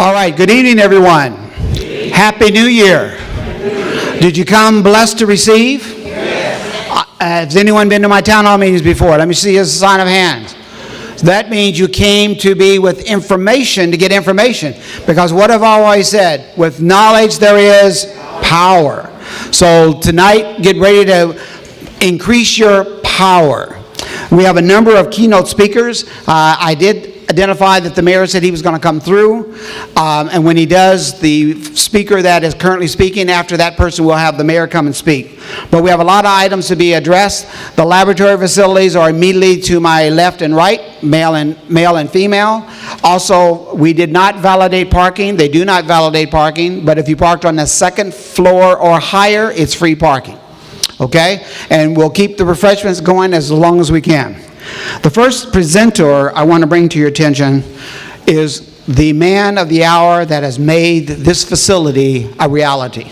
All right, good evening, everyone. Happy New Year. Did you come blessed to receive? Has anyone been to my town hall meetings before? Let me see a sign of hands. That means you came to be with information, to get information. Because what I've always said, with knowledge there is power. So tonight, get ready to increase your power. We have a number of keynote speakers. I did identify that the mayor said he was going to come through. And when he does, the speaker that is currently speaking, after that person will have the mayor come and speak. But we have a lot of items to be addressed. The laboratory facilities are immediately to my left and right, male and female. Also, we did not validate parking. They do not validate parking. But if you parked on the second floor or higher, it's free parking. Okay? And we'll keep the refreshments going as long as we can. The first presenter I want to bring to your attention is the man of the hour that has made this facility a reality.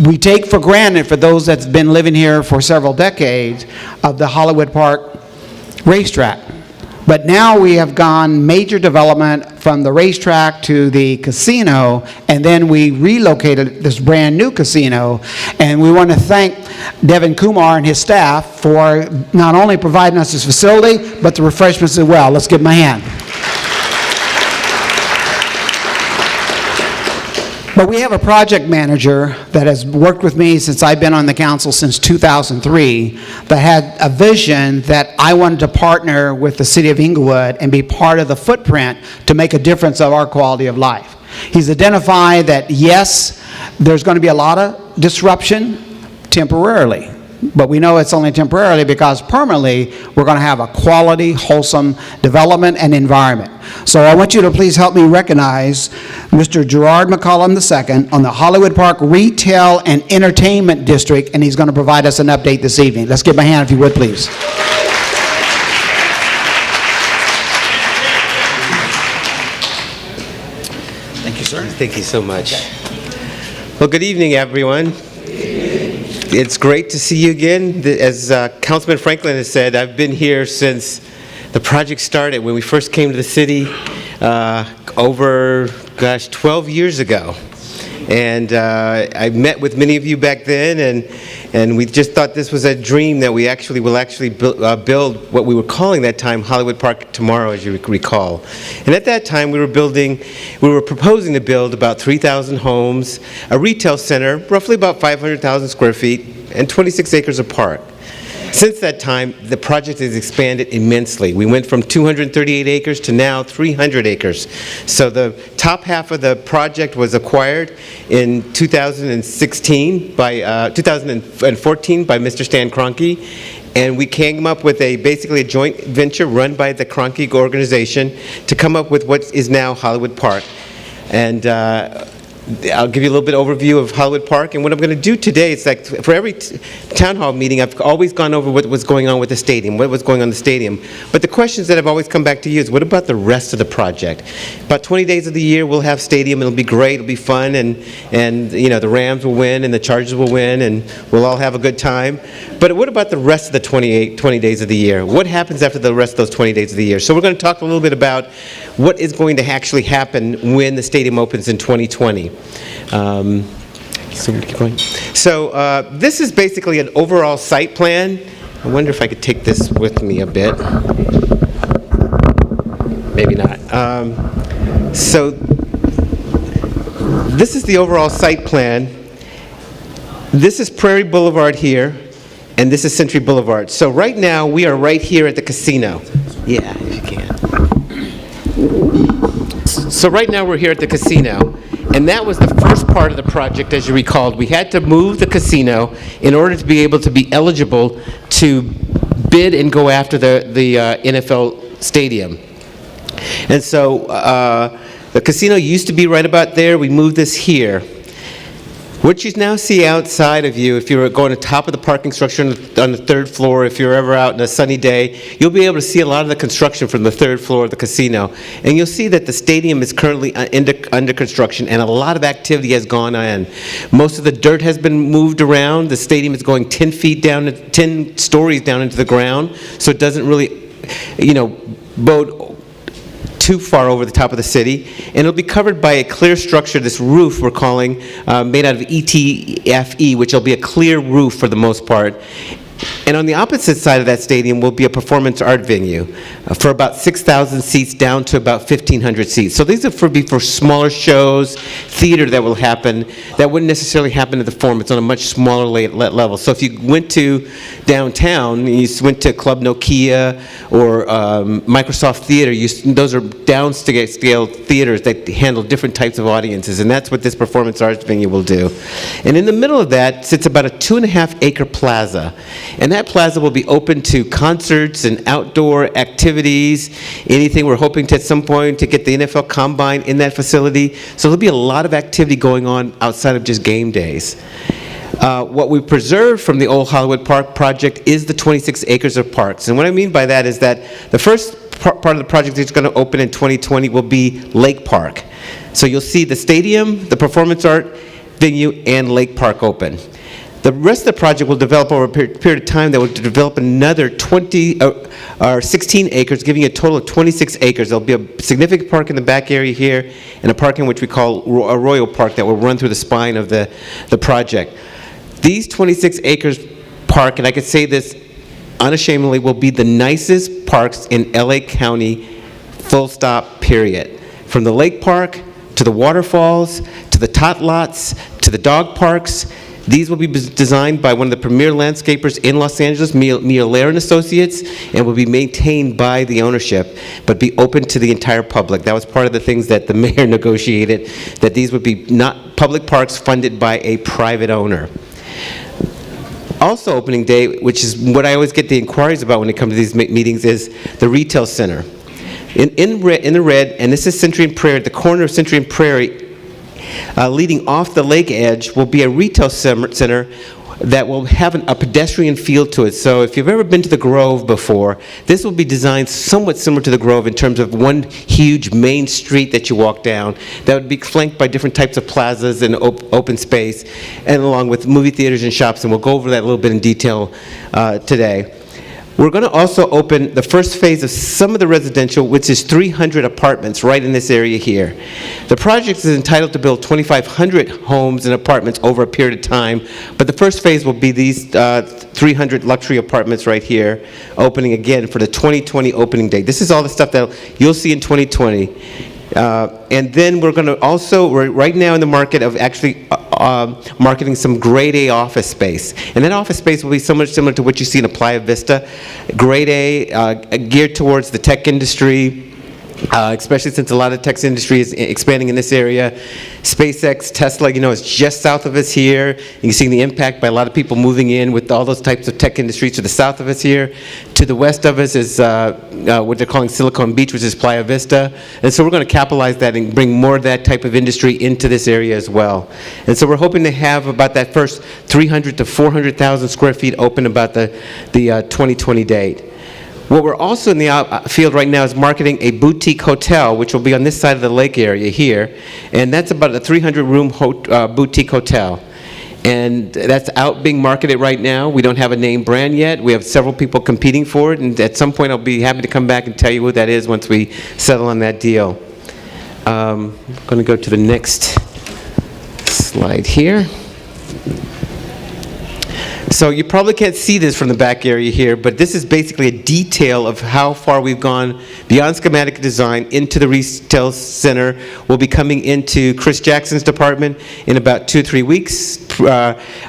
We take for granted, for those that's been living here for several decades, of the Hollywood Park racetrack. But now we have gone major development from the racetrack to the casino, and then we relocated this brand new casino. And we want to thank Devin Kumar and his staff for not only providing us this facility, but the refreshments as well. Let's give them a hand. But we have a project manager that has worked with me since I've been on the council since 2003 that had a vision that I wanted to partner with the city of Inglewood and be part of the footprint to make a difference of our quality of life. He's identified that, yes, there's going to be a lot of disruption temporarily. But we know it's only temporarily because permanently we're going to have a quality, wholesome development and environment. So I want you to please help me recognize Mr. Gerard McCollum II on the Hollywood Park Retail and Entertainment District, and he's going to provide us an update this evening. Let's give him a hand if you would, please. Thank you, sir. Thank you so much. Well, good evening, everyone. It's great to see you again. As Councilman Franklin has said, I've been here since the project started, when we first came to the city over, 12 years ago. And I met with many of you back then, and we just thought this was a dream that we will build what we were calling that time Hollywood Park Tomorrow, as you recall. And at that time, we were proposing to build about 3,000 homes, a retail center, roughly about 500,000 square feet, and 26 acres of park. Since that time, the project has expanded immensely. We went from 238 acres to now 300 acres. So the top half of the project was acquired in 2014 by Mr. Stan Kroenke, and we came up with basically a joint venture run by the Kroenke organization to come up with what is now Hollywood Park. And I'll give you a little bit of overview of Hollywood Park, and what I'm going to do today is, like, for every town hall meeting, I've always gone over what was going on with the stadium, what was going on in the stadium. But the questions that I've always come back to you is, what about the rest of the project? About 20 days of the year, we'll have stadium, it'll be great, it'll be fun, and you know, the Rams will win, and the Chargers will win, and we'll all have a good time. But what about the rest of the 20 days of the year? What happens after the rest of those 20 days of the year? So we're going to talk a little bit about what is going to actually happen when the stadium opens in 2020. So this is basically an overall site plan. I wonder if I could take this with me a bit. Maybe not. So this is the overall site plan. This is Prairie Boulevard here, and this is Century Boulevard. So right now we are right here at the casino. Yeah, if you can. So right now we're here at the casino. And that was the first part of the project, as you recalled. We had to move the casino in order to be able to be eligible to bid and go after the NFL stadium. And so the casino used to be right about there. We moved this here. What you now see outside of you, if you're going to top of the parking structure on the third floor, if you're ever out on a sunny day, you'll be able to see a lot of the construction from the third floor of the casino. And you'll see that the stadium is currently under construction, and a lot of activity has gone on. Most of the dirt has been moved around. The stadium is going 10 feet down, 10 stories down into the ground, so it doesn't really, bode too far over the top of the city, and it'll be covered by a clear structure, this roof we're calling, made out of ETFE, which will be a clear roof for the most part. And on the opposite side of that stadium will be a performance art venue for about 6,000 seats down to about 1,500 seats. So these are be for smaller shows, theater that will happen, that wouldn't necessarily happen at the Forum. It's on a much smaller level. So if you went to downtown, you went to Club Nokia or Microsoft Theater, those are downscale theaters that handle different types of audiences, and that's what this performance arts venue will do. And in the middle of that sits about a 2.5-acre plaza. And that plaza will be open to concerts and outdoor activities, anything. We're hoping to at some point to get the NFL Combine in that facility. So there'll be a lot of activity going on outside of just game days. What we preserved from the Old Hollywood Park project is the 26 acres of parks. And what I mean by that is that the first part of the project that's going to open in 2020 will be Lake Park. So you'll see the stadium, the performance art venue, and Lake Park open. The rest of the project will develop over a period of time that will develop another 16 acres, giving you a total of 26 acres. There'll be a significant park in the back area here, and a park in which we call a Royal Park that will run through the spine of the project. These 26 acres park, and I can say this unashamedly, will be the nicest parks in LA County, full stop, period. From the lake park, to the waterfalls, to the tot lots, to the dog parks. These will be designed by one of the premier landscapers in Los Angeles, Mia Lair and Associates, and will be maintained by the ownership, but be open to the entire public. That was part of the things that the mayor negotiated, that these would be not public parks funded by a private owner. Also opening day, which is what I always get the inquiries about when it comes to these meetings, is the retail center. In the red, and this is Century and Prairie, at the corner of Century and Prairie, leading off the lake edge, will be a retail center that will have a pedestrian feel to it. So if you've ever been to the Grove before, this will be designed somewhat similar to the Grove in terms of one huge main street that you walk down that would be flanked by different types of plazas and open space, and along with movie theaters and shops, and we'll go over that a little bit in detail today. We're going to also open the first phase of some of the residential, which is 300 apartments right in this area here. The project is entitled to build 2,500 homes and apartments over a period of time, but the first phase will be these 300 luxury apartments right here, opening again for the 2020 opening date. This is all the stuff that you'll see in 2020. And then we're going to also, we're right now in the market of actually marketing some grade A office space. And that office space will be so much similar to what you see in a Playa Vista. Grade A, geared towards the tech industry, especially since a lot of the tech industry is expanding in this area. SpaceX, Tesla, is just south of us here. You see the impact by a lot of people moving in with all those types of tech industries to the south of us here. To the west of us is what they're calling Silicon Beach, which is Playa Vista. And so we're going to capitalize that and bring more of that type of industry into this area as well. And so we're hoping to have about that first 300 to 400,000 square feet open about the 2020 date. What we're also in the field right now is marketing a boutique hotel, which will be on this side of the lake area here, and that's about a 300-room boutique hotel. And that's out being marketed right now. We don't have a name brand yet. We have several people competing for it, and at some point I'll be happy to come back and tell you who that is once we settle on that deal. I'm going to go to the next slide here. So you probably can't see this from the back area here, but this is basically a detail of how far we've gone beyond schematic design into the retail center. We'll be coming into Chris Jackson's department in about 2 or 3 weeks,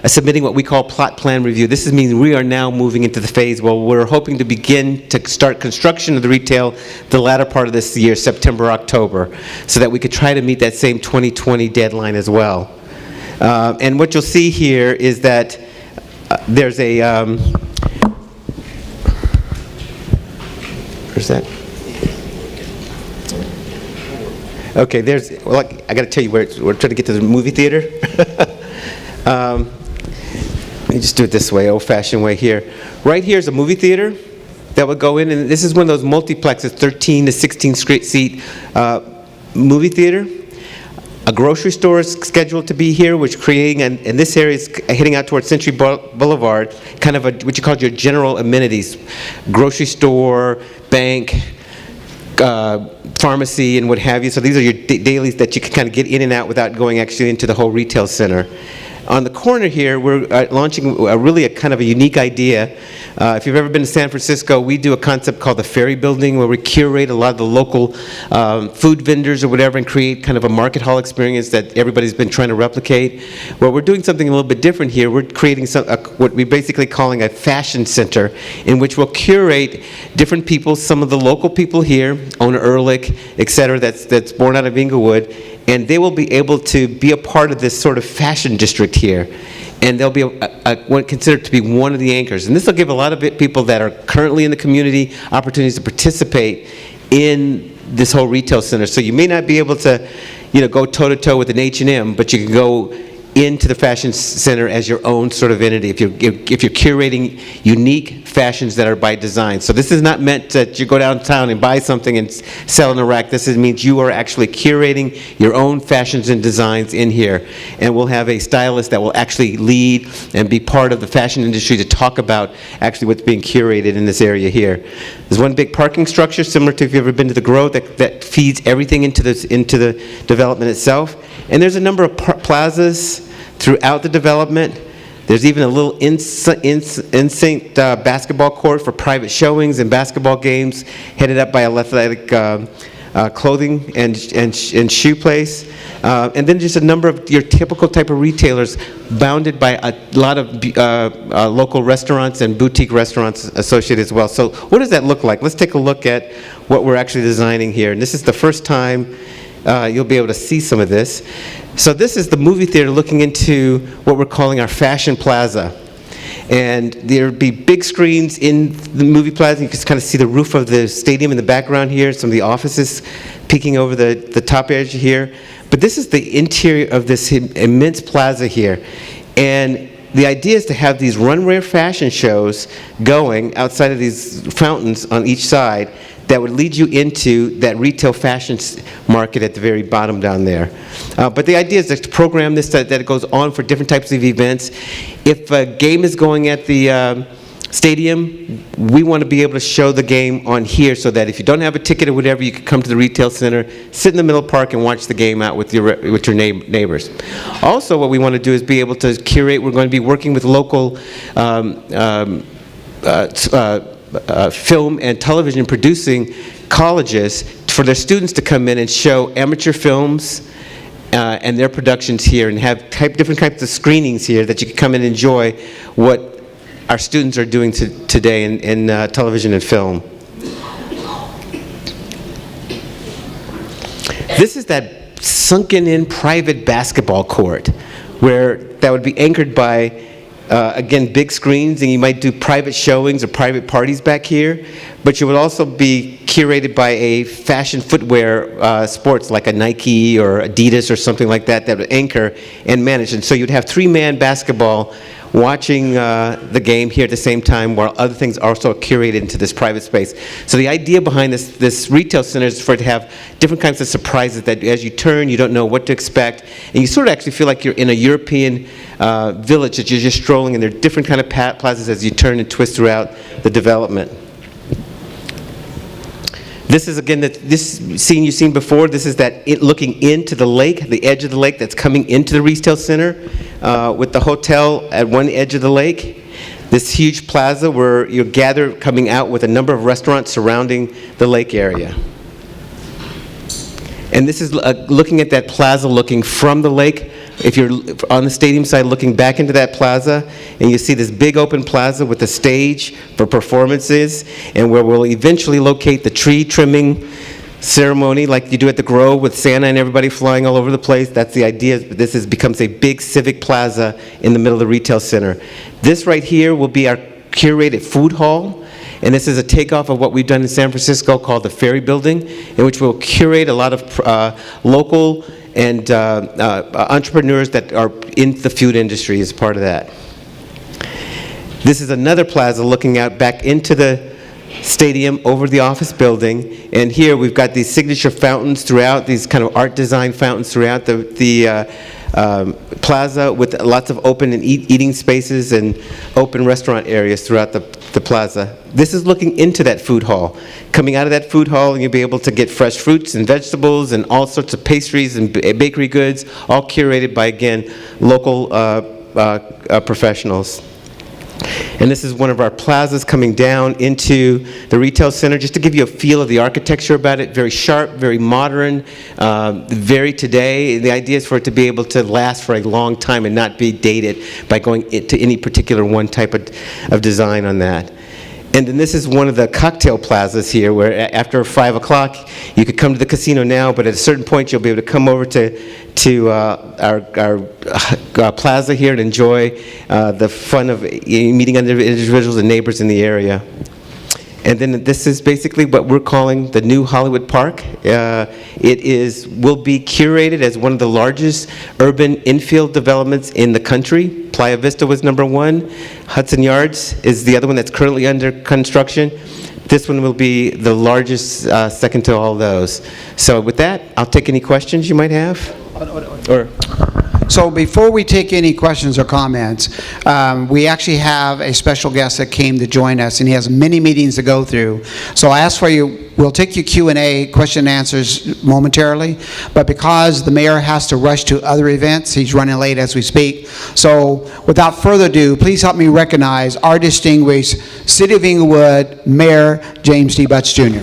submitting what we call plot plan review. This means we are now moving into the phase where we're hoping to begin to start construction of the retail the latter part of this year, September, October, so that we could try to meet that same 2020 deadline as well. And what you'll see here is that there's a, where's that? Okay, well, I got to tell you we're trying to get to the movie theater. Let me just do it this way, old-fashioned way here. Right here is a movie theater that would go in, and this is one of those multiplexes, 13 to 16 seat movie theater. A grocery store is scheduled to be here, which creating, and this area is heading out towards Century Boulevard, kind of what you call your general amenities. Grocery store, bank, pharmacy and what have you. So these are your dailies that you can kind of get in and out without going actually into the whole retail center. On the corner here, we're launching really a kind of a unique idea. If you've ever been to San Francisco, we do a concept called the Ferry Building, where we curate a lot of the local food vendors or whatever and create kind of a market hall experience that everybody's been trying to replicate. Well, we're doing something a little bit different here. We're creating what we're basically calling a fashion center, in which we'll curate different people, some of the local people here, Ona Ehrlich, et cetera, that's born out of Inglewood, and they will be able to be a part of this sort of fashion district here. And they'll be considered to be one of the anchors. And this will give a lot of people that are currently in the community opportunities to participate in this whole retail center. So you may not be able to, go toe-to-toe with an H&M, but you can go into the fashion center as your own sort of entity if you're curating unique fashions that are by design. So this is not meant that you go downtown and buy something and sell in a rack. This means you are actually curating your own fashions and designs in here. And we'll have a stylist that will actually lead and be part of the fashion industry to talk about actually what's being curated in this area here. There's one big parking structure similar to if you've ever been to the Grove that feeds everything into the development itself. And there's a number of plazas throughout the development. There's even a little in-sync basketball court for private showings and basketball games headed up by athletic clothing and shoe place. And then just a number of your typical type of retailers bounded by a lot of local restaurants and boutique restaurants associated as well. So what does that look like? Let's take a look at what we're actually designing here. And this is the first time you'll be able to see some of this. So this is the movie theater looking into what we're calling our Fashion Plaza. And there'll be big screens in the movie plaza. You can kind of see the roof of the stadium in the background here, some of the offices peeking over the top edge here. But this is the interior of this immense plaza here. And the idea is to have these runway fashion shows going outside of these fountains on each side that would lead you into that retail fashion market at the very bottom down there. But the idea is to program this, that it goes on for different types of events. If a game is going at the stadium, we want to be able to show the game on here so that if you don't have a ticket or whatever, you can come to the retail center, sit in the middle park and watch the game out with your neighbors. Also, what we want to do is be able to curate. We're going to be working with local film and television producing colleges for their students to come in and show amateur films and their productions here, and have different types of screenings here that you can come and enjoy what our students are doing today in television and film. This is that sunken-in private basketball court where that would be anchored by again, big screens, and you might do private showings or private parties back here, but you would also be curated by a fashion footwear sports like a Nike or Adidas or something like that that would anchor and manage. And so you'd have three-man basketball watching the game here at the same time while other things are also curated into this private space. So the idea behind this retail center is for it to have different kinds of surprises that as you turn, you don't know what to expect, and you sort of actually feel like you're in a European village that you're just strolling, and there are different kind of plazas as you turn and twist throughout the development. This is, again, this scene you've seen before. This is looking into the lake, the edge of the lake that's coming into the retail center with the hotel at one edge of the lake. This huge plaza where you gather coming out with a number of restaurants surrounding the lake area. And this is looking at that plaza looking from the lake. If you're on the stadium side looking back into that plaza, and you see this big open plaza with a stage for performances, and where we'll eventually locate the tree trimming ceremony like you do at the Grove with Santa and everybody flying all over the place. That's the idea. This becomes a big civic plaza in the middle of the retail center. This right here will be our curated food hall. And this is a takeoff of what we've done in San Francisco called the Ferry Building, in which we'll curate a lot of local and entrepreneurs that are in the food industry as part of that. This is another plaza looking out back into the stadium over the office building, and here we've got these signature fountains throughout, these kind of art design fountains throughout the plaza with lots of open and eating spaces and open restaurant areas throughout the plaza. This is looking into that food hall. Coming out of that food hall, you'll be able to get fresh fruits and vegetables and all sorts of pastries and bakery goods, all curated by, again, local professionals. And this is one of our plazas coming down into the retail center, just to give you a feel of the architecture about it. Very sharp, very modern, very today. The idea is for it to be able to last for a long time and not be dated by going to any particular one type of design on that. And then this is one of the cocktail plazas here, where after 5 o'clock, you could come to the casino now, but at a certain point, you'll be able to come over to our plaza here and enjoy the fun of meeting other individuals and neighbors in the area. And then this is basically what we're calling the new Hollywood Park. It will be curated as one of the largest urban infill developments in the country. Playa Vista was number one. Hudson Yards is the other one that's currently under construction. This one will be the largest, second to all those. So with that, I'll take any questions you might have. So before we take any questions or comments, we actually have a special guest that came to join us, and he has many meetings to go through. So I ask for you, we'll take your Q&A, question and answers momentarily, but because the mayor has to rush to other events, he's running late as we speak. So without further ado, please help me recognize our distinguished City of Inglewood Mayor James D. Butts Jr.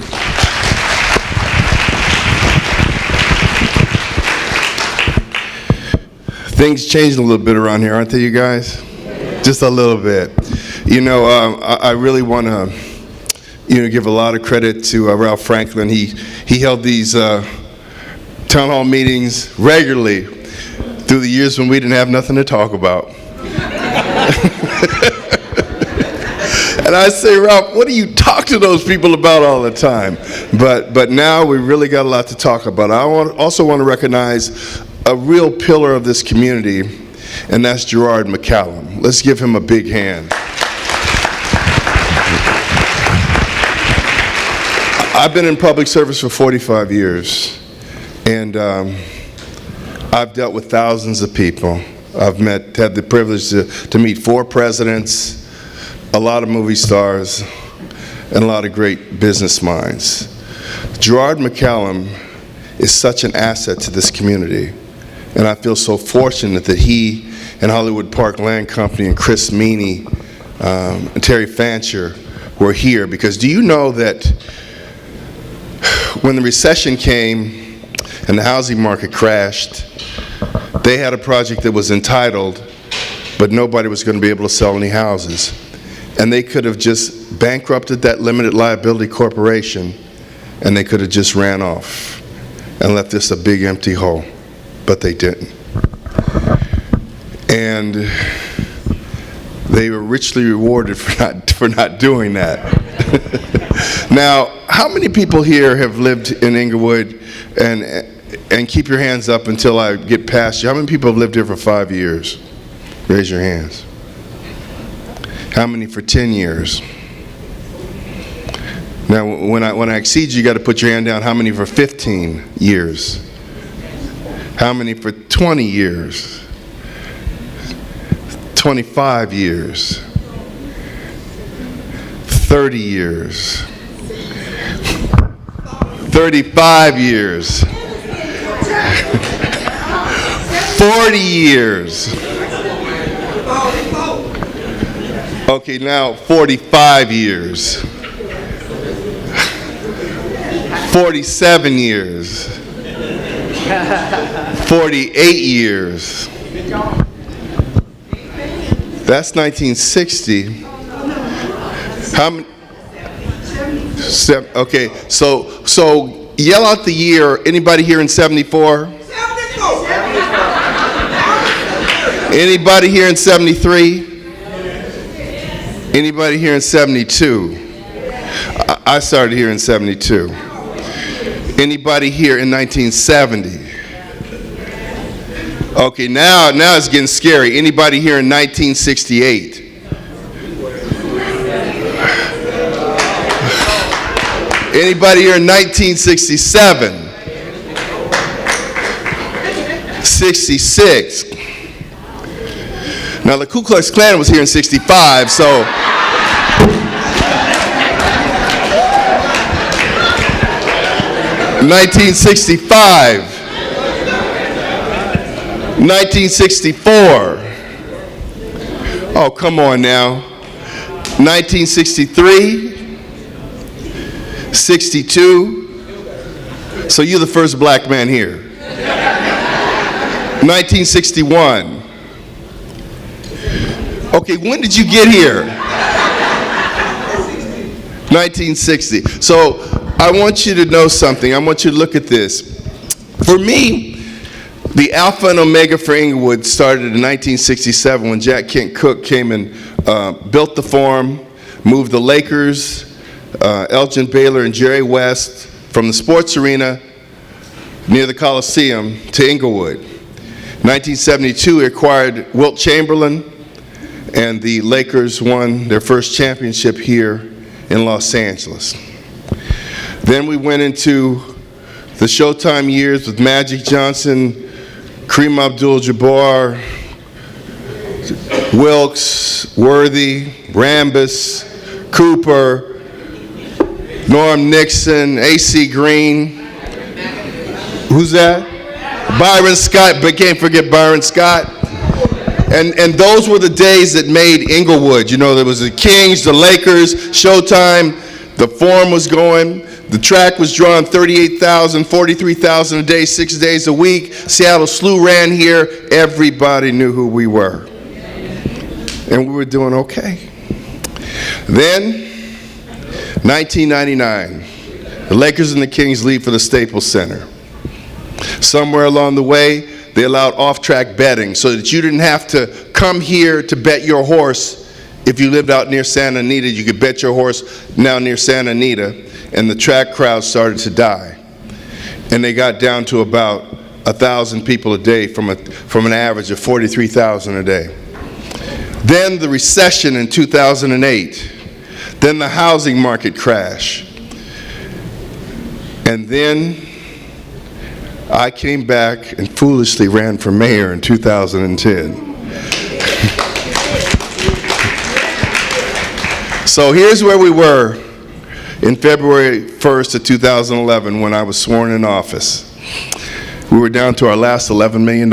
Things changed a little bit around here, aren't they, you guys? Just a little bit. You know, I really want to, give a lot of credit to Ralph Franklin. He held these town hall meetings regularly through the years when we didn't have nothing to talk about. And I say, Ralph, what do you talk to those people about all the time? But now we really got a lot to talk about. I also want to recognize a real pillar of this community, and that's Gerard McCallum. Let's give him a big hand. I've been in public service for 45 years, and I've dealt with thousands of people. I've had the privilege to meet 4 presidents, a lot of movie stars, and a lot of great business minds. Gerard McCallum is such an asset to this community. And I feel so fortunate that he and Hollywood Park Land Company and Chris Meany and Terry Fancher were here. Because do you know that when the recession came and the housing market crashed, they had a project that was entitled, but nobody was going to be able to sell any houses. And they could have just bankrupted that limited liability corporation, and they could have just ran off and left this a big empty hole. But they didn't. And they were richly rewarded for not doing that. Now, how many people here have lived in Inglewood, and keep your hands up until I get past you? How many people have lived here for 5 years? Raise your hands. How many for 10 years? Now, when I exceed you, you got to put your hand down. How many for 15 years? How many for 20 years? 25 years? 30 years? 35 years? 40 years? Okay, now 45 years. 47 years. 48 years. That's 1960. How many? Okay, so yell out the year. Anybody here in 74? Anybody here in 73? Anybody here in 72? I started here in 72. Anybody here in 1970? Okay, now it's getting scary. Anybody here in 1968? Anybody here in 1967? 66. Now, the Ku Klux Klan was here in 65, so... 1965, 1964, oh, come on now, 1963, 62, so you're the first black man here. 1961, okay, when did you get here? 1960, so I want you to know something. I want you to look at this. For me, the Alpha and Omega for Inglewood started in 1967 when Jack Kent Cooke came and built the Forum, moved the Lakers, Elgin Baylor and Jerry West from the sports arena near the Coliseum to Inglewood. 1972, he acquired Wilt Chamberlain, and the Lakers won their first championship here in Los Angeles. Then we went into the Showtime years with Magic Johnson, Kareem Abdul-Jabbar, Wilkes, Worthy, Rambis, Cooper, Norm Nixon, A.C. Green. Who's that? Byron Scott, but can't forget Byron Scott. And those were the days that made Inglewood. You know, there was the Kings, the Lakers, Showtime, the Forum was going. The track was drawn 38,000, 43,000 a day, 6 days a week. Seattle Slew ran here. Everybody knew who we were. And we were doing okay. Then, 1999, the Lakers and the Kings leave for the Staples Center. Somewhere along the way, they allowed off-track betting so that you didn't have to come here to bet your horse. If you lived out near Santa Anita, you could bet your horse now near Santa Anita. And the track crowd started to die. And they got down to about 1,000 people a day from an average of 43,000 a day. Then the recession in 2008. Then the housing market crash. And then I came back and foolishly ran for mayor in 2010. So here's where we were in February 1st of 2011 when I was sworn in office. We were down to our last $11 million.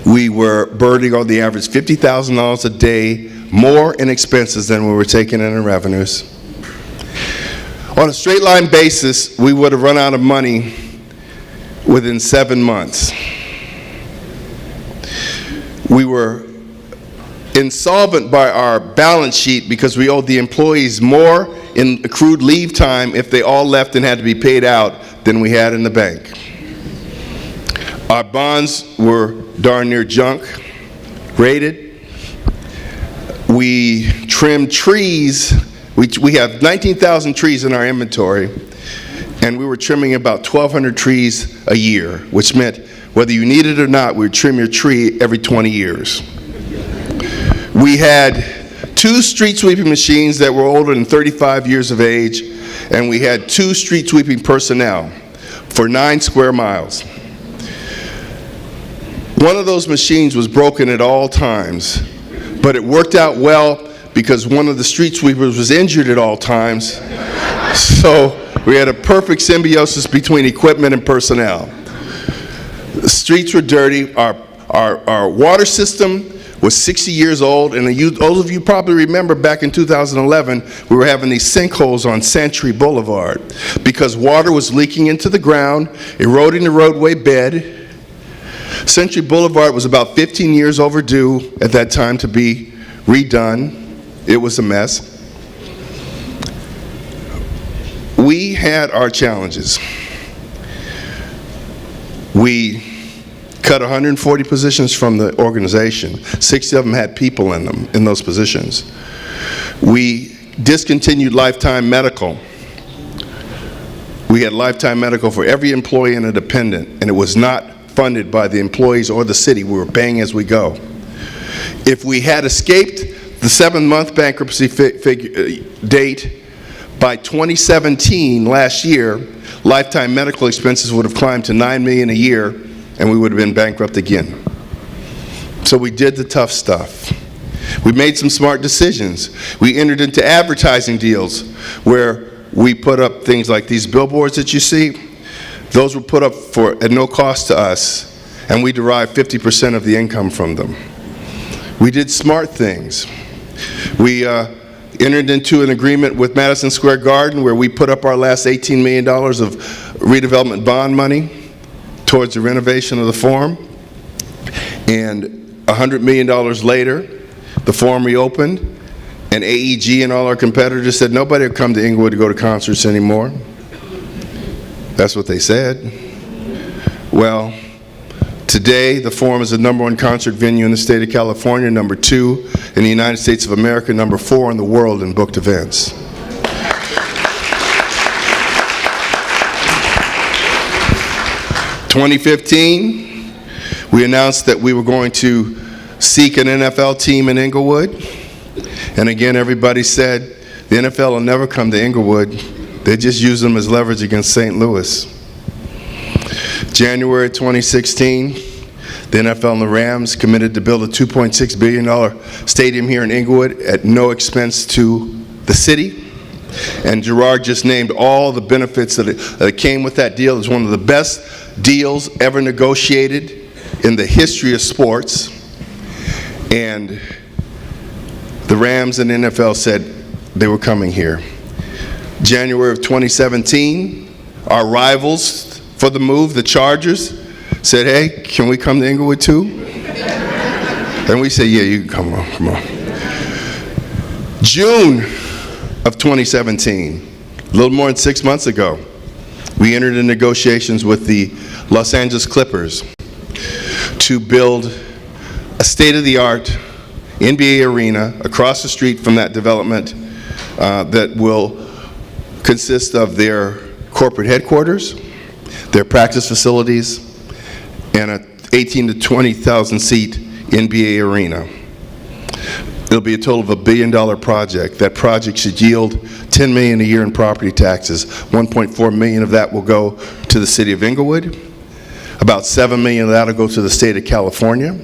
We were burning on the average $50,000 a day more in expenses than we were taking in revenues. On a straight line basis, we would have run out of money within 7 months. We were insolvent by our balance sheet because we owed the employees more in accrued leave time if they all left and had to be paid out than we had in the bank. Our bonds were darn near junk rated. We trimmed trees. We have 19,000 trees in our inventory, and we were trimming about 1,200 trees a year, which meant whether you needed it or not, we would trim your tree every 20 years. We had 2 street sweeping machines that were older than 35 years of age, and we had 2 street sweeping personnel for 9 square miles. One of those machines was broken at all times, but it worked out well because one of the street sweepers was injured at all times. So we had a perfect symbiosis between equipment and personnel. The streets were dirty. Our water system was 60 years old, and those of you probably remember back in 2011, we were having these sinkholes on Century Boulevard because water was leaking into the ground, eroding the roadway bed. Century Boulevard was about 15 years overdue at that time to be redone. It was a mess. We had our challenges. We cut 140 positions from the organization. 60 of them had people in them, in those positions. We discontinued lifetime medical. We had lifetime medical for every employee and a dependent, and it was not funded by the employees or the city. We were paying as we go. If we had escaped the 7-month bankruptcy date, by 2017, last year, lifetime medical expenses would have climbed to $9 million a year, and we would have been bankrupt again. So we did the tough stuff. We made some smart decisions. We entered into advertising deals where we put up things like these billboards that you see. Those were put up at no cost to us, and we derived 50% of the income from them. We did smart things. We entered into an agreement with Madison Square Garden where we put up our last $18 million of redevelopment bond money towards the renovation of the Forum. And $100 million later, the Forum reopened, and AEG and all our competitors said nobody will come to Inglewood to go to concerts anymore. That's what they said. Well, today the Forum is the #1 concert venue in the state of California, #2 in the United States of America, #4 in the world in booked events. In 2015, we announced that we were going to seek an NFL team in Inglewood. And again, everybody said, the NFL will never come to Inglewood. They just use them as leverage against St. Louis. January 2016, the NFL and the Rams committed to build a $2.6 billion stadium here in Inglewood at no expense to the city. And Gerard just named all the benefits that came with that deal. It was one of the best deals ever negotiated in the history of sports. And the Rams and NFL said they were coming here. January of 2017, our rivals for the move, the Chargers, said, hey, can we come to Inglewood too? And we said, yeah, you can come on. June of 2017, a little more than 6 months ago, we entered into negotiations with the Los Angeles Clippers to build a state-of-the-art NBA arena across the street from that development that will consist of their corporate headquarters, their practice facilities, and a 18 to 20,000 seat NBA arena. It'll be a total of $1 billion project. That project should yield $10 million a year in property taxes. $1.4 million of that will go to the city of Inglewood. About $7 million of that will go to the state of California.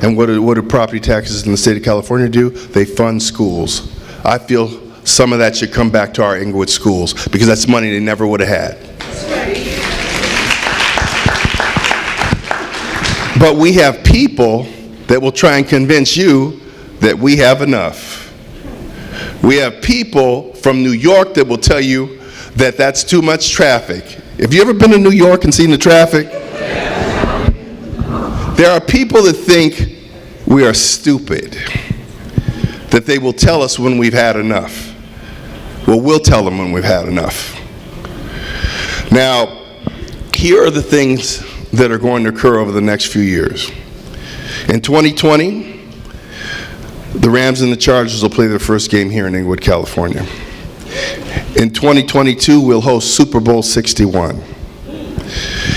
And what do property taxes in the state of California do? They fund schools. I feel some of that should come back to our Inglewood schools because that's money they never would have had. But we have people that will try and convince you that we have enough. We have people from New York that will tell you that that's too much traffic. Have you ever been to New York and seen the traffic? There are people that think we are stupid, that they will tell us when we've had enough. Well, we'll tell them when we've had enough. Now, here are the things that are going to occur over the next few years. In 2020, the Rams and the Chargers will play their first game here in Inglewood, California. In 2022, we'll host Super Bowl 61.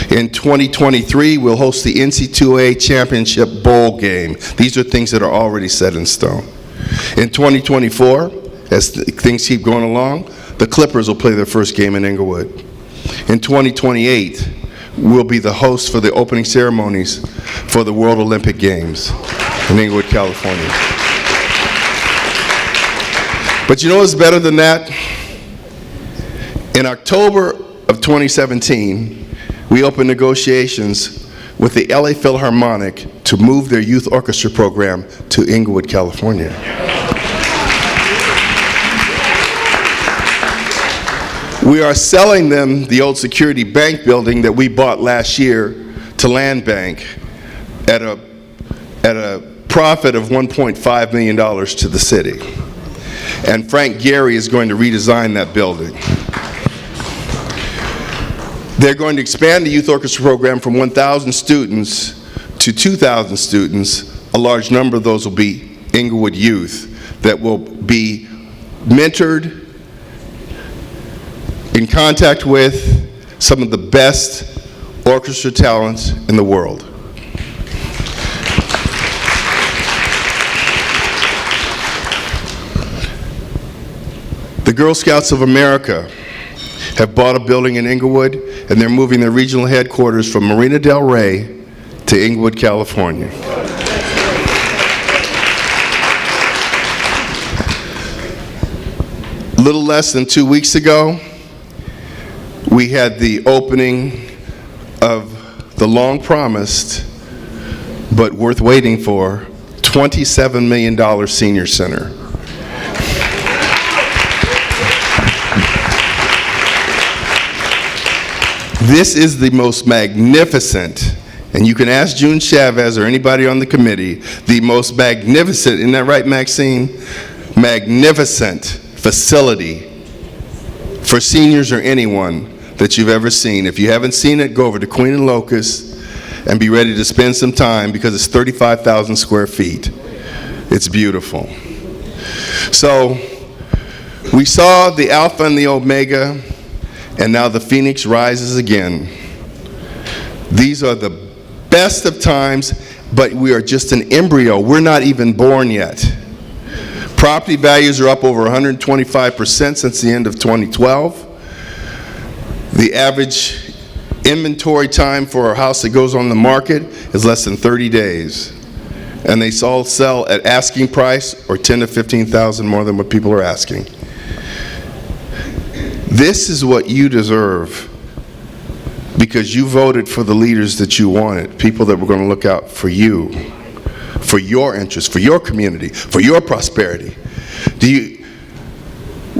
In 2023, we'll host the NCAA Championship Bowl game. These are things that are already set in stone. In 2024, as things keep going along, the Clippers will play their first game in Inglewood. In 2028, we'll be the host for the opening ceremonies for the World Olympic Games in Inglewood, California. But you know what's better than that? In October of 2017, we opened negotiations with the LA Philharmonic to move their youth orchestra program to Inglewood, California. We are selling them the old Security Bank building that we bought last year to Land Bank at a profit of $1.5 million to the city. And Frank Gehry is going to redesign that building. They're going to expand the youth orchestra program from 1,000 students to 2,000 students. A large number of those will be Inglewood youth that will be mentored, in contact with some of the best orchestra talents in the world. The Girl Scouts of America have bought a building in Inglewood, and they're moving their regional headquarters from Marina Del Rey to Inglewood, California. A little less than 2 weeks ago, we had the opening of the long-promised, but worth waiting for, $27 million senior center. This is the most magnificent, and you can ask June Chavez or anybody on the committee, the most magnificent, isn't that right, Maxine? Magnificent facility for seniors or anyone that you've ever seen. If you haven't seen it, go over to Queen and Locust and be ready to spend some time because it's 35,000 square feet. It's beautiful. So we saw the Alpha and the Omega, and now the Phoenix rises again. These are the best of times, but we are just an embryo. We're not even born yet. Property values are up over 125% since the end of 2012. The average inventory time for a house that goes on the market is less than 30 days. And they all sell at asking price or $10,000 to $15,000 more than what people are asking. This is what you deserve because you voted for the leaders that you wanted, people that were going to look out for you, for your interests, for your community, for your prosperity.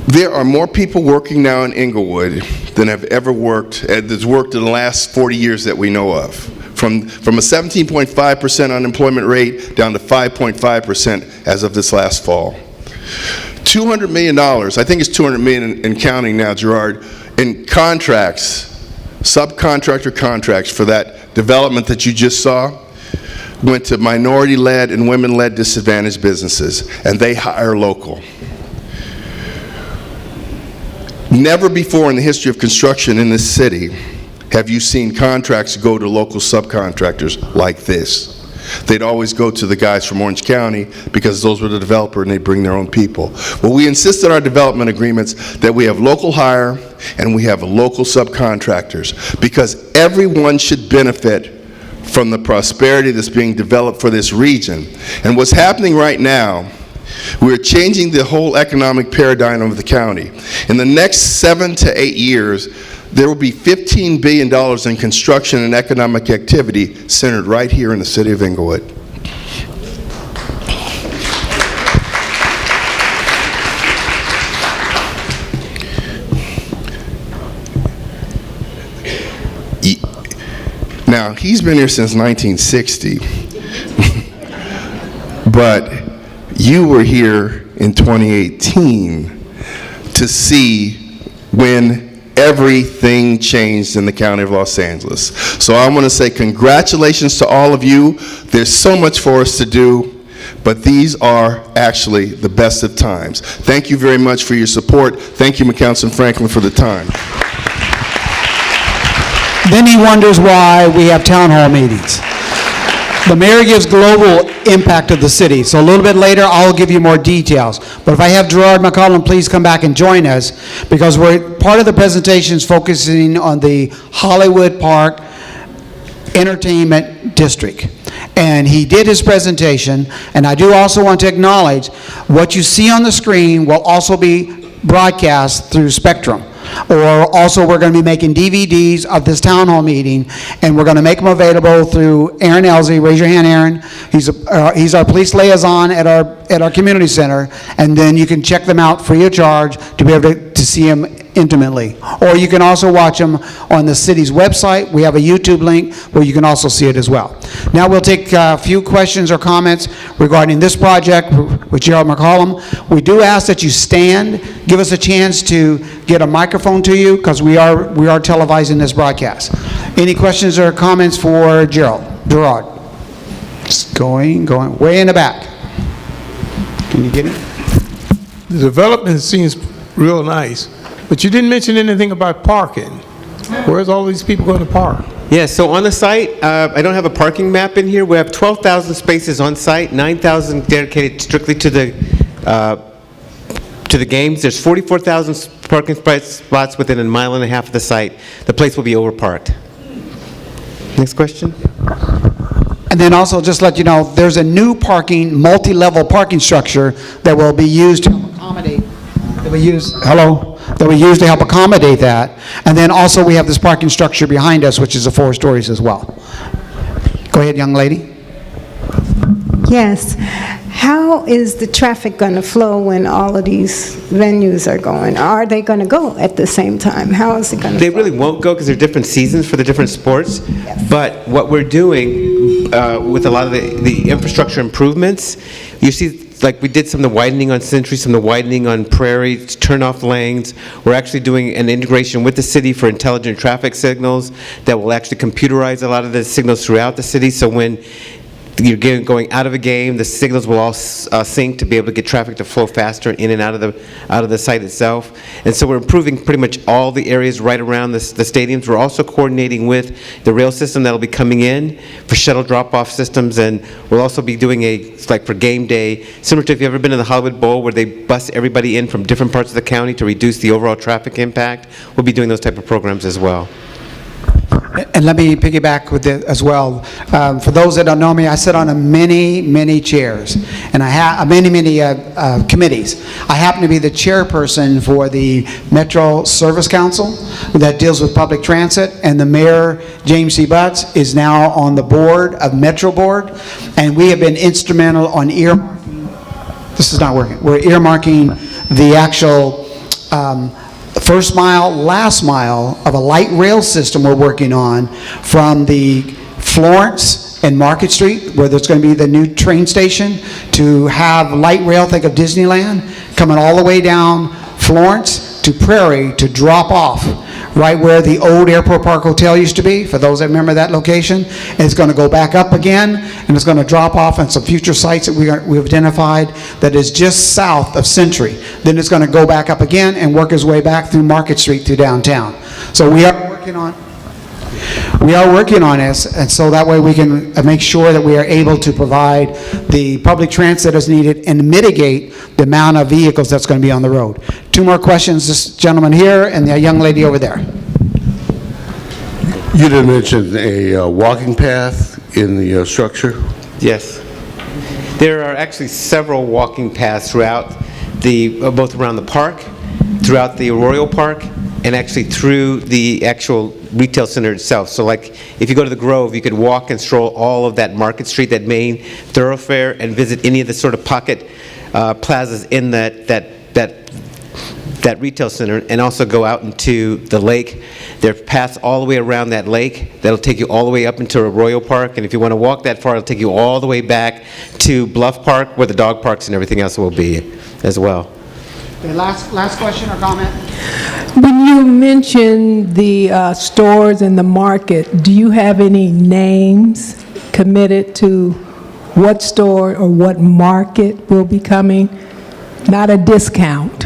There are more people working now in Inglewood than have ever worked, that's worked in the last 40 years that we know of. From a 17.5% unemployment rate down to 5.5% as of this last fall. $200 million, I think it's $200 million in counting now, Gerard, in contracts, subcontractor contracts for that development that you just saw, went to minority-led and women-led disadvantaged businesses, and they hire local. Never before in the history of construction in this city have you seen contracts go to local subcontractors like this. They'd always go to the guys from Orange County because those were the developer and they bring their own people. Well, we insist in our development agreements that we have local hire and we have local subcontractors because everyone should benefit from the prosperity that's being developed for this region. And what's happening right now, we're changing the whole economic paradigm of the county. In the next 7 to 8 years, there will be $15 billion in construction and economic activity centered right here in the city of Inglewood. Now, he's been here since 1960, but you were here in 2018 to see when everything changed in the county of Los Angeles. So I want to say congratulations to all of you. There's so much for us to do, but these are actually the best of times. Thank you very much for your support. Thank you, Councilman Franklin, for the time. Then he wonders why we have town hall meetings. The mayor gives global impact of the city, so a little bit later I'll give you more details. But if I have Gerard McCollum please come back and join us, because part of the presentation is focusing on the Hollywood Park Entertainment District. And he did his presentation, and I do also want to acknowledge what you see on the screen will also be broadcast through Spectrum. Or also we're going to be making DVDs of this town hall meeting, and we're going to make them available through Aaron Elsie. Raise your hand, Aaron. He's our police liaison at our community center, and then you can check them out free of charge to be able to see them intimately. Or you can also watch them on the city's website. We have a YouTube link where you can also see it as well. Now we'll take a few questions or comments regarding this project with Gerald McCollum. We do ask that you stand, give us a chance to get a microphone to you because we are televising this broadcast. Any questions or comments for Gerald? Gerard. Just going way in the back. Can you get it? The development seems real nice, but you didn't mention anything about parking. Where's all these people going to park? Yeah, so on the site, I don't have a parking map in here. We have 12,000 spaces on site, 9,000 dedicated strictly to the games. There's 44,000 parking spots within a mile and a half of the site. The place will be overparked. Next question. And then also, just let you know, there's a new parking, multi-level parking structure that will be used to accommodate, that we use, that we use to help accommodate that. And then also, we have this parking structure behind us, which is a 4 stories as well. Go ahead, young lady. Yes. How is the traffic going to flow when all of these venues are going? Are they going to go at the same time? How is it going to They flow? really won't go because there are different seasons for the different sports. Yes. But what we're doing with a lot of the infrastructure improvements, you see, like we did some of the widening on Century, some of the widening on Prairie, turn-off lanes. We're actually doing an integration with the city for intelligent traffic signals that will actually computerize a lot of the signals throughout the city. So when you're going out of a game, the signals will all sync to be able to get traffic to flow faster in and out of the site itself. And so we're improving pretty much all the areas right around the stadiums. We're also coordinating with the rail system that'll be coming in for shuttle drop-off systems, and we'll also be doing like for game day, similar to if you've ever been in the Hollywood Bowl where they bus everybody in from different parts of the county to reduce the overall traffic impact. We'll be doing those type of programs as well. And let me piggyback with it as well. For those that don't know me, I sit on many chairs, and I have many committees. I happen to be the chairperson for the Metro Service Council that deals with public transit, and the mayor, James C. Butts, is now on the board of Metro Board, and we have been instrumental on earmarking. This is not working. We're earmarking the actual first mile, last mile of a light rail system we're working on from the Florence and Market Street, where there's going to be the new train station, to have light rail, think of Disneyland, coming all the way down Florence to Prairie to drop off right where the old Airport Park Hotel used to be, for those that remember that location. And it's going to go back up again, and it's going to drop off on some future sites that we've identified that is just south of Century. Then it's going to go back up again and work its way back through Market Street to downtown. So we are working on this, and so that way we can make sure that we are able to provide the public transit as needed and mitigate the amount of vehicles that's going to be on the road. 2 more questions, this gentleman here and the young lady over there. You did mention a walking path in the structure. Yes. There are actually several walking paths throughout both around the park, throughout the Arroyo Park, and actually through the actual retail center itself. So like if you go to the Grove, you could walk and stroll all of that Market Street, that main thoroughfare, and visit any of the sort of pocket plazas in that retail center, and also go out into the lake. There are paths all the way around that lake that'll take you all the way up into Arroyo Park, and if you want to walk that far, it'll take you all the way back to Bluff Park, where the dog parks and everything else will be as well. Okay, last question or comment? When you mention the stores and the market, do you have any names committed to what store or what market will be coming? Not a discount.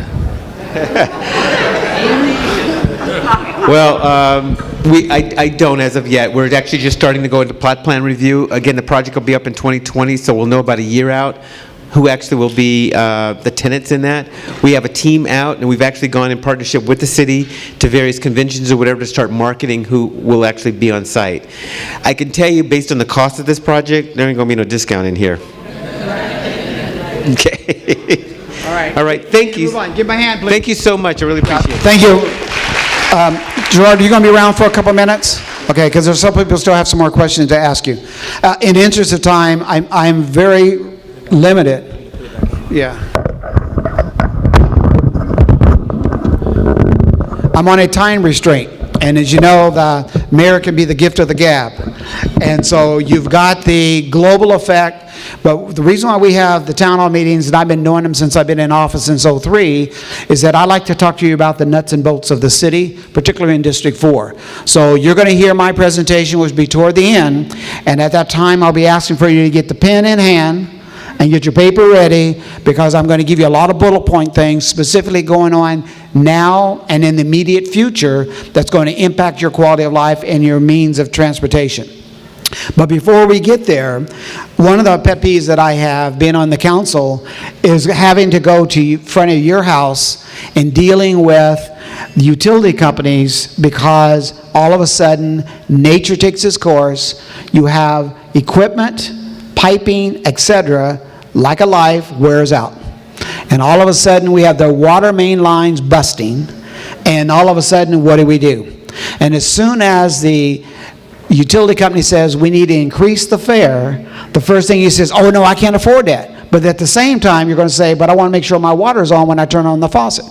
Well, I don't as of yet. We're actually just starting to go into plot plan review. Again, the project will be up in 2020, so we'll know about a year out who actually will be the tenants in that. We have a team out, and we've actually gone in partnership with the city to various conventions or whatever to start marketing who will actually be on site. I can tell you, based on the cost of this project, there ain't going to be no discount in here. Okay. All right, thank you. Move on. Give my hand, please. Thank you so much. I really appreciate it. Thank you. Gerard, are you going to be around for a couple minutes? Okay, because there's some people still have some more questions to ask you. In the interest of time, I'm very limited. Yeah. I'm on a time restraint. And as you know, the mayor can be the gift of the gab. And so you've got the global effect. But the reason why we have the town hall meetings, and I've been doing them since I've been in office since '03, is that I like to talk to you about the nuts and bolts of the city, particularly in District 4. So you're going to hear my presentation, which will be toward the end. And at that time, I'll be asking for you to get the pen in hand and get your paper ready, because I'm going to give you a lot of bullet point things specifically going on now and in the immediate future that's going to impact your quality of life and your means of transportation. But before we get there, one of the pet peeves that I have being on the council is having to go to front of your house and dealing with the utility companies, because all of a sudden nature takes its course. You have equipment, piping, etc., like a life, wears out. And all of a sudden, we have the water main lines busting, and all of a sudden, what do? And as soon as the utility company says, we need to increase the fare, the first thing he says, oh, no, I can't afford that. But at the same time, you're going to say, but I want to make sure my water's on when I turn on the faucet.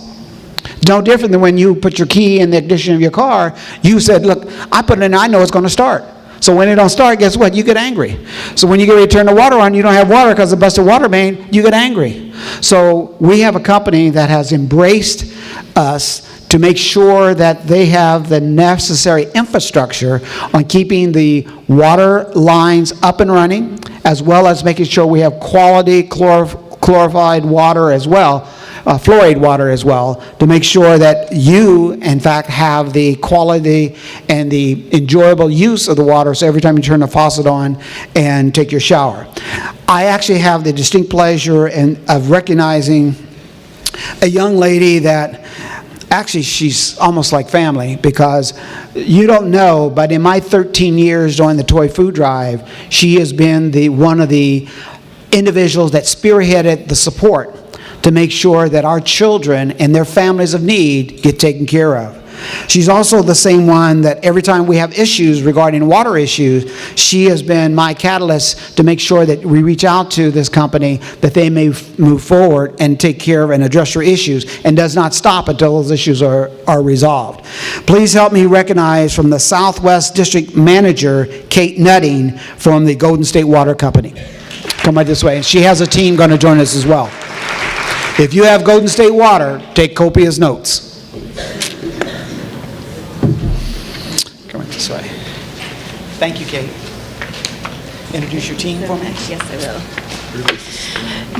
It's no different than when you put your key in the ignition of your car. You said, look, I put it in, I know it's going to start. So when it don't start, guess what? You get angry. So when you get ready to turn the water on, you don't have water because of the busted water main, you get angry. So we have a company that has embraced us to make sure that they have the necessary infrastructure on keeping the water lines up and running, as well as making sure we have quality chlorified water as well, fluoride water as well, to make sure that you, in fact, have the quality and the enjoyable use of the water, so every time you turn the faucet on and take your shower. I actually have the distinct pleasure of recognizing a young lady that actually, she's almost like family, because you don't know, but in my 13 years during the Toy Food Drive, she has been one of the individuals that spearheaded the support to make sure that our children and their families of need get taken care of. She's also the same one that every time we have issues regarding water issues, she has been my catalyst to make sure that we reach out to this company, that they may move forward and take care of and address your issues, and does not stop until those issues are resolved. Please help me recognize from the Southwest District Manager, Kate Nutting, from the Golden State Water Company. Come right this way. And she has a team going to join us as well. If you have Golden State Water, take copious notes. Come right this way. Thank you, Kate. Introduce your team for me. Yes, I will.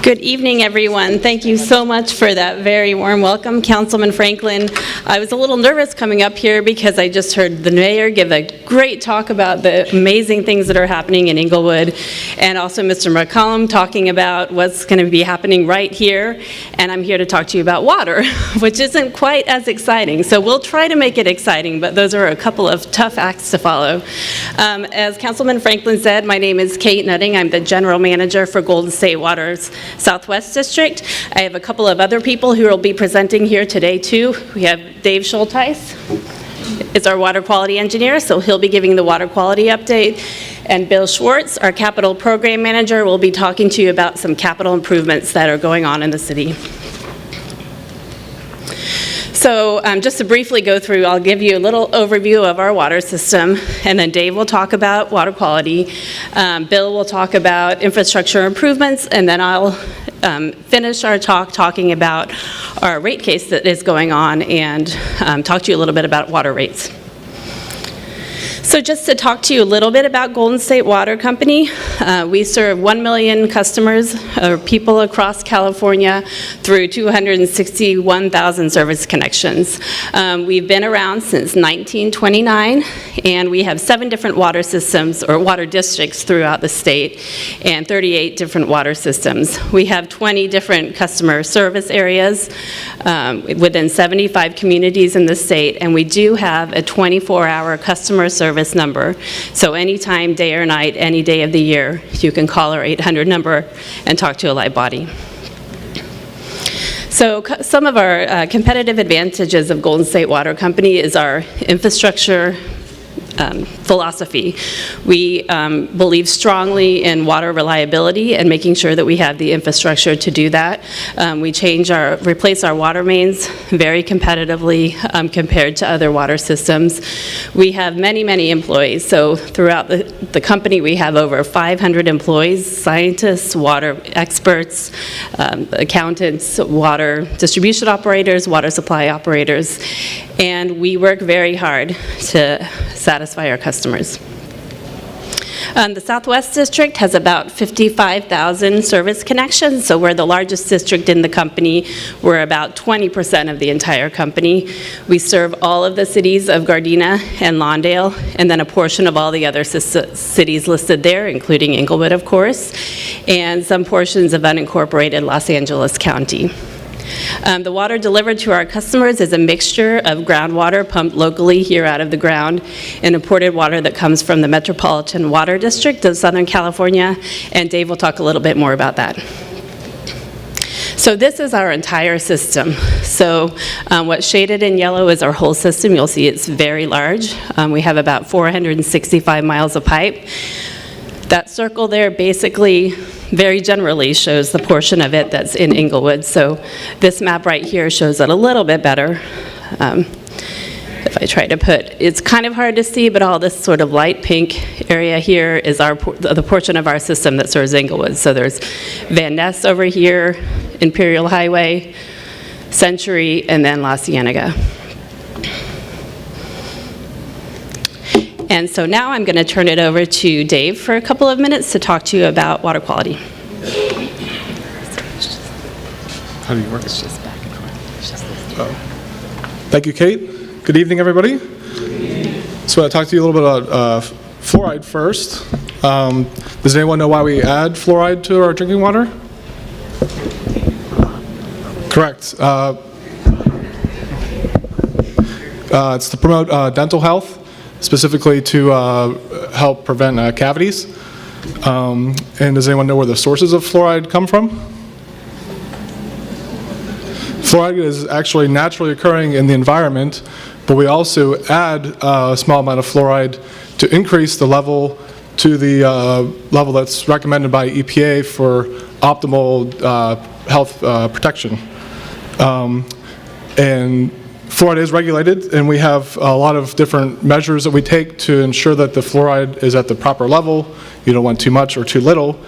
Good evening, everyone. Thank you so much for that very warm welcome, Councilman Franklin. I was a little nervous coming up here because I just heard the mayor give a great talk about the amazing things that are happening in Inglewood, and also Mr. McCollum talking about what's going to be happening right here, and I'm here to talk to you about water, which isn't quite as exciting. So we'll try to make it exciting, but those are a couple of tough acts to follow. As Councilman Franklin said, my name is Kate Nutting. I'm the General Manager for Golden State Water's Southwest District. I have a couple of other people who will be presenting here today too. We have Dave Schulteis is our water quality engineer, so he'll be giving the water quality update. And Bill Schwartz, our capital program manager, will be talking to you about some capital improvements that are going on in the city. So just to briefly go through, I'll give you a little overview of our water system, and then Dave will talk about water quality. Bill will talk about infrastructure improvements, and then I'll finish our talk talking about our rate case that is going on, and talk to you a little bit about water rates. So just to talk to you a little bit about Golden State Water Company, we serve 1 million customers, or people across California, through 261,000 service connections. We've been around since 1929, and we have 7 different water systems, or water districts throughout the state, and 38 different water systems. We have 20 different customer service areas within 75 communities in the state, and we do have a 24-hour customer service number. So anytime, day or night, any day of the year, you can call our 800 number and talk to a live body. So some of our competitive advantages of Golden State Water Company is our infrastructure philosophy. We believe strongly in water reliability and making sure that we have the infrastructure to do that. We replace our water mains very competitively compared to other water systems. We have many, many employees. So throughout the company, we have over 500 employees, scientists, water experts, accountants, water distribution operators, water supply operators, and we work very hard to satisfy our customers. The Southwest District has about 55,000 service connections, so we're the largest district in the company. We're about 20% of the entire company. We serve all of the cities of Gardena and Lawndale, and then a portion of all the other cities listed there, including Inglewood, of course, and some portions of unincorporated Los Angeles County. The water delivered to our customers is a mixture of groundwater pumped locally here out of the ground and imported water that comes from the Metropolitan Water District of Southern California, and Dave will talk a little bit more about that. So this is our entire system. So what's shaded in yellow is our whole system. You'll see it's very large. We have about 465 miles of pipe. That circle there basically, very generally, shows the portion of it that's in Inglewood. So this map right here shows it a little bit better. If I try to put, it's kind of hard to see, but all this sort of light pink area here is the portion of our system that serves Inglewood. So there's Van Ness over here, Imperial Highway, Century, and then La Cienega. And so now I'm going to turn it over to Dave for a couple of minutes to talk to you about water quality. How do you work? It's just back and forth. Thank you, Kate. Good evening, everybody. So I'll talk to you a little bit about fluoride first. Does anyone know why we add fluoride to our drinking water? Correct. It's to promote dental health, specifically to help prevent cavities. And does anyone know where the sources of fluoride come from? Fluoride is actually naturally occurring in the environment, but we also add a small amount of fluoride to increase the level to the level that's recommended by EPA for optimal health protection. And fluoride is regulated, and we have a lot of different measures that we take to ensure that the fluoride is at the proper level. You don't want too much or too little.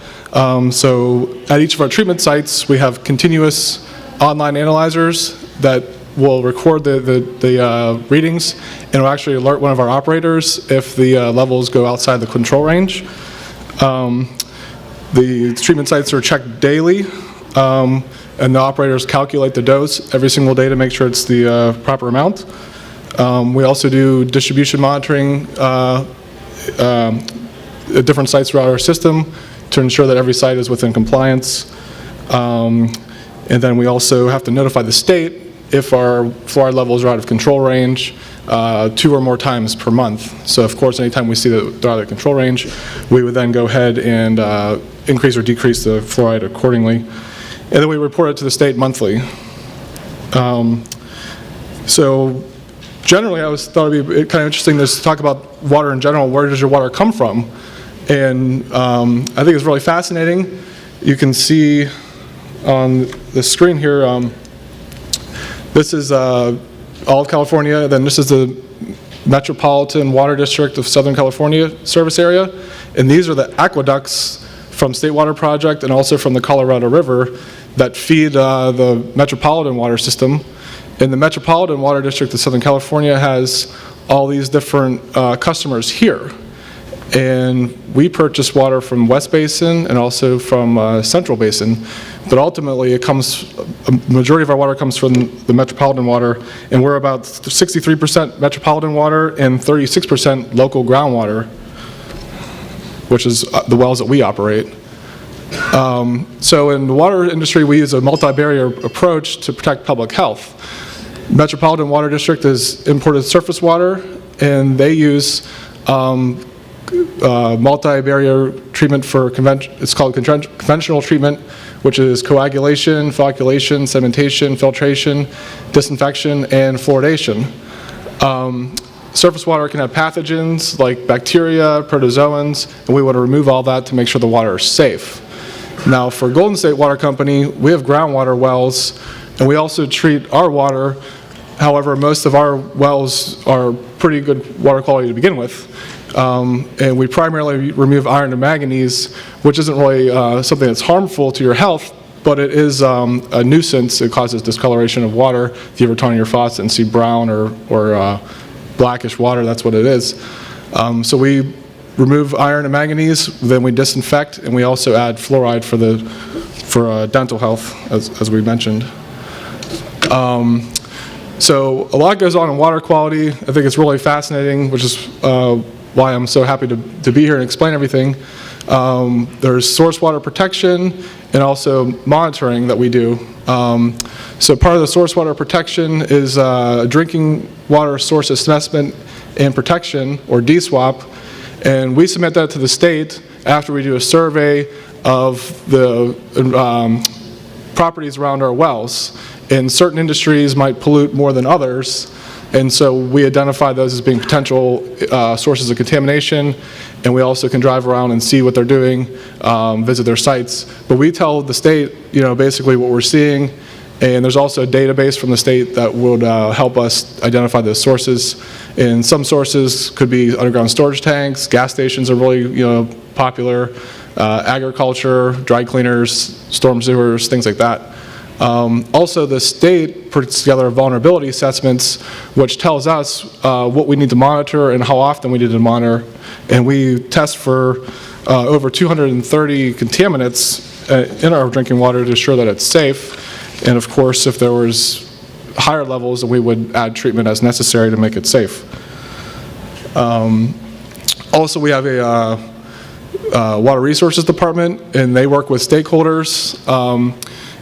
So at each of our treatment sites, we have continuous online analyzers that will record the readings and will actually alert one of our operators if the levels go outside the control range. The treatment sites are checked daily, and the operators calculate the dose every single day to make sure it's the proper amount. We also do distribution monitoring at different sites throughout our system to ensure that every site is within compliance. And then we also have to notify the state if our fluoride levels are out of control range 2 or more times per month. So of course, anytime we see that they're out of control range, we would then go ahead and increase or decrease the fluoride accordingly. And then we report it to the state monthly. So generally, I thought it'd be kind of interesting to talk about water in general. Where does your water come from? And I think it's really fascinating. You can see on the screen here, this is all of California, then this is the Metropolitan Water District of Southern California service area, and these are the aqueducts from State Water Project and also from the Colorado River that feed the Metropolitan Water System. And the Metropolitan Water District of Southern California has all these different customers here. And we purchase water from West Basin and also from Central Basin. But ultimately, a majority of our water comes from the Metropolitan Water, and we're about 63% Metropolitan water and 36% local groundwater, which is the wells that we operate. So in the water industry, we use a multi-barrier approach to protect public health. Metropolitan Water District is imported surface water, and they use multi-barrier treatment for it's called conventional treatment, which is coagulation, flocculation, sedimentation, filtration, disinfection, and fluoridation. Surface water can have pathogens like bacteria, protozoans, and we want to remove all that to make sure the water is safe. Now, for Golden State Water Company, we have groundwater wells, and we also treat our water. However, most of our wells are pretty good water quality to begin with. And we primarily remove iron and manganese, which isn't really something that's harmful to your health, but it is a nuisance. It causes discoloration of water. If you ever turn on your faucet and see brown or blackish water, that's what it is. So we remove iron and manganese, then we disinfect, and we also add fluoride for dental health, as we mentioned. So a lot goes on in water quality. I think it's really fascinating, which is why I'm so happy to be here and explain everything. There's source water protection, and also monitoring that we do. So part of the source water protection is drinking water source assessment and protection, or DSWAP, and we submit that to the state after we do a survey of the properties around our wells. And certain industries might pollute more than others, and so we identify those as being potential sources of contamination, and we also can drive around and see what they're doing, visit their sites. But we tell the state, basically what we're seeing, and there's also a database from the state that would help us identify those sources. And some sources could be underground storage tanks, gas stations are really, popular, agriculture, dry cleaners, storm sewers, things like that. Also, the state puts together vulnerability assessments, which tells us what we need to monitor and how often we need to monitor. And we test for over 230 contaminants in our drinking water to ensure that it's safe. And of course, if there was higher levels, then we would add treatment as necessary to make it safe. Also, we have a Water Resources Department, and they work with stakeholders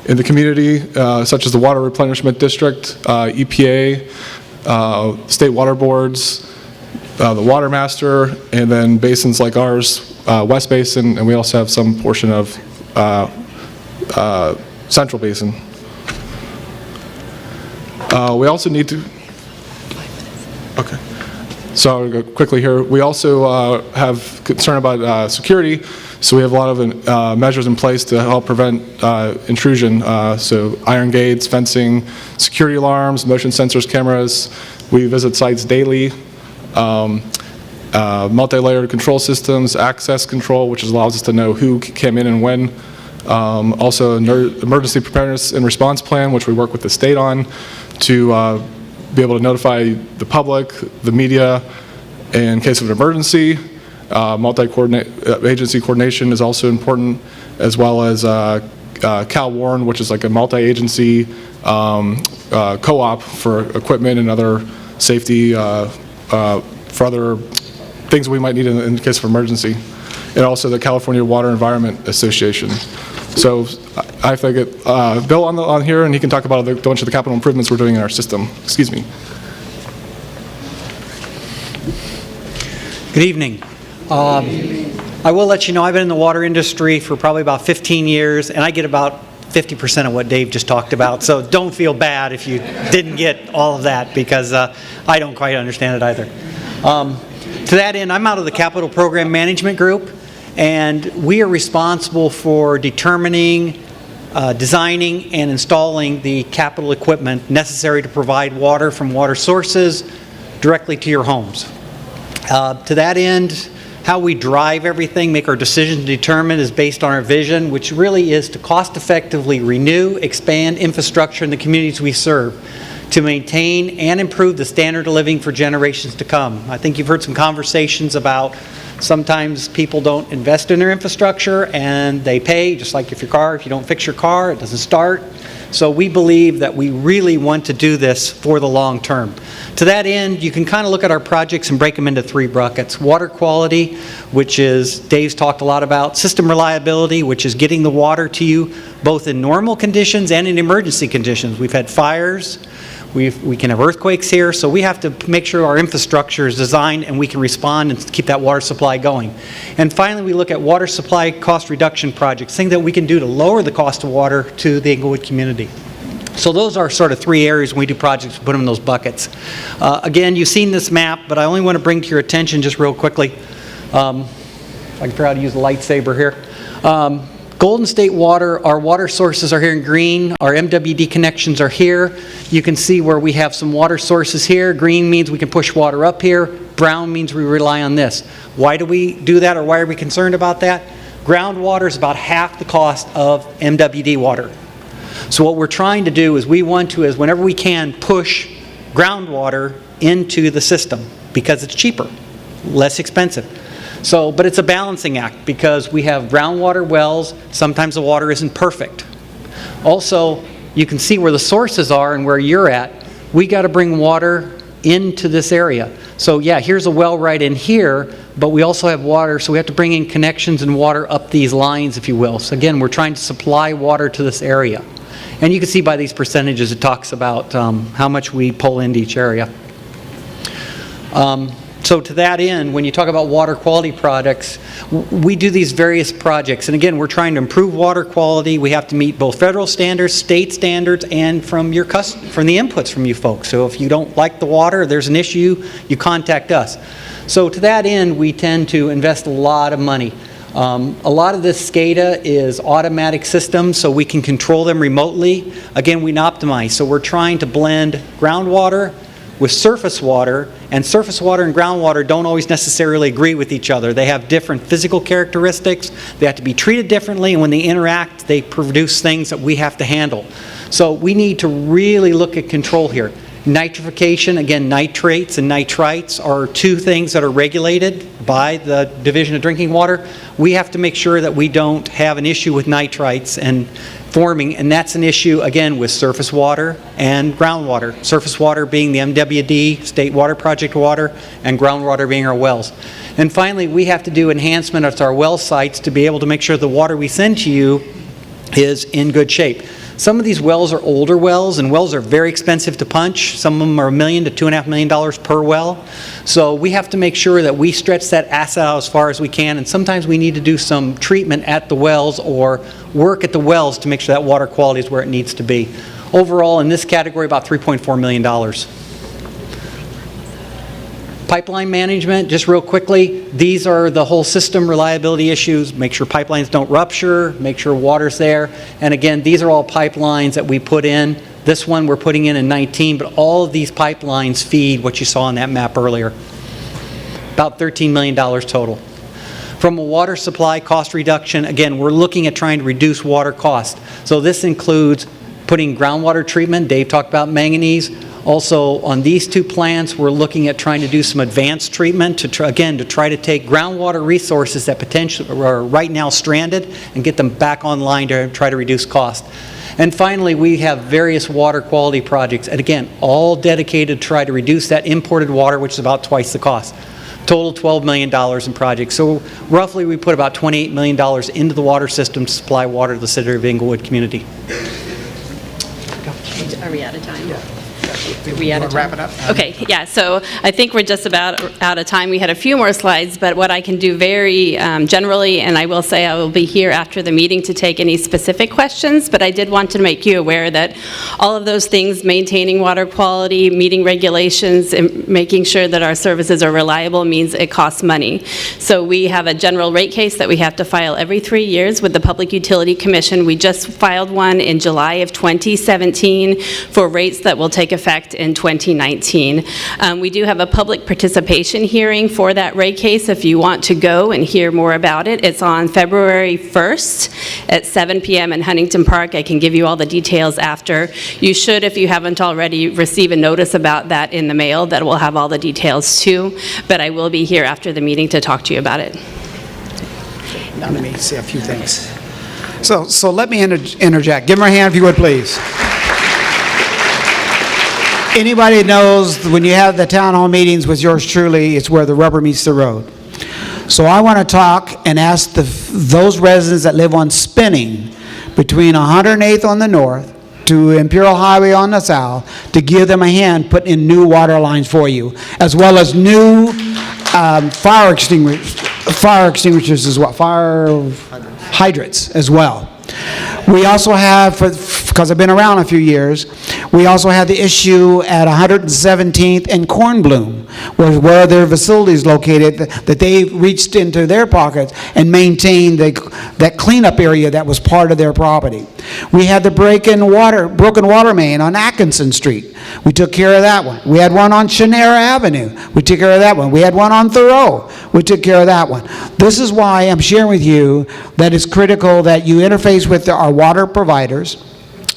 in the community, such as the Water Replenishment District, EPA, state water boards, the Water Master, and then basins like ours, West Basin, and we also have some portion of Central Basin. We also need to, okay. So I'll go quickly here. We also have concern about security, so we have a lot of measures in place to help prevent intrusion. So iron gates, fencing, security alarms, motion sensors, cameras. We visit sites daily. Multi-layered control systems, access control, which allows us to know who came in and when. Also, emergency preparedness and response plan, which we work with the state on to be able to notify the public, the media, in case of an emergency. Multi-agency coordination is also important, as well as CalWarn, which is like a multi-agency co-op for equipment and other safety for other things we might need in case of emergency. And also the California Water Environment Association. So I have to get Bill on here, and he can talk about a bunch of the capital improvements we're doing in our system. Excuse me. Good evening. I will let you know I've been in the water industry for probably about 15 years, and I get about 50% of what Dave just talked about, so don't feel bad if you didn't get all of that, because I don't quite understand it either. To that end, I'm out of the Capital Program Management Group, and we are responsible for determining, designing, and installing the capital equipment necessary to provide water from water sources directly to your homes. To that end, how we drive everything, make our decisions determined, is based on our vision, which really is to cost-effectively renew, expand infrastructure in the communities we serve, to maintain and improve the standard of living for generations to come. I think you've heard some conversations about sometimes people don't invest in their infrastructure and they pay, just like if you don't fix your car, it doesn't start. So we believe that we really want to do this for the long term. To that end, you can kind of look at our projects and break them into three buckets. Water quality, which is Dave's talked a lot about. System reliability, which is getting the water to you both in normal conditions and in emergency conditions. We've had fires. We can have earthquakes here, so we have to make sure our infrastructure is designed and we can respond and keep that water supply going. And finally, we look at water supply cost reduction projects, things that we can do to lower the cost of water to the Inglewood community. So those are sort of three areas when we do projects, we put them in those buckets. Again, you've seen this map, but I only want to bring to your attention just real quickly. I can figure out how to use the lightsaber here. Golden State Water, our water sources are here in green. Our MWD connections are here. You can see where we have some water sources here. Green means we can push water up here. Brown means we rely on this. Why do we do that, or why are we concerned about that? Groundwater is about half the cost of MWD water. So what we're trying to do is we want to, as whenever we can, push groundwater into the system because it's cheaper, less expensive. So, but it's a balancing act because we have groundwater wells. Sometimes the water isn't perfect. Also, you can see where the sources are and where you're at. We got to bring water into this area. So yeah, here's a well right in here, but we also have water, so we have to bring in connections and water up these lines, if you will. So again, we're trying to supply water to this area. And you can see by these percentages, it talks about how much we pull into each area. So to that end, when you talk about water quality products, we do these various projects. And again, we're trying to improve water quality. We have to meet both federal standards, state standards, and from the inputs from you folks. So if you don't like the water, there's an issue, you contact us. So to that end, we tend to invest a lot of money. A lot of this SCADA is automatic systems, so we can control them remotely. Again, we optimize. So we're trying to blend groundwater with surface water, and surface water and groundwater don't always necessarily agree with each other. They have different physical characteristics, they have to be treated differently, and when they interact, they produce things that we have to handle. So we need to really look at control here. Nitrification, again, nitrates and nitrites are two things that are regulated by the Division of Drinking Water. We have to make sure that we don't have an issue with nitrites and forming, and that's an issue, again, with surface water and groundwater. Surface water being the MWD, State Water Project water, and groundwater being our wells. And finally, we have to do enhancement at our well sites to be able to make sure the water we send to you is in good shape. Some of these wells are older wells, and wells are very expensive to punch. Some of them are $1 million to $2.5 million per well. So we have to make sure that we stretch that asset out as far as we can, and sometimes we need to do some treatment at the wells or work at the wells to make sure that water quality is where it needs to be. Overall, in this category, about $3.4 million. Pipeline management, just real quickly, these are the whole system reliability issues. Make sure pipelines don't rupture, make sure water's there. And again, these are all pipelines that we put in. This one we're putting in 19, but all of these pipelines feed what you saw on that map earlier. About $13 million total. From a water supply cost reduction, again, we're looking at trying to reduce water cost. So this includes putting groundwater treatment. Dave talked about manganese. Also, on these two plants, we're looking at trying to do some advanced treatment to try to take groundwater resources that potentially are right now stranded and get them back online to try to reduce cost. And finally, we have various water quality projects, and again, all dedicated to try to reduce that imported water, which is about twice the cost. Total $12 million in projects. So roughly, we put about $28 million into the water system to supply water to the city of Inglewood community. Are we out of time? Yeah. Are we out of time? Wrap it up? Okay, yeah, so I think we're just about out of time. We had a few more slides, but what I can do very generally, and I will say I will be here after the meeting to take any specific questions, but I did want to make you aware that all of those things, maintaining water quality, meeting regulations, and making sure that our services are reliable means it costs money. So we have a general rate case that we have to file every 3 years with the Public Utility Commission. We just filed one in July of 2017 for rates that will take effect in 2019. We do have a public participation hearing for that rate case. If you want to go and hear more about it, it's on February 1st at 7 p.m. in Huntington Park. I can give you all the details after. You should, if you haven't already, receive a notice about that in the mail that will have all the details too, but I will be here after the meeting to talk to you about it. Let me say a few things. So let me interject. Give him a hand if you would, please. Anybody knows when you have the town hall meetings with yours truly, it's where the rubber meets the road. So I want to talk and ask those residents that live on Spinning between 108th on the north to Imperial Highway on the south to give them a hand putting in new water lines for you, as well as new fire extinguishers as well, fire hydrants as well. We also have, because I've been around a few years, we also have the issue at 117th and Cornbloom, where their facility is located, that they reached into their pockets and maintained that cleanup area that was part of their property. We had the broken water main on Atkinson Street. We took care of that one. We had one on Chenera Avenue. We took care of that one. We had one on Thoreau. We took care of that one. This is why I'm sharing with you that it's critical that you interface with our water providers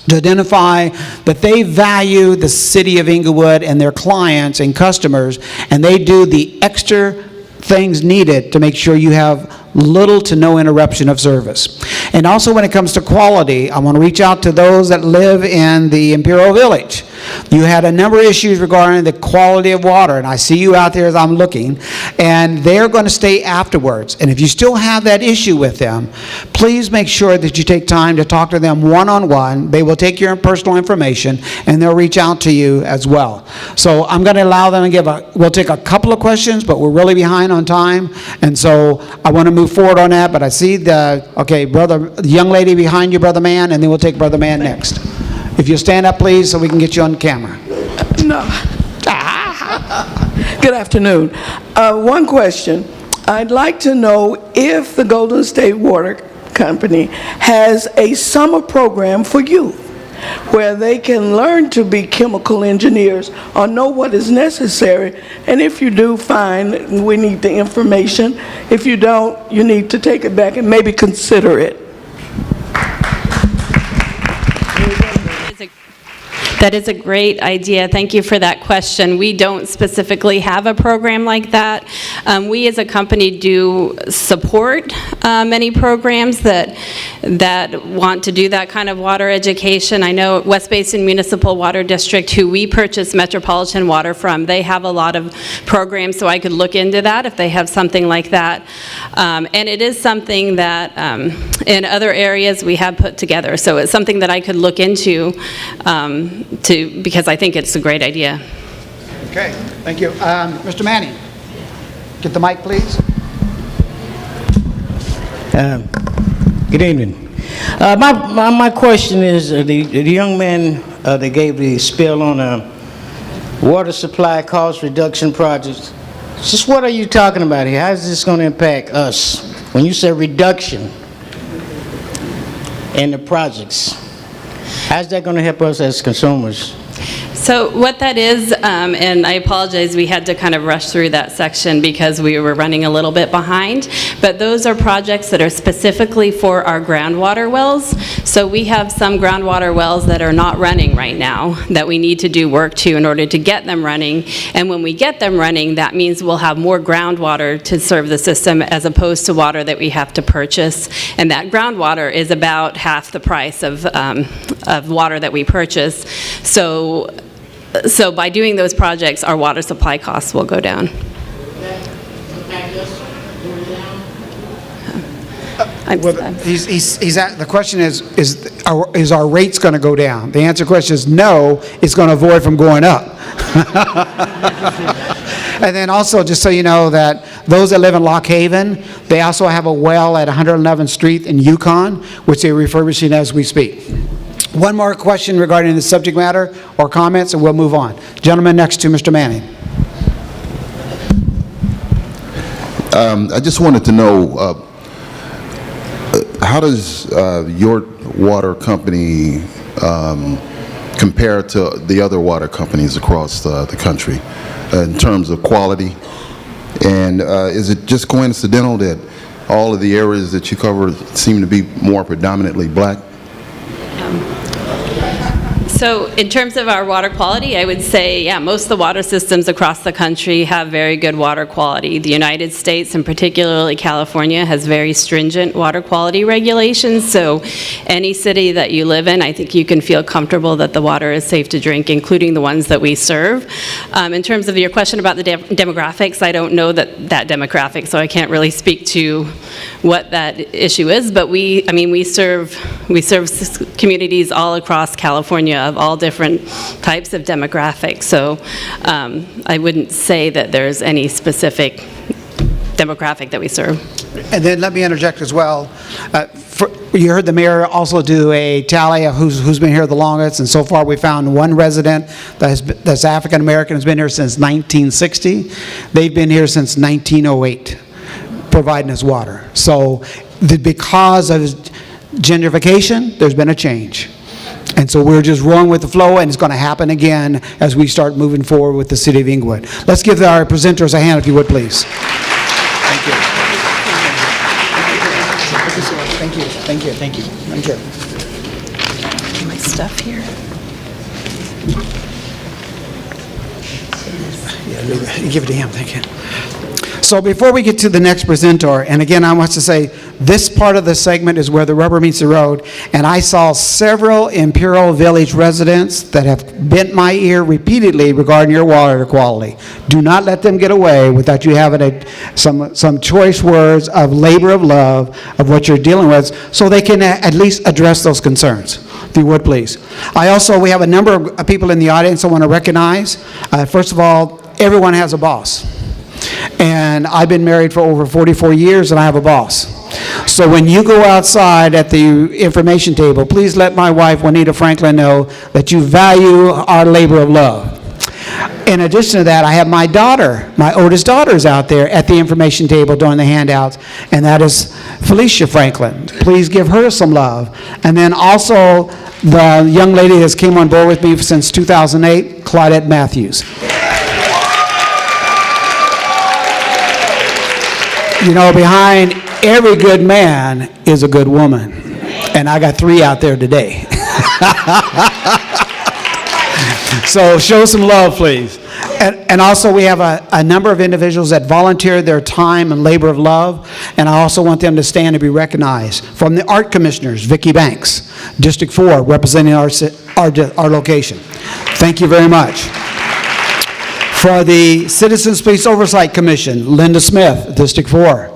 to identify that they value the city of Inglewood and their clients and customers, and they do the extra things needed to make sure you have little to no interruption of service. And also when it comes to quality, I want to reach out to those that live in the Imperial Village. You had a number of issues regarding the quality of water, and I see you out there as I'm looking, and they're going to stay afterwards. And if you still have that issue with them, please make sure that you take time to talk to them one-on-one. They will take your personal information, and they'll reach out to you as well. So I'm going to allow them to we'll take a couple of questions, but we're really behind on time, and so I want to move forward on that, but I see the young lady behind you, Brother Mann, and then we'll take Brother Mann next. If you'll stand up, please, so we can get you on camera. No. Good afternoon. One question. I'd like to know if the Golden State Water Company has a summer program for youth where they can learn to be chemical engineers or know what is necessary. And if you do, fine, we need the information. If you don't, you need to take it back and maybe consider it. That is a great idea. Thank you for that question. We don't specifically have a program like that. We as a company do support many programs that want to do that kind of water education. I know West Basin Municipal Water District, who we purchase Metropolitan Water from, they have a lot of programs, so I could look into that if they have something like that. And it is something that in other areas we have put together. So it's something that I could look into because I think it's a great idea. Okay, thank you. Mr. Manning, get the mic, please. Good evening. My question is, the young man that gave the spill on water supply cost reduction projects, just what are you talking about here? How is this going to impact us? When you say reduction in the projects, how's that going to help us as consumers? So what that is, and I apologize, we had to kind of rush through that section because we were running a little bit behind, but those are projects that are specifically for our groundwater wells. So we have some groundwater wells that are not running right now that we need to do work to in order to get them running. And when we get them running, that means we'll have more groundwater to serve the system as opposed to water that we have to purchase. And that groundwater is about half the price of water that we purchase. So by doing those projects, our water supply costs will go down. The question is our rates going to go down? The answer to the question is no, it's going to avoid from going up. And then also, just so you know, that those that live in Lock Haven, they also have a well at 111th Street in Yukon, which they're refurbishing as we speak. One more question regarding the subject matter or comments, and we'll move on. Gentleman next to Mr. Manning. I just wanted to know, how does your water company compare to the other water companies across the country in terms of quality? And is it just coincidental that all of the areas that you cover seem to be more predominantly black? So in terms of our water quality, I would say, yeah, most of the water systems across the country have very good water quality. The United States, and particularly California, has very stringent water quality regulations. So any city that you live in, I think you can feel comfortable that the water is safe to drink, including the ones that we serve. In terms of your question about the demographics, I don't know that demographic, so I can't really speak to what that issue is. But we serve communities all across California of all different types of demographics. So I wouldn't say that there's any specific demographic that we serve. And then let me interject as well. You heard the mayor also do a tally of who's been here the longest, and so far we found one resident that's African American has been here since 1960. They've been here since 1908, providing us water. So because of gentrification, there's been a change. And so we're just rolling with the flow, and it's going to happen again as we start moving forward with the city of Inglewood. Let's give our presenters a hand, if you would, please. Thank you. Thank you. Thank you. Thank you. Thank you. My stuff here. Yeah, give it to him. Thank you. So before we get to the next presenter, and again, I want to say, this part of the segment is where the rubber meets the road, and I saw several Imperial Village residents that have bent my ear repeatedly regarding your water quality. Do not let them get away without you having some choice words of labor of love of what you're dealing with, so they can at least address those concerns, if you would please. We have a number of people in the audience I want to recognize. First of all, everyone has a boss. And I've been married for over 44 years, and I have a boss. So when you go outside at the information table, please let my wife, Juanita Franklin, know that you value our labor of love. In addition to that, I have my daughter, my oldest daughter is out there at the information table doing the handouts, and that is Felicia Franklin. Please give her some love. And then also the young lady that's came on board with me since 2008, Claudette Matthews. You know, behind every good man is a good woman. And I got 3 out there today. So show some love, please. And also we have a number of individuals that volunteer their time and labor of love, and I also want them to stand and be recognized. From the art commissioners, Vicki Banks, District 4, representing our location. Thank you very much. For the Citizens Police Oversight Commission, Linda Smith, District 4.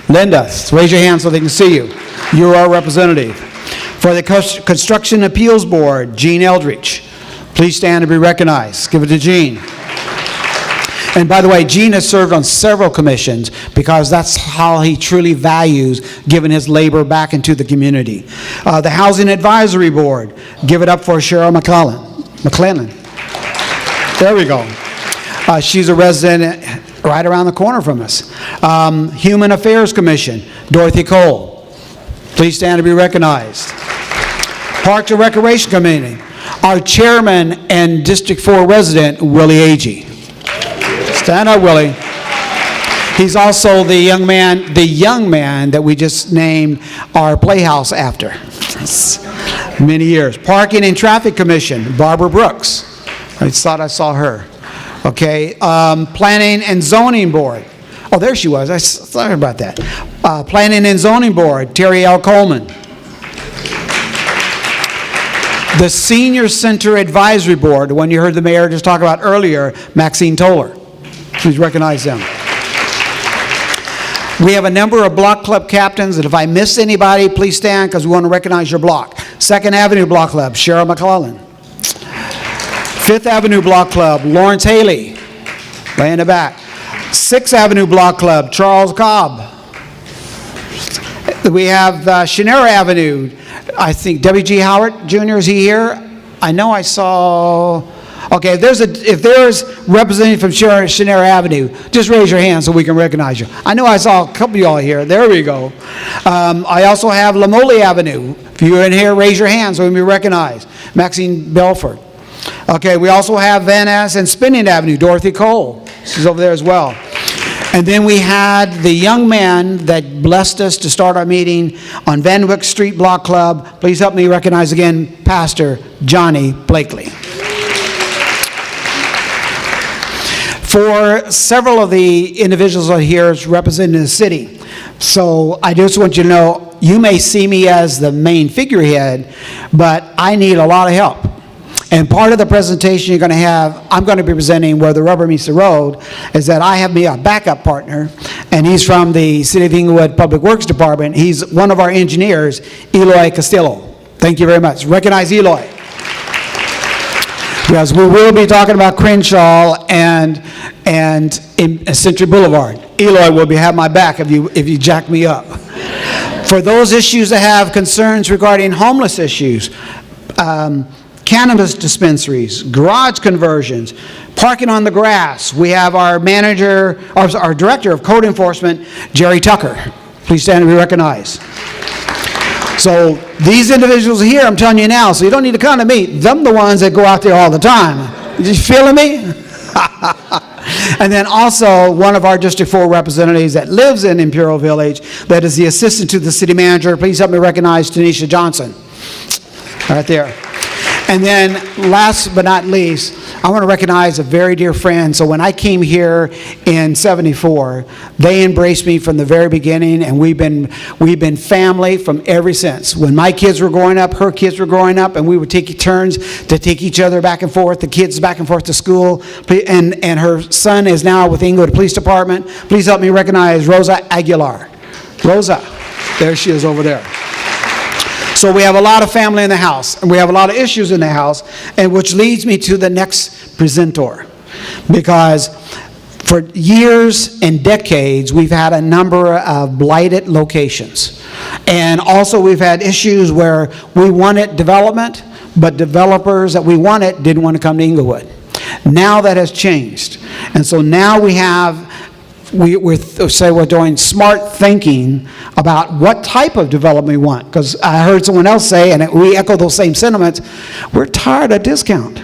Linda, raise your hand so they can see you. You're our representative. For the Construction Appeals Board, Gene Eldridge. Please stand and be recognized. Give it to Gene. And by the way, Gene has served on several commissions because that's how he truly values giving his labor back into the community. The Housing Advisory Board, give it up for Cheryl McClellan. There we go. She's a resident right around the corner from us. Human Affairs Commission, Dorothy Cole. Please stand to be recognized. Parks and Recreation Committee, our chairman and District 4 resident, Willie Agee. Stand up, Willie. He's also the young man that we just named our playhouse after. Many years. Parking and Traffic Commission, Barbara Brooks. I thought I saw her. Okay, Planning and Zoning Board. Oh, there she was. Sorry about that. Planning and Zoning Board, Terry L. Coleman. The Senior Center Advisory Board, the one you heard the mayor just talk about earlier, Maxine Toller. Please recognize them. We have a number of block club captains, and if I miss anybody, please stand because we want to recognize your block. 2nd Avenue Block Club, Cheryl McClellan. 5th Avenue Block Club, Lawrence Haley, way in the back. 6th Avenue Block Club, Charles Cobb. We have Chenera Avenue. I think W.G. Howard Jr., is he here? I know I saw... Okay, if there's representative from Chenera Avenue, just raise your hand so we can recognize you. I know I saw a couple of y'all here. There we go. I also have Lamole Avenue. If you're in here, raise your hand so we can be recognized. Maxine Belford. Okay, we also have Van Ness and Spinning Avenue, Dorothy Cole. She's over there as well. And then we had the young man that blessed us to start our meeting on Van Wyck Street Block Club. Please help me recognize again Pastor Johnny Blakely. For several of the individuals out here representing the city, so I just want you to know, you may see me as the main figurehead, but I need a lot of help. And part of the presentation you're going to have, I'm going to be presenting where the rubber meets the road, is that I have me a backup partner, and he's from the City of Inglewood Public Works Department. He's one of our engineers, Eloy Castillo. Thank you very much. Recognize Eloy. Because we will be talking about Crenshaw and Century Boulevard. Eloy will have my back if you jack me up. For those issues that have concerns regarding homeless issues, cannabis dispensaries, garage conversions, parking on the grass. We have our director of code enforcement, Jerry Tucker. Please stand and be recognized. So these individuals here, I'm telling you now, so you don't need to come to me. Them the ones that go out there all the time. You feeling me? And then also one of our District 4 representatives that lives in Imperial Village, that is the assistant to the city manager. Please help me recognize Tanisha Johnson. Right there. And then, last but not least, I want to recognize a very dear friend. So when I came here in '74, they embraced me from the very beginning, and we've been family from ever since. When my kids were growing up, her kids were growing up, and we would take turns to take each other back and forth, the kids back and forth to school. And her son is now with the Inglewood Police Department. Please help me recognize Rosa Aguilar. Rosa, there she is over there. So we have a lot of family in the house, and we have a lot of issues in the house, and which leads me to the next presenter. Because for years and decades, we've had a number of blighted locations. And also we've had issues where we wanted development, but developers that we wanted didn't want to come to Inglewood. Now that has changed. And so now we're doing smart thinking about what type of development we want. Because I heard someone else say, and we echo those same sentiments, we're tired of discount.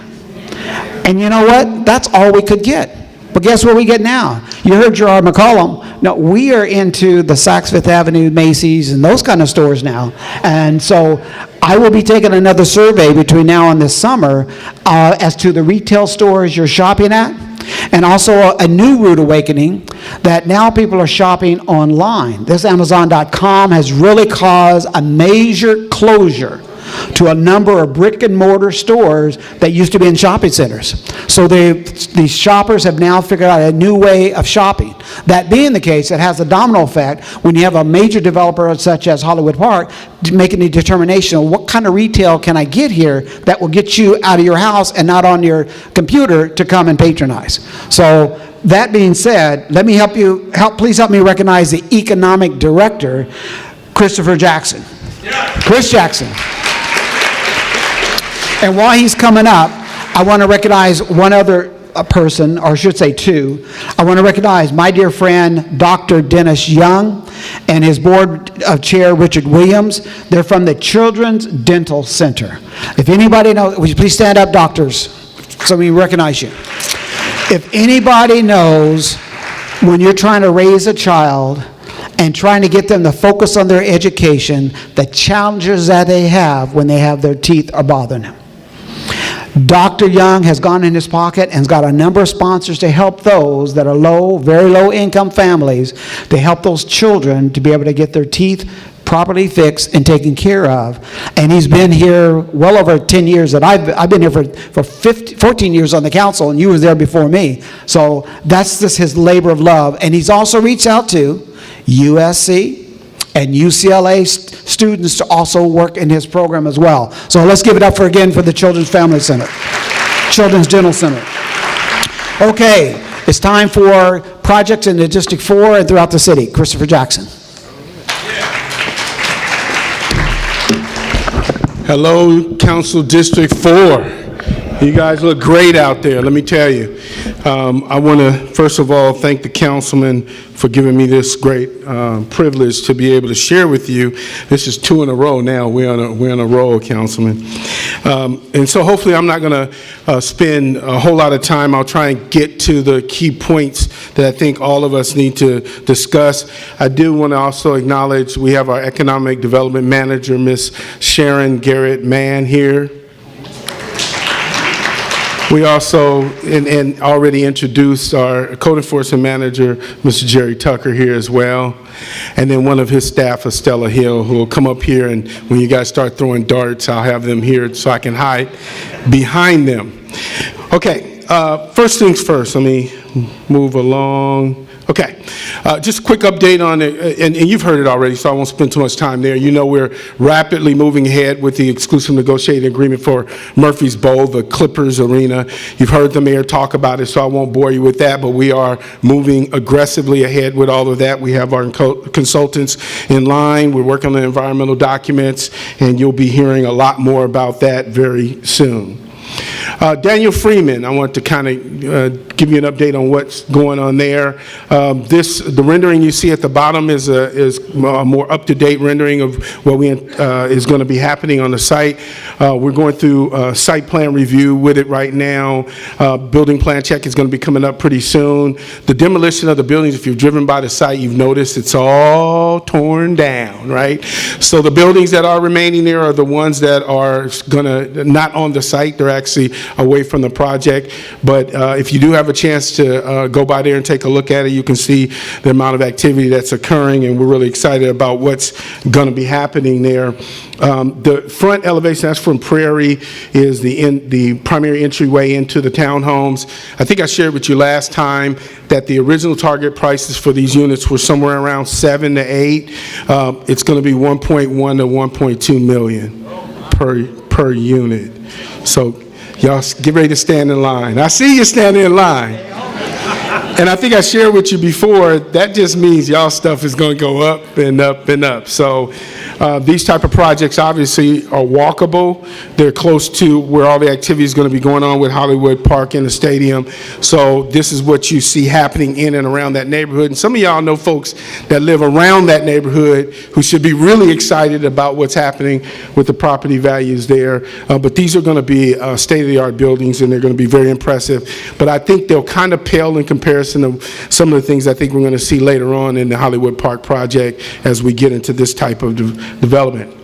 And you know what? That's all we could get. But guess what we get now? You heard Gerard McCollum. No, we are into the Saks Fifth Avenue, Macy's, and those kind of stores now. And so I will be taking another survey between now and this summer as to the retail stores you're shopping at. And also a new rude awakening that now people are shopping online. This Amazon.com has really caused a major closure to a number of brick and mortar stores that used to be in shopping centers. So these shoppers have now figured out a new way of shopping. That being the case, it has a domino effect when you have a major developer such as Hollywood Park making the determination of what kind of retail can I get here that will get you out of your house and not on your computer to come and patronize. So that being said, please help me recognize the economic director, Christopher Jackson. Chris Jackson. And while he's coming up, I want to recognize one other person, or I should say two. I want to recognize my dear friend, Dr. Dennis Young, and his board chair, Richard Williams. They're from the Children's Dental Center. If anybody knows, would you please stand up, doctors, so we recognize you. If anybody knows when you're trying to raise a child and trying to get them to focus on their education, the challenges that they have when they have their teeth are bothering them. Dr. Young has gone in his pocket and has got a number of sponsors to help those that are very low income families, to help those children to be able to get their teeth properly fixed and taken care of. And he's been here well over 10 years that I've been here for 14 years on the council, and you were there before me. So that's just his labor of love. And he's also reached out to USC and UCLA students to also work in his program as well. So let's give it up for the Children's Family Center, Children's Dental Center. Okay, it's time for projects in the District 4 and throughout the city. Christopher Jackson. Hello, Council District 4. You guys look great out there, let me tell you. I want to, first of all, thank the councilman for giving me this great privilege to be able to share with you. This is 2 in a row now. We're on a roll, Councilman. And so hopefully I'm not going to spend a whole lot of time. I'll try and get to the key points that I think all of us need to discuss. I do want to also acknowledge we have our Economic Development Manager, Ms. Sharon Garrett Mann, here. We also and already introduced our code enforcement manager, Mr. Jerry Tucker, here as well. And then one of his staff, Estella Hill, who will come up here, and when you guys start throwing darts, I'll have them here so I can hide behind them. Okay, first things first, let me move along. Okay, just a quick update on it, and you've heard it already, so I won't spend too much time there. You know we're rapidly moving ahead with the exclusive negotiating agreement for Murphy's Bowl, the Clippers Arena. You've heard the mayor talk about it, so I won't bore you with that, but we are moving aggressively ahead with all of that. We have our consultants in line. We're working on the environmental documents, and you'll be hearing a lot more about that very soon. Daniel Freeman, I want to kind of give you an update on what's going on there. The rendering you see at the bottom is a more up-to-date rendering of what is going to be happening on the site. We're going through site plan review with it right now. Building plan check is going to be coming up pretty soon. The demolition of the buildings, if you've driven by the site, you've noticed it's all torn down, right? So the buildings that are remaining there are the ones that are not on the site. They're actually away from the project. But if you do have a chance to go by there and take a look at it, you can see the amount of activity that's occurring, and we're really excited about what's going to be happening there. The front elevation, that's from Prairie, is the primary entryway into the townhomes. I think I shared with you last time that the original target prices for these units were somewhere around 7 to 8. It's going to be 1.1 to 1.2 million per unit. So y'all get ready to stand in line. I see you standing in line. And I think I shared with you before, that just means y'all stuff is going to go up and up and up. So these type of projects obviously are walkable. They're close to where all the activity is going to be going on with Hollywood Park and the stadium. So this is what you see happening in and around that neighborhood. And some of y'all know folks that live around that neighborhood who should be really excited about what's happening with the property values there. But these are going to be state-of-the-art buildings, and they're going to be very impressive. But I think they'll kind of pale in comparison of some of the things I think we're going to see later on in the Hollywood Park project as we get into this type of development.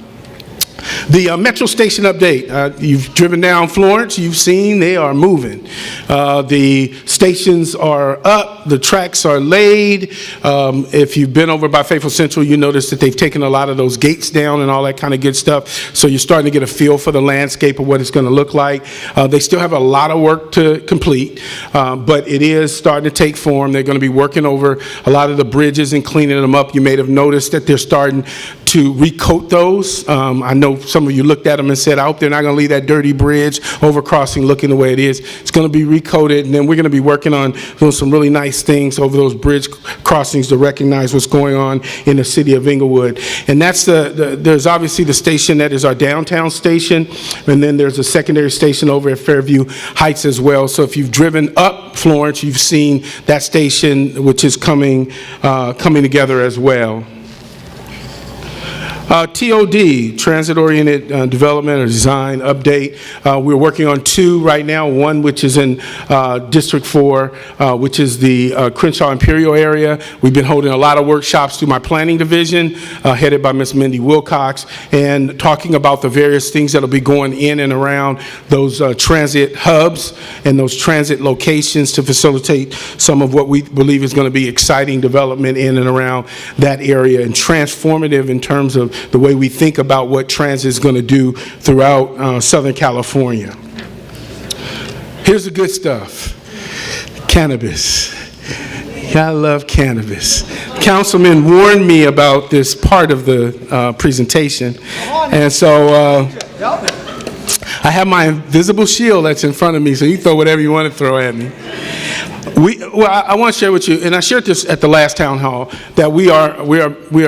The Metro Station update. You've driven down Florence. You've seen they are moving. The stations are up. The tracks are laid. If you've been over by Faithful Central, you notice that they've taken a lot of those gates down and all that kind of good stuff. So you're starting to get a feel for the landscape of what it's going to look like. They still have a lot of work to complete, but it is starting to take form. They're going to be working over a lot of the bridges and cleaning them up. You may have noticed that they're starting to recoat those. I know some of you looked at them and said, I hope they're not going to leave that dirty bridge overcrossing looking the way it is. It's going to be recoated, and then we're going to be working on doing some really nice things over those bridge crossings to recognize what's going on in the city of Inglewood. And that's there's obviously the station that is our downtown station, and then there's a secondary station over at Fairview Heights as well. So if you've driven up Florence, you've seen that station, which is coming together as well. TOD, Transit-Oriented Development or Design Update. We're working on 2 right now, one which is in District 4, which is the Crenshaw Imperial area. We've been holding a lot of workshops through my planning division, headed by Ms. Mindy Wilcox, and talking about the various things that will be going in and around those transit hubs and those transit locations to facilitate some of what we believe is going to be exciting development in and around that area, and transformative in terms of the way we think about what transit is going to do throughout Southern California. Here's the good stuff. Cannabis. I love cannabis. Councilman warned me about this part of the presentation, and so I have my invisible shield that's in front of me, so you throw whatever you want to throw at me. I want to share with you, and I shared this at the last town hall, that we are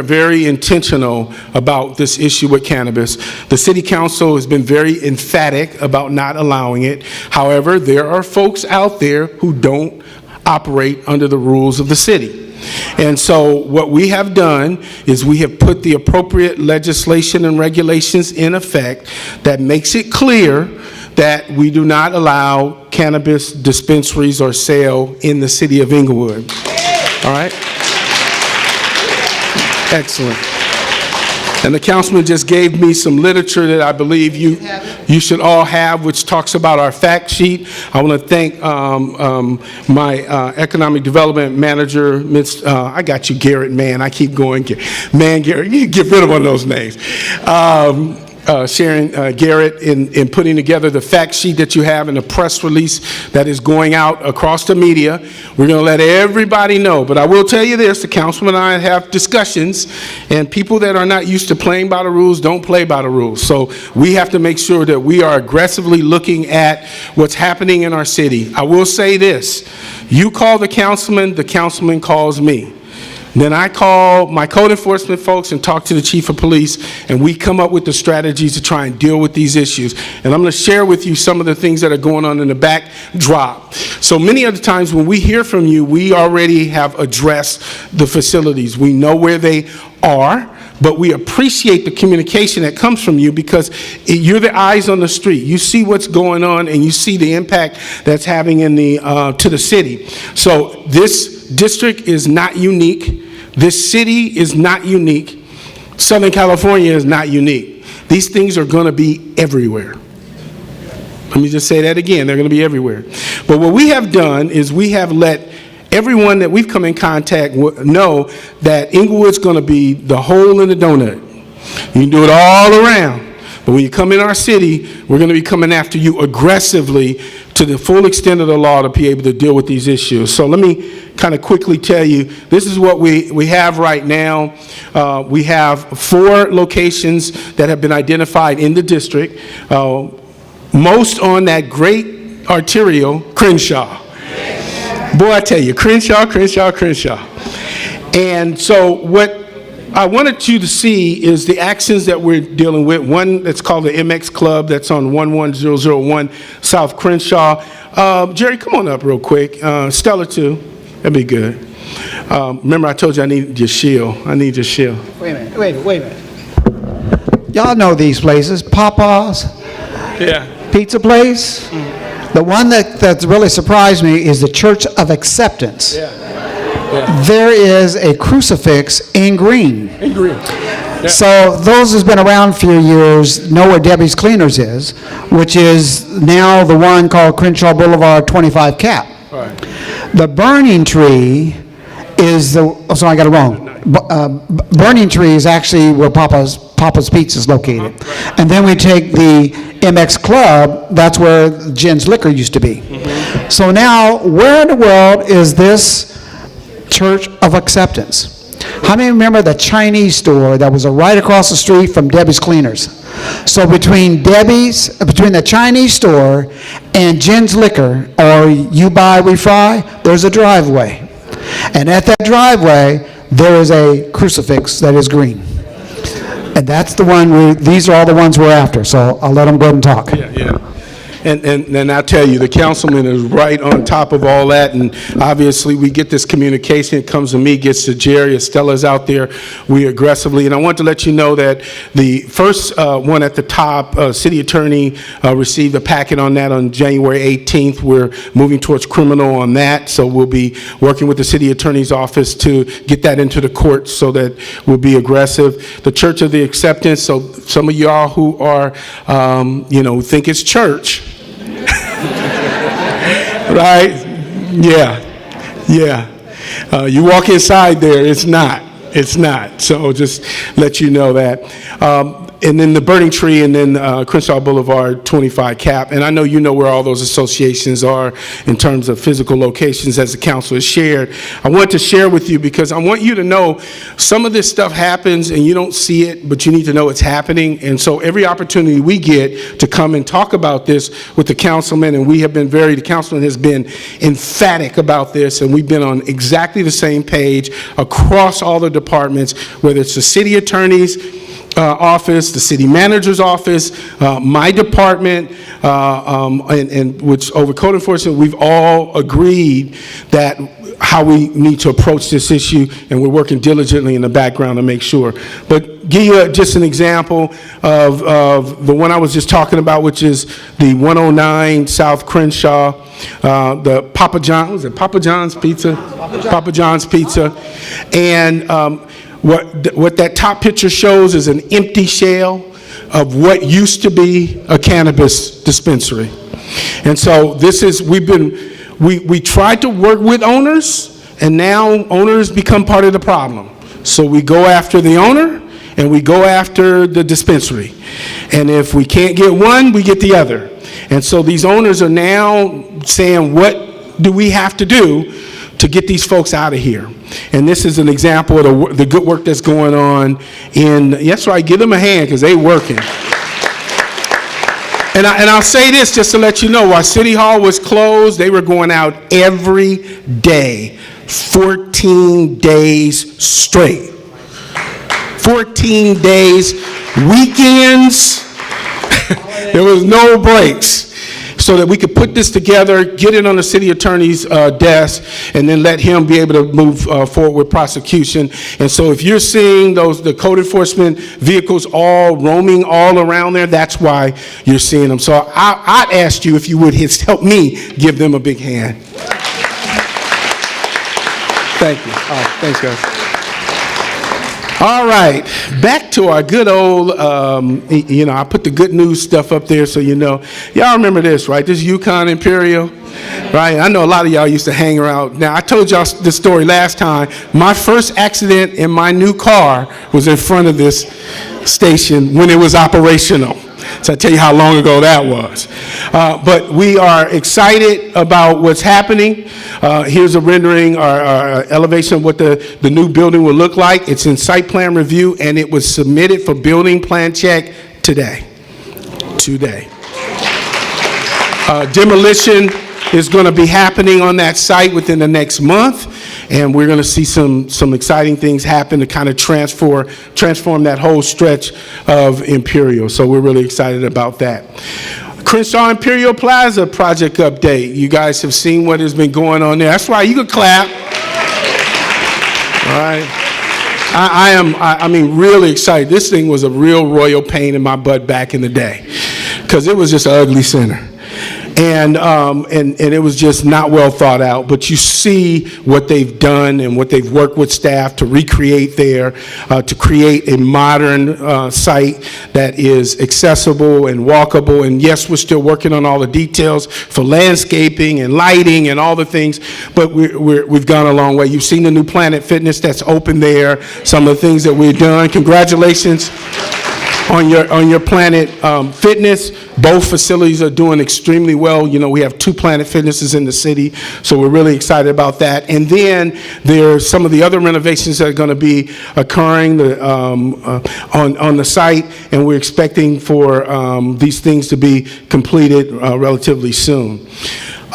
very intentional about this issue with cannabis. The city council has been very emphatic about not allowing it. However, there are folks out there who don't operate under the rules of the city. And so what we have done is we have put the appropriate legislation and regulations in effect that makes it clear that we do not allow cannabis dispensaries or sale in the city of Inglewood. All right? Excellent. And the councilman just gave me some literature that I believe you should all have, which talks about our fact sheet. I want to thank my economic development manager, I got you, Garrett, man. I keep going. Man, Garrett, you get rid of one of those names. Sharon Garrett in putting together the fact sheet that you have and the press release that is going out across the media. We're going to let everybody know. But I will tell you this, the councilman and I have discussions, and people that are not used to playing by the rules don't play by the rules. So we have to make sure that we are aggressively looking at what's happening in our city. I will say this, you call the councilman calls me. Then I call my code enforcement folks and talk to the chief of police, and we come up with the strategies to try and deal with these issues. And I'm going to share with you some of the things that are going on in the backdrop. So many of the times when we hear from you, we already have addressed the facilities. We know where they are, but we appreciate the communication that comes from you because you're the eyes on the street. You see what's going on, and you see the impact that's having in to the city. So this district is not unique. This city is not unique. Southern California is not unique. These things are going to be everywhere. Let me just say that again. They're going to be everywhere. But what we have done is we have let everyone that we've come in contact with know that Inglewood's going to be the hole in the donut. You can do it all around. But when you come in our city, we're going to be coming after you aggressively to the full extent of the law to be able to deal with these issues. So let me kind of quickly tell you, this is what we have right now. We have 4 locations that have been identified in the district, most on that great arterial, Crenshaw. Boy, I tell you, Crenshaw. And so what I wanted you to see is the actions that we're dealing with. One that's called the MX Club, that's on 11001 South Crenshaw. Jerry, come on up real quick. Stella, too. That'd be good. Remember, I told you I need your shield. Wait a minute. Y'all know these places. Papa's. Yeah. Pizza place. The one that's really surprised me is the Church of Acceptance. There is a crucifix in green. So those who's been around for a few years know where Debbie's Cleaners is, which is now the one called Crenshaw Boulevard 25 Cap. The burning tree is I got it wrong. Burning tree is actually where Papa's Pizza is located. And then we take the MX Club, that's where Jen's Liquor used to be. So now, where in the world is this Church of Acceptance? How many remember the Chinese store that was right across the street from Debbie's Cleaners? So between the Chinese store and Jen's Liquor, or You Buy, We Fry, there's a driveway. And at that driveway, there is a crucifix that is green. And that's the one, these are all the ones we're after, so I'll let them go ahead and talk. And I'll tell you, the councilman is right on top of all that, and obviously we get this communication, it comes to me, gets to Jerry, Estella's out there, we aggressively, and I want to let you know that the first one at the top, city attorney received a packet on that on January 18th. We're moving towards criminal on that, so we'll be working with the city attorney's office to get that into the courts so that we'll be aggressive. The Church of the Acceptance, so some of y'all who are, think it's church, right? Yeah. You walk inside there, it's not. So just let you know that. And then the Burning Tree, and then Crenshaw Boulevard 25 Cap. And I know you know where all those associations are in terms of physical locations as the council has shared. I want to share with you because I want you to know some of this stuff happens and you don't see it, but you need to know it's happening. And so every opportunity we get to come and talk about this with the councilman, and the councilman has been emphatic about this, and we've been on exactly the same page across all the departments, whether it's the city attorney's office, the city manager's office, my department, and which over code enforcement, we've all agreed that how we need to approach this issue, and we're working diligently in the background to make sure. But give you just an example of the one I was just talking about, which is the 109 South Crenshaw, the Papa John's Pizza? Papa John's Pizza. And what that top picture shows is an empty shell of what used to be a cannabis dispensary. And so we tried to work with owners, and now owners become part of the problem. So we go after the owner, and we go after the dispensary. And if we can't get one, we get the other. And so these owners are now saying, what do we have to do to get these folks out of here? And this is an example of the good work that's going on that's right, give them a hand because they working. And I'll say this just to let you know, while City Hall was closed, they were going out every day, 14 days straight. 14 days, weekends, there was no breaks. So that we could put this together, get it on the city attorney's desk, and then let him be able to move forward with prosecution. And so if you're seeing the code enforcement vehicles all roaming all around there, that's why you're seeing them. So I'd ask you if you would help me give them a big hand. Thank you. All right, thanks, guys. All right, back to our good old, I put the good news stuff up there so you know. Y'all remember this, right? This Yukon Imperial, right? I know a lot of y'all used to hang around. Now, I told y'all this story last time. My first accident in my new car was in front of this station when it was operational. So I tell you how long ago that was. But we are excited about what's happening. Here's a rendering or elevation of what the new building will look like. It's in site plan review, and it was submitted for building plan check today. Demolition is going to be happening on that site within the next month, and we're going to see some exciting things happen to kind of transform that whole stretch of Imperial. So we're really excited about that. Crenshaw Imperial Plaza project update. You guys have seen what has been going on there. That's right, you can clap. All right. I mean, really excited. This thing was a real royal pain in my butt back in the day because it was just an ugly center. And it was just not well thought out. But you see what they've done and what they've worked with staff to recreate there, to create a modern site that is accessible and walkable. And yes, we're still working on all the details for landscaping and lighting and all the things, but we've gone a long way. You've seen the new Planet Fitness that's open there, some of the things that we've done. Congratulations on your Planet Fitness. Both facilities are doing extremely well. You know, we have 2 Planet Fitnesses in the city, so we're really excited about that. And then there's some of the other renovations that are going to be occurring on the site, and we're expecting for these things to be completed relatively soon.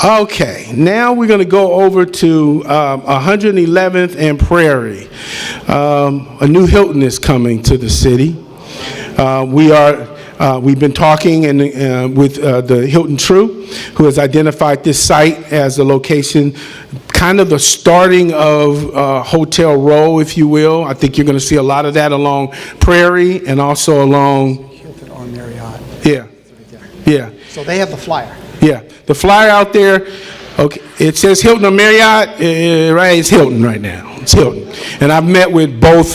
Okay, now we're going to go over to 111th and Prairie. A new Hilton is coming to the city. We've been talking with the Hilton True, who has identified this site as a location, kind of the starting of Hotel Row, if you will. I think you're going to see a lot of that along Prairie and also along Hilton or Marriott. Yeah. Yeah. So they have the flyer. Yeah. The flyer out there, okay, it says Hilton or Marriott, right? It's Hilton right now. It's Hilton. And I've met with both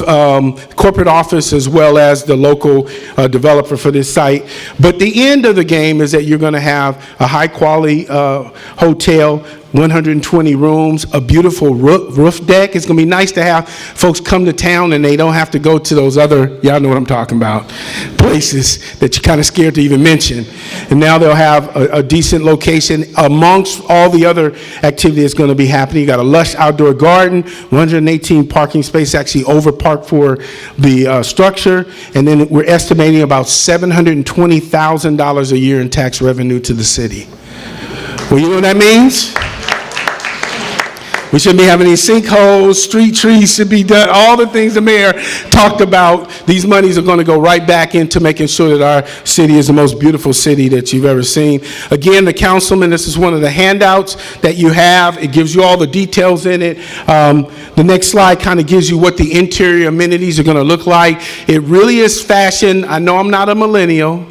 corporate office as well as the local developer for this site. But the end of the game is that you're going to have a high-quality hotel, 120 rooms, a beautiful roof deck. It's going to be nice to have folks come to town and they don't have to go to those other, y'all know what I'm talking about, places that you're kind of scared to even mention. And now they'll have a decent location amongst all the other activity that's going to be happening. You got a lush outdoor garden, 118 parking spaces, actually over-parked for the structure. And then we're estimating about $720,000 a year in tax revenue to the city. Well, you know what that means? We shouldn't be having any sinkholes, street trees should be done, all the things the mayor talked about. These monies are going to go right back into making sure that our city is the most beautiful city that you've ever seen. Again, the councilman, this is one of the handouts that you have. It gives you all the details in it. The next slide kind of gives you what the interior amenities are going to look like. It really is fashion. I know I'm not a millennial,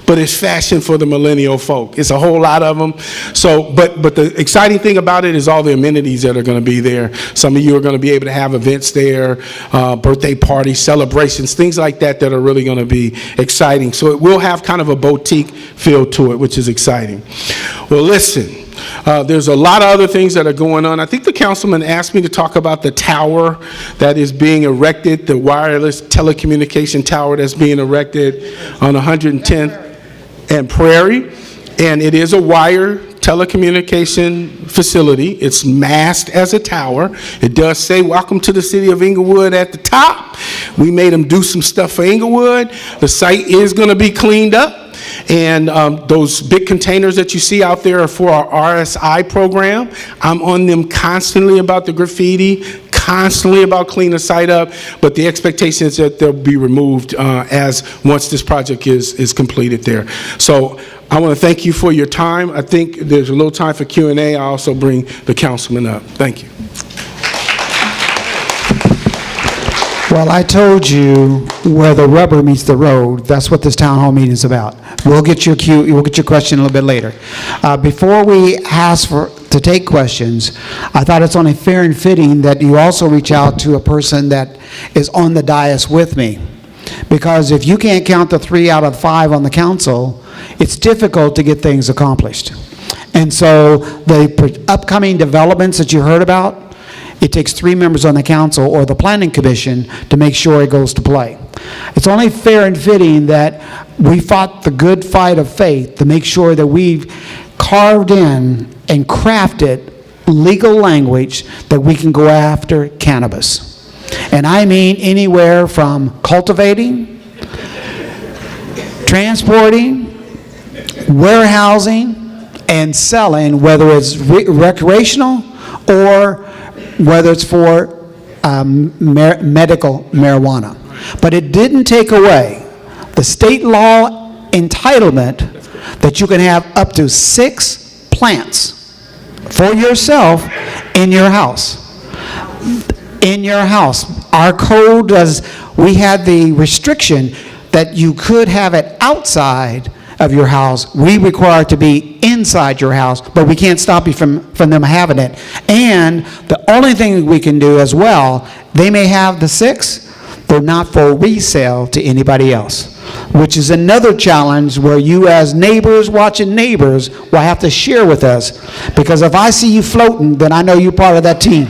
but it's fashion for the millennial folk. It's a whole lot of them. So, but the exciting thing about it is all the amenities that are going to be there. Some of you are going to be able to have events there, birthday parties, celebrations, things like that that are really going to be exciting. So it will have kind of a boutique feel to it, which is exciting. Well, listen. There's a lot of other things that are going on. I think the councilman asked me to talk about the tower that is being erected, the wireless telecommunication tower that's being erected on 110th and Prairie. And it is a wire telecommunication facility. It's masked as a tower. It does say, "Welcome to the city of Inglewood" at the top. We made them do some stuff for Inglewood. The site is going to be cleaned up. And those big containers that you see out there are for our RSI program. I'm on them constantly about the graffiti, constantly about cleaning the site up, but the expectation is that they'll be removed once this project is completed there. So I want to thank you for your time. I think there's a little time for Q&A. I also bring the councilman up. Thank you. Well, I told you where the rubber meets the road. That's what this town hall meeting is about. We'll get your question a little bit later. Before we ask to take questions, I thought it's only fair and fitting that you also reach out to a person that is on the dais with me. Because if you can't count the 3 out of 5 on the council, it's difficult to get things accomplished. And so the upcoming developments that you heard about, it takes 3 members on the council or the planning commission to make sure it goes to play. It's only fair and fitting that we fought the good fight of faith to make sure that we've carved in and crafted legal language that we can go after cannabis. And I mean anywhere from cultivating, transporting, warehousing, and selling, whether it's recreational or whether it's for medical marijuana. But it didn't take away the state law entitlement that you can have up to 6 plants for yourself in your house. In your house. Our code does, we had the restriction that you could have it outside of your house. We require it to be inside your house, but we can't stop you from them having it. And the only thing we can do as well, they may have the 6, they're not for resale to anybody else, which is another challenge where you as neighbors watching neighbors will have to share with us, because if I see you floating, then I know you're part of that team.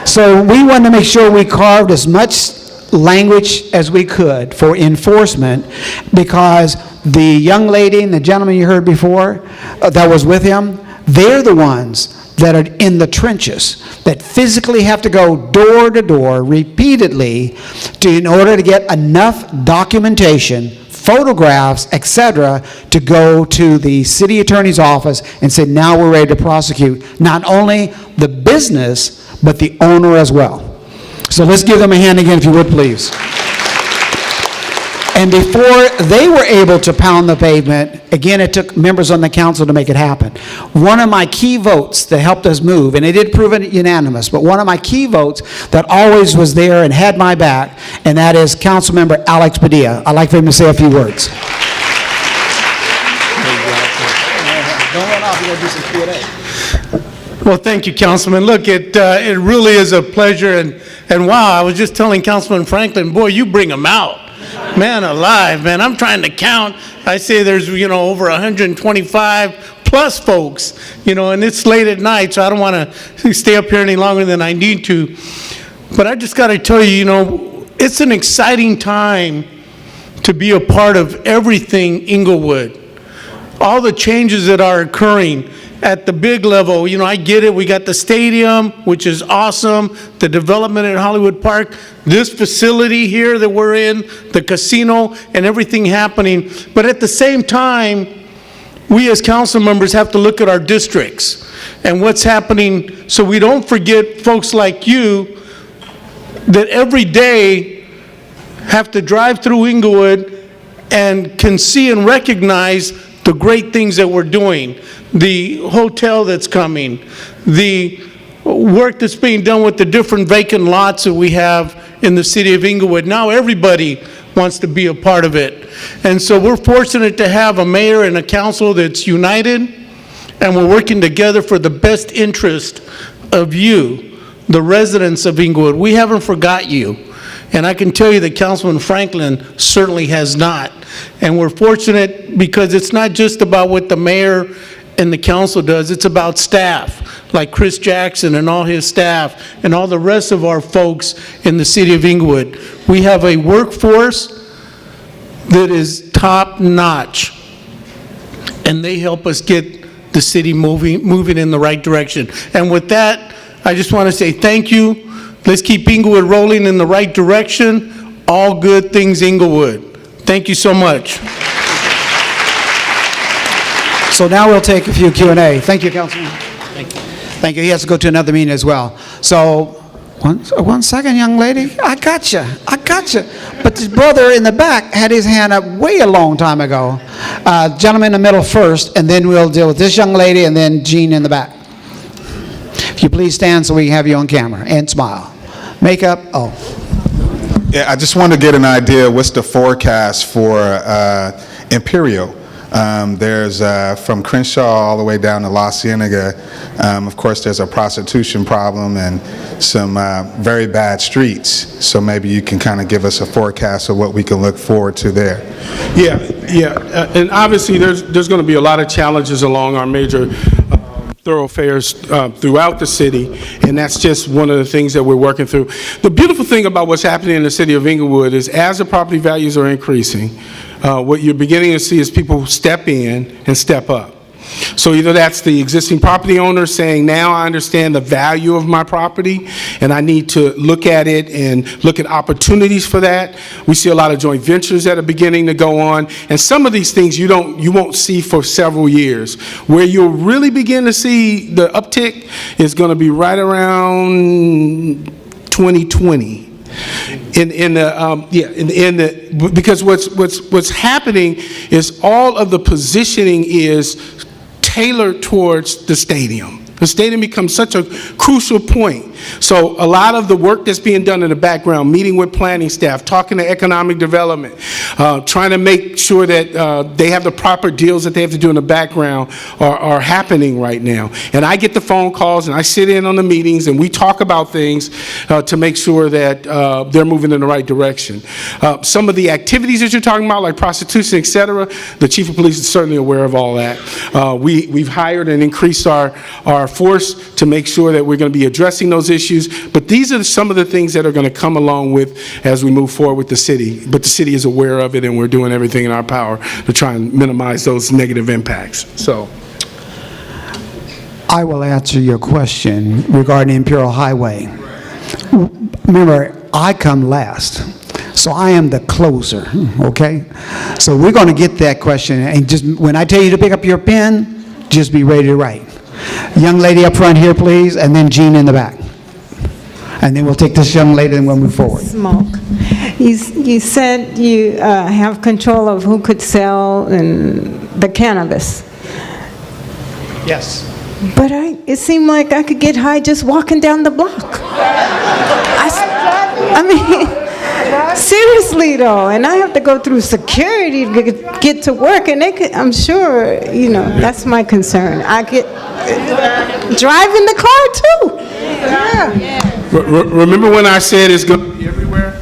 So we wanted to make sure we carved as much language as we could for enforcement, because the young lady and the gentleman you heard before that was with him, they're the ones that are in the trenches, that physically have to go door to door repeatedly in order to get enough documentation, photographs, etc., to go to the city attorney's office and say, now we're ready to prosecute not only the business, but the owner as well. So let's give them a hand again, if you would, please. And before they were able to pound the pavement, again, it took members on the council to make it happen. One of my key votes that helped us move, and they did prove it unanimous, but one of my key votes that always was there and had my back, and that is Councilmember Alex Padilla. I'd like for him to say a few words. Don't run off, you're going to do some Q&A. Well, thank you, Councilman. Look, it really is a pleasure, and wow, I was just telling Councilman Franklin, boy, you bring them out. Man alive, man, I'm trying to count. I say there's, over 125 plus folks, and it's late at night, so I don't want to stay up here any longer than I need to. But I just got to tell you, it's an exciting time to be a part of everything Inglewood. All the changes that are occurring at the big level, I get it. We got the stadium, which is awesome, the development at Hollywood Park, this facility here that we're in, the casino, and everything happening. But at the same time, we as council members have to look at our districts and what's happening, so we don't forget folks like you that every day have to drive through Inglewood and can see and recognize the great things that we're doing. The hotel that's coming, the work that's being done with the different vacant lots that we have in the city of Inglewood. Now everybody wants to be a part of it. And so we're fortunate to have a mayor and a council that's united, and we're working together for the best interest of you, the residents of Inglewood. We haven't forgot you. And I can tell you that Councilman Franklin certainly has not. And we're fortunate because it's not just about what the mayor and the council does, it's about staff, like Chris Jackson and all his staff, and all the rest of our folks in the city of Inglewood. We have a workforce that is top-notch, and they help us get the city moving in the right direction. And with that, I just want to say thank you. Let's keep Inglewood rolling in the right direction. All good things Inglewood. Thank you so much. So now we'll take a few Q&A. Thank you, Councilman. Thank you. He has to go to another meeting as well. So, one second, young lady. I got you. But this brother in the back had his hand up way a long time ago. Gentleman in the middle first, and then we'll deal with this young lady, and then Jean in the back. If you please stand so we can have you on camera, and smile. Makeup, oh. Yeah, I just want to get an idea, what's the forecast for Imperial? There's from Crenshaw all the way down to La Cienega. Of course, there's a prostitution problem and some very bad streets. So maybe you can kind of give us a forecast of what we can look forward to there. Yeah, and obviously there's going to be a lot of challenges along our major thoroughfares throughout the city, and that's just one of the things that we're working through. The beautiful thing about what's happening in the city of Inglewood is as the property values are increasing, what you're beginning to see is people step in and step up. So either that's the existing property owner saying, now I understand the value of my property and I need to look at it and look at opportunities for that. We see a lot of joint ventures that are beginning to go on, and some of these things you won't see for several years. Where you'll really begin to see the uptick is going to be right around 2020. Because what's happening is all of the positioning is tailored towards the stadium. The stadium becomes such a crucial point. So a lot of the work that's being done in the background, meeting with planning staff, talking to economic development, trying to make sure that they have the proper deals that they have to do in the background are happening right now. And I get the phone calls and I sit in on the meetings and we talk about things to make sure that they're moving in the right direction. Some of the activities that you're talking about, like prostitution, et cetera, the chief of police is certainly aware of all that. We've hired and increased our force to make sure that we're going to be addressing those issues, but these are some of the things that are going to come along with as we move forward with the city. But the city is aware of it, and we're doing everything in our power to try and minimize those negative impacts. So, I will answer your question regarding Imperial Highway. Remember, I come last, so I am the closer, okay? So we're going to get that question, and just when I tell you to pick up your pen, just be ready to write. Young lady up front here, please, and then Jean in the back. And then we'll take this young lady and we'll move forward. Smoke. You said you have control of who could sell the cannabis. Yes. But it seemed like I could get high just walking down the block. I mean, seriously though, and I have to go through security to get to work, and I'm sure, that's my concern. I get driving the car too. Yeah. Remember when I said it's going to be everywhere?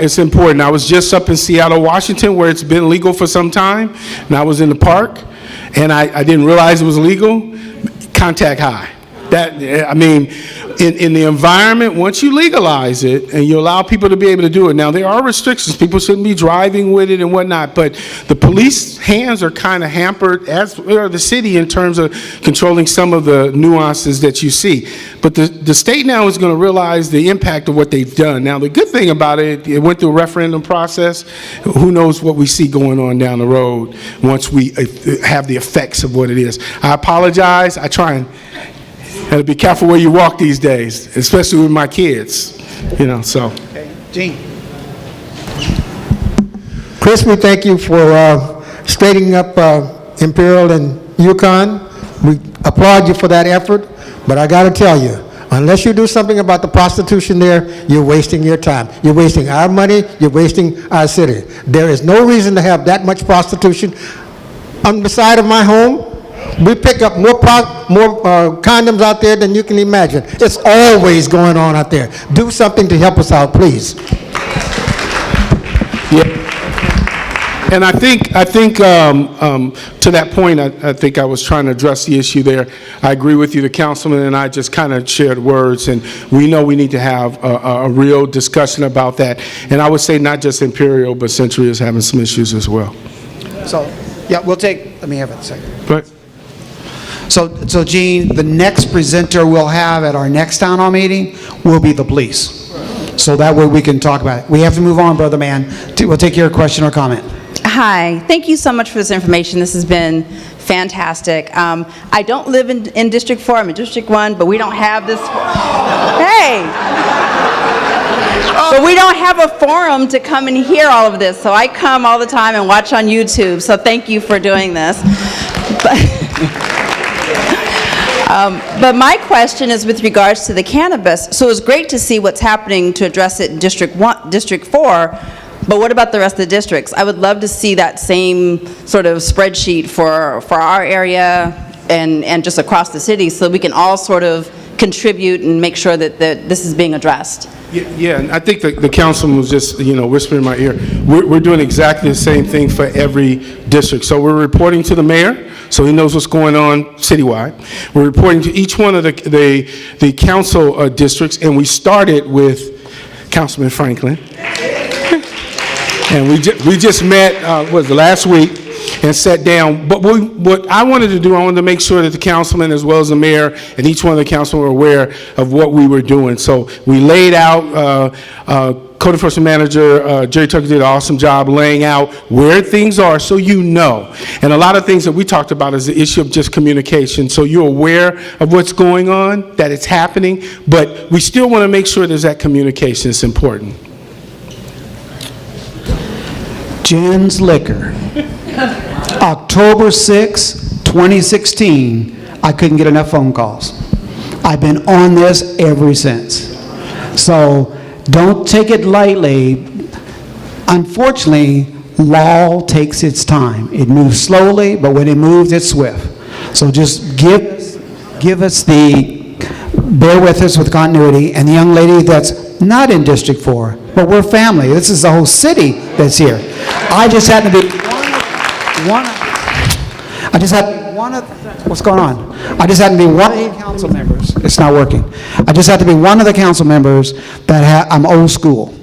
It's important. I was just up in Seattle, Washington, where it's been legal for some time, and I was in the park, and I didn't realize it was legal. Contact high. In the environment, once you legalize it and you allow people to be able to do it, now there are restrictions. People shouldn't be driving with it and whatnot, but the police hands are kind of hampered, as are the city, in terms of controlling some of the nuances that you see. But the state now is going to realize the impact of what they've done. Now, the good thing about it went through a referendum process. Who knows what we see going on down the road once we have the effects of what it is. I apologize. I try and to be careful where you walk these days, especially with my kids, so. Okay. Gene. Chris, we thank you for straightening up Imperial and Yukon. We applaud you for that effort, but I got to tell you, unless you do something about the prostitution there, you're wasting your time. You're wasting our money, you're wasting our city. There is no reason to have that much prostitution on the side of my home. We pick up more condoms out there than you can imagine. It's always going on out there. Do something to help us out, please. Yeah. And I think to that point, I think I was trying to address the issue there. I agree with you, the councilman and I just kind of shared words, and we know we need to have a real discussion about that. And I would say not just Imperial, but Century is having some issues as well. So, yeah, let me have it a second. Right. So Gene, the next presenter we'll have at our next town hall meeting will be the police. so that way we can talk about it. We have to move on, brother man. We'll take your question or comment. Hi, thank you so much for this information. This has been fantastic. I don't live in District 4, I'm in District 1, but we don't have this, hey! But we don't have a forum to come and hear all of this, so I come all the time and watch on YouTube, so thank you for doing this. But my question is with regards to the cannabis. So it's great to see what's happening to address it in District 1, District 4, but what about the rest of the districts? I would love to see that same sort of spreadsheet for our area and just across the city, so we can all sort of contribute and make sure that this is being addressed. Yeah, and I think the councilman was just, whispering in my ear. We're doing exactly the same thing for every district. So we're reporting to the mayor, so he knows what's going on citywide. We're reporting to each one of the council districts, and we started with Councilman Franklin. And we just met, last week, and sat down. But what I wanted to do, I wanted to make sure that the councilman as well as the mayor and each one of the councilmen were aware of what we were doing. So we laid out, Code Enforcement Manager Jerry Tucker did an awesome job laying out where things are so you know. And a lot of things that we talked about is the issue of just communication. So you're aware of what's going on, that it's happening, but we still want to make sure there's that communication. It's important. Jen's Liquor. October 6, 2016, I couldn't get enough phone calls. I've been on this ever since. So don't take it lightly. Unfortunately, law takes its time. It moves slowly, but when it moves, it's swift. So just bear with us with continuity. And the young lady that's not in District 4, but we're family. This is the whole city that's here. I just happen to be what's going on? I just happen to be one of the council members. It's not working. I just have to be one of the council members that I'm old school.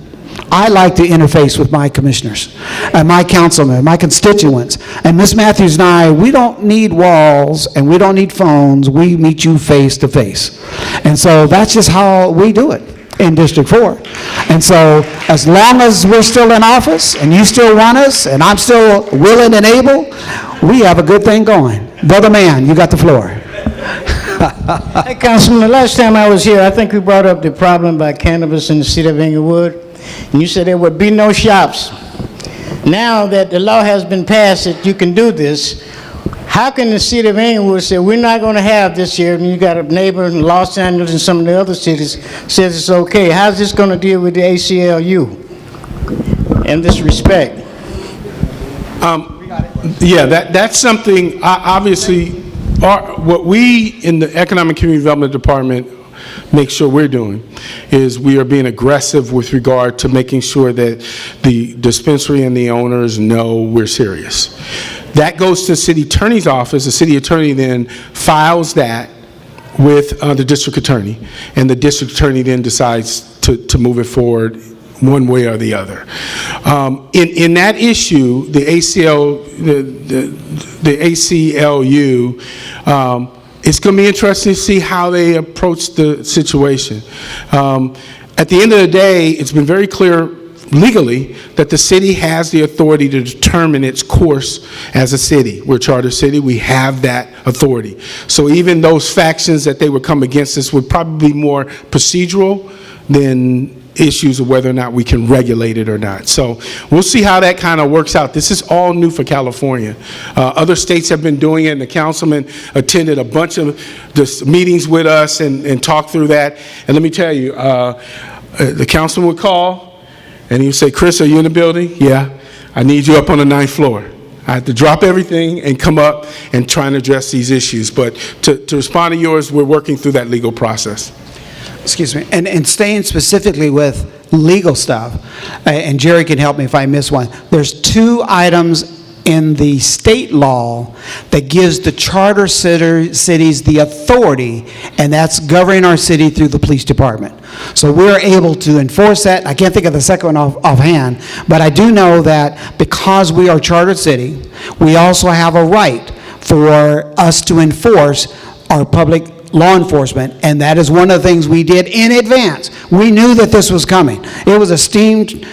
I like to interface with my commissioners and my councilmen, my constituents. And Ms. Matthews and I, we don't need walls and we don't need phones. We meet you face to face. And so that's just how we do it in District 4. And so as long as we're still in office and you still want us and I'm still willing and able, we have a good thing going. Brother man, you got the floor. Hey, Councilman, the last time I was here, I think we brought up the problem about cannabis in the city of Inglewood, and you said there would be no shops. Now that the law has been passed that you can do this, how can the city of Inglewood say we're not going to have this here, and you got a neighbor in Los Angeles and some of the other cities says it's okay? How's this going to deal with the ACLU in this respect? Yeah, that's something, obviously, what we in the Economic Community Development Department make sure we're doing is we are being aggressive with regard to making sure that the dispensary and the owners know we're serious. That goes to the city attorney's office. The city attorney then files that with the district attorney, and the district attorney then decides to move it forward one way or the other. In that issue, the ACLU, it's going to be interesting to see how they approach the situation. At the end of the day, it's been very clear legally that the city has the authority to determine its course as a city. We're a charter city. We have that authority. So even those factions that they would come against us would probably be more procedural than issues of whether or not we can regulate it or not. So we'll see how that kind of works out. This is all new for California. Other states have been doing it, and the councilman attended a bunch of meetings with us and talked through that. And let me tell you, the councilman would call, and he would say, "Chris, are you in the building?" "Yeah." "I need you up on the 9th floor." I had to drop everything and come up and try and address these issues. But to respond to yours, we're working through that legal process. Excuse me, and staying specifically with legal stuff, and Jerry can help me if I miss one. There's 2 items in the state law that gives the charter cities the authority, and that's governing our city through the police department. So we're able to enforce that. I can't think of the second one offhand, but I do know that because we are a chartered city, we also have a right for us to enforce our public law enforcement, and that is one of the things we did in advance. We knew that this was coming. It was a steamed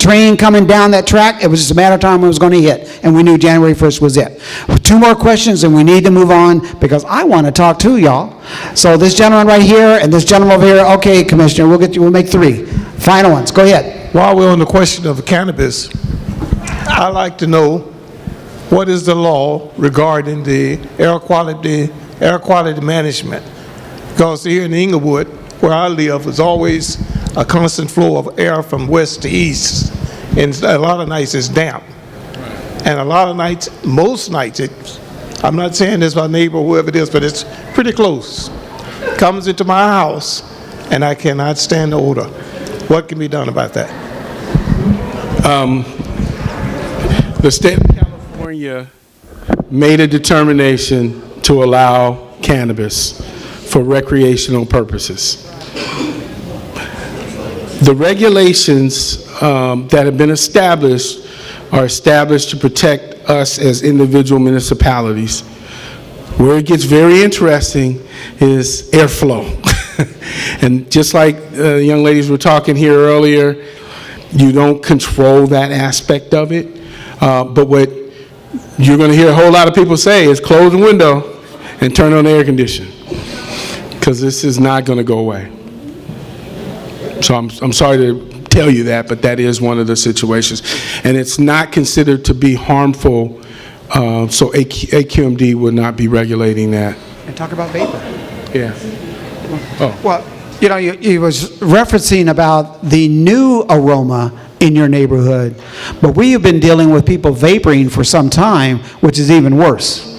train coming down that track. It was just a matter of time when it was going to hit, and we knew January 1st was it. 2 more questions, and we need to move on, because I want to talk to y'all. So this gentleman right here, and this gentleman over here, okay, Commissioner, we'll make 3. Final ones, go ahead. While we're on the question of cannabis, I'd like to know what is the law regarding the air quality management? Because here in Inglewood, where I live, there's always a constant flow of air from west to east, and a lot of nights it's damp. And a lot of nights, most nights, I'm not saying this my neighbor or whoever it is, but it's pretty close, comes into my house, and I cannot stand the odor. What can be done about that? The state of California made a determination to allow cannabis for recreational purposes. The regulations that have been established are established to protect us as individual municipalities. Where it gets very interesting is airflow. And just like the young ladies were talking here earlier, you don't control that aspect of it. But what you're going to hear a whole lot of people say is close the window and turn on the air conditioner, because this is not going to go away. So I'm sorry to tell you that, but that is one of the situations. And it's not considered to be harmful, so AQMD would not be regulating that. And talk about vapor. Yeah. Oh. Well, you know, you was referencing about the new aroma in your neighborhood, but we have been dealing with people vaporing for some time, which is even worse.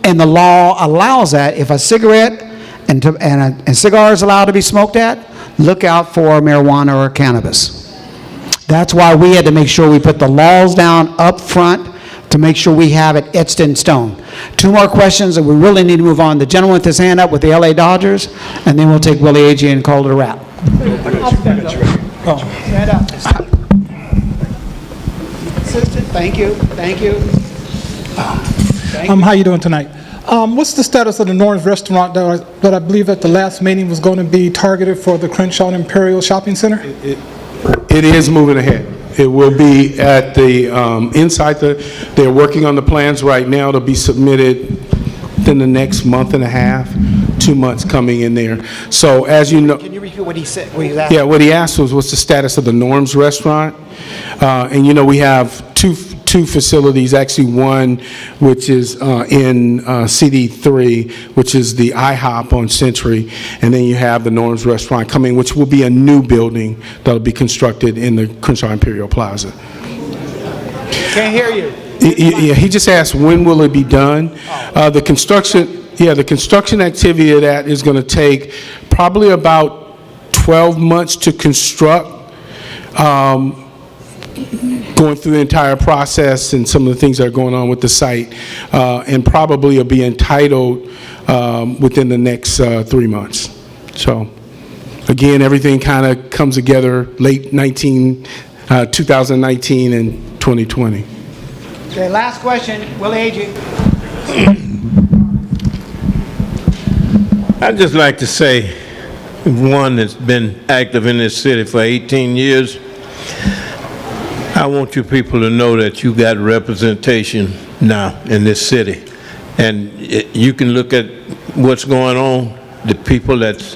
And the law allows that. If a cigarette and cigar is allowed to be smoked at, look out for marijuana or cannabis. That's why we had to make sure we put the laws down up front to make sure we have it etched in stone. 2 more questions, and we really need to move on. The gentleman with his hand up with the LA Dodgers, and then we'll take Willie Agee and call it a wrap. Stand up. Assistant, thank you, thank you. How you doing tonight? What's the status of the Norms restaurant that I believe at the last meeting was going to be targeted for the Crenshaw and Imperial Shopping Center? It is moving ahead. It will be at the, they're working on the plans right now to be submitted within the next month and a half, 2 months coming in there. So as you know. Can you repeat what he said? What he asked? Yeah, what he asked was what's the status of the Norms restaurant? And you know, we have two facilities, actually one which is in CD3, which is the IHOP on Century, and then you have the Norms restaurant coming, which will be a new building that'll be constructed in the Crenshaw Imperial Plaza. Can't hear you. He just asked when will it be done. The construction activity of that is going to take probably about 12 months to construct. Going through the entire process and some of the things that are going on with the site, and probably will be entitled within the next 3 months. So, again, everything kind of comes together late 2019 and 2020. Okay, last question, Willie Agee. I'd just like to say, one that's been active in this city for 18 years, I want you people to know that you got representation now in this city. And you can look at what's going on, the people that's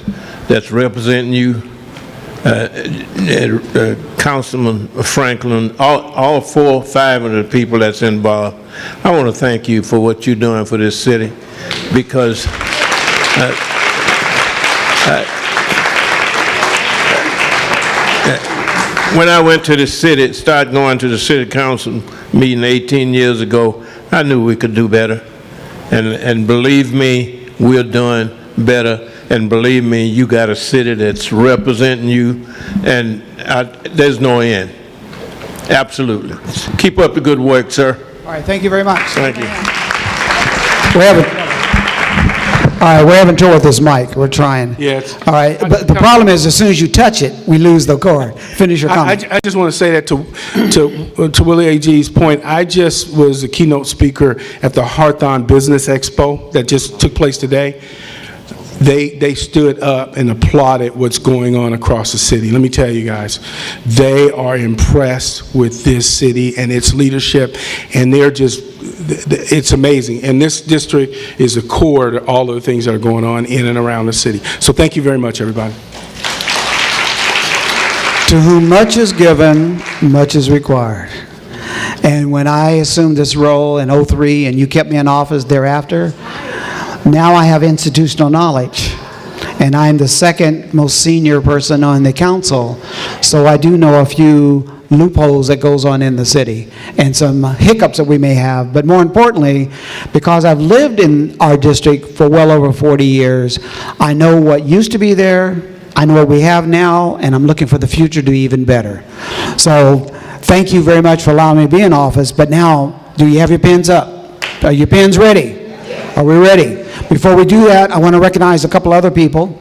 representing you, Councilman Franklin, all 4 or 5 of the people that's involved. I want to thank you for what you're doing for this city, because when I went to the city, started going to the city council meeting 18 years ago, I knew we could do better. And believe me, we're doing better. And believe me, you got a city that's representing you, and there's no end. Absolutely. Keep up the good work, sir. All right, thank you very much. Thank you. We're having trouble with this mic. We're trying. Yes. All right, but the problem is, as soon as you touch it, we lose the cord. Finish your comment. I just want to say that to Willie Agee's point, I just was a keynote speaker at the Hawthorne Business Expo that just took place today. they stood up and applauded what's going on across the city. Let me tell you guys, they are impressed with this city and its leadership, and they're just, it's amazing. And this district is a core to all of the things that are going on in and around the city. So thank you very much, everybody. To whom much is given, much is required. And when I assumed this role in '03 and you kept me in office thereafter, now I have institutional knowledge. And I'm the second most senior person on the council, so I do know a few loopholes that goes on in the city and some hiccups that we may have. But more importantly, because I've lived in our district for well over 40 years, I know what used to be there, I know what we have now, and I'm looking for the future to be even better. So thank you very much for allowing me to be in office. But now, do you have your pens up? Are your pens ready? Are we ready? Before we do that, I want to recognize a couple other people.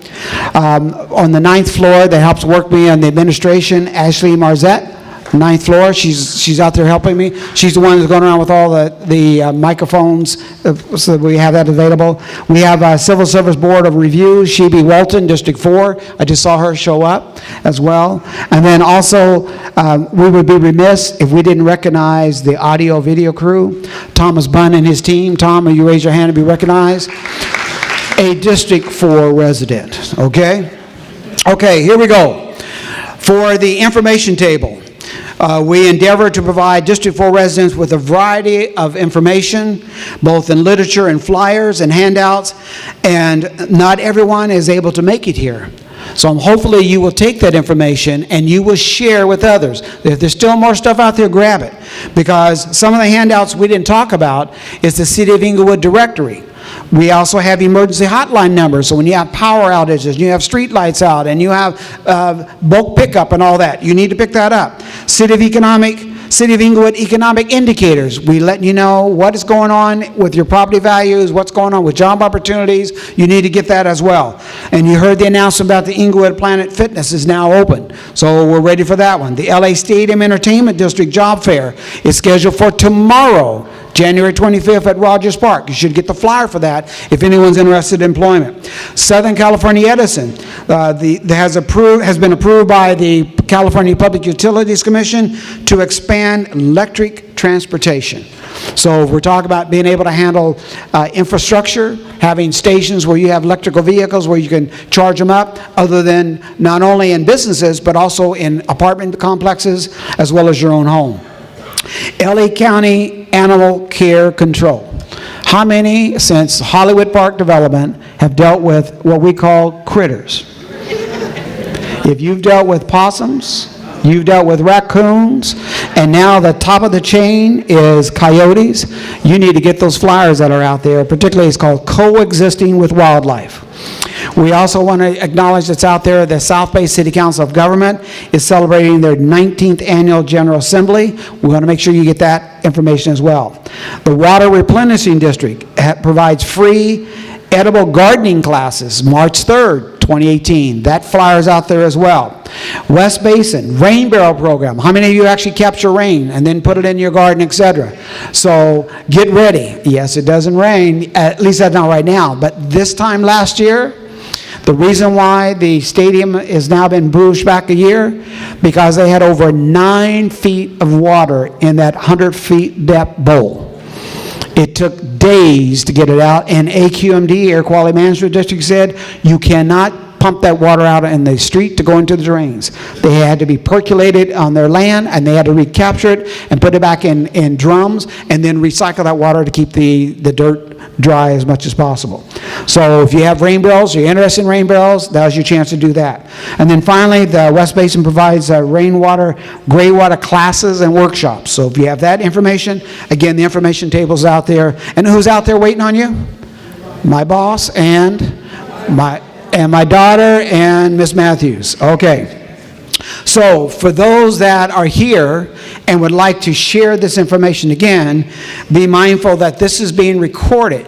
On the 9th floor that helps work me on the administration, Ashley Marzette. 9th floor, she's out there helping me. She's the one who's going around with all the microphones, so that we have that available. We have Civil Service Board of Review, Shebe Walton, District 4. I just saw her show up as well. And then also, we would be remiss if we didn't recognize the audio video crew, Thomas Bunn and his team. Tom, will you raise your hand to be recognized? A District 4 resident, okay? Okay, here we go. For the information table, we endeavor to provide District 4 residents with a variety of information, both in literature and flyers and handouts, and not everyone is able to make it here. So hopefully you will take that information and you will share with others. If there's still more stuff out there, grab it. Because some of the handouts we didn't talk about is the City of Inglewood directory. We also have emergency hotline numbers, so when you have power outages, you have street lights out, and you have bulk pickup and all that, you need to pick that up. City of Inglewood economic indicators. We let you know what is going on with your property values, what's going on with job opportunities. You need to get that as well. And you heard the announcement about the Inglewood Planet Fitness is now open, so we're ready for that one. The LA Stadium Entertainment District Job Fair is scheduled for tomorrow, January 25th at Rogers Park. You should get the flyer for that if anyone's interested in employment. Southern California Edison has been approved by the California Public Utilities Commission to expand electric transportation. So if we're talking about being able to handle infrastructure, having stations where you have electrical vehicles where you can charge them up, other than not only in businesses but also in apartment complexes as well as your own home. LA County Animal Care Control. How many, since Hollywood Park development, have dealt with what we call critters? If you've dealt with possums, you've dealt with raccoons, and now the top of the chain is coyotes, you need to get those flyers that are out there. Particularly, it's called Coexisting with Wildlife. We also want to acknowledge that's out there, the South Bay City Council of Government is celebrating their 19th Annual General Assembly. We want to make sure you get that information as well. The Water Replenishing District provides free edible gardening classes, March 3rd, 2018. That flyer's out there as well. West Basin, Rain Barrel Program. How many of you actually capture rain and then put it in your garden, etc.? So get ready. Yes, it doesn't rain, at least that's not right now, but this time last year, the reason why the stadium has now been pushed back a year, because they had over 9 feet of water in that 100 feet depth bowl. It took days to get it out, and AQMD, Air Quality Management District, said you cannot pump that water out in the street to go into the drains. They had to be percolated on their land, and they had to recapture it and put it back in drums, and then recycle that water to keep the dirt dry as much as possible. So if you have rain barrels, you're interested in rain barrels, that was your chance to do that. And then finally, the West Basin provides rainwater, gray water classes and workshops. So if you have that information, again, the information table's out there. And who's out there waiting on you? My boss and my daughter and Miss Matthews. Okay. So for those that are here and would like to share this information again, be mindful that this is being recorded.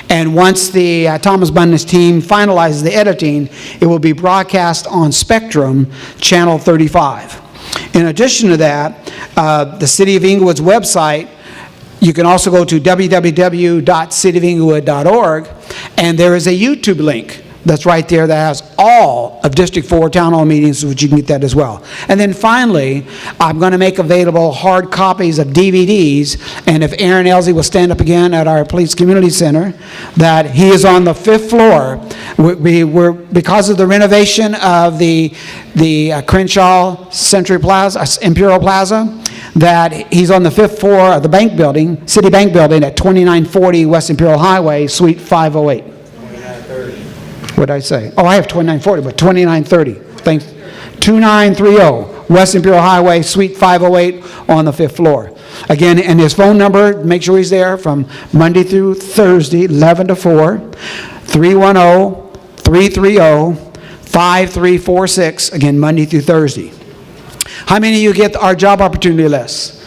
And once the Thomas Bundy's team finalizes the editing, it will be broadcast on Spectrum, Channel 35. In addition to that, the City of Inglewood's website, you can also go to www.cityofinglewood.org, and there is a YouTube link that's right there that has all of District 4 town hall meetings, which you can get that as well. And then finally, I'm going to make available hard copies of DVDs, and if Aaron Elsey will stand up again at our Police Community Center, that he is on the 5th floor. Because of the renovation of the Crenshaw Century Plaza, Imperial Plaza, that he's on the 5th floor of the bank building, City Bank building at 2940 West Imperial Highway, Suite 508. What did I say? Oh, I have 2940, but 2930. Thanks. 2930 West Imperial Highway, Suite 508 on the 5th floor. Again, and his phone number, make sure he's there from Monday through Thursday, 11 to 4, 310-330-5346, again, Monday through Thursday. How many of you get our job opportunity list?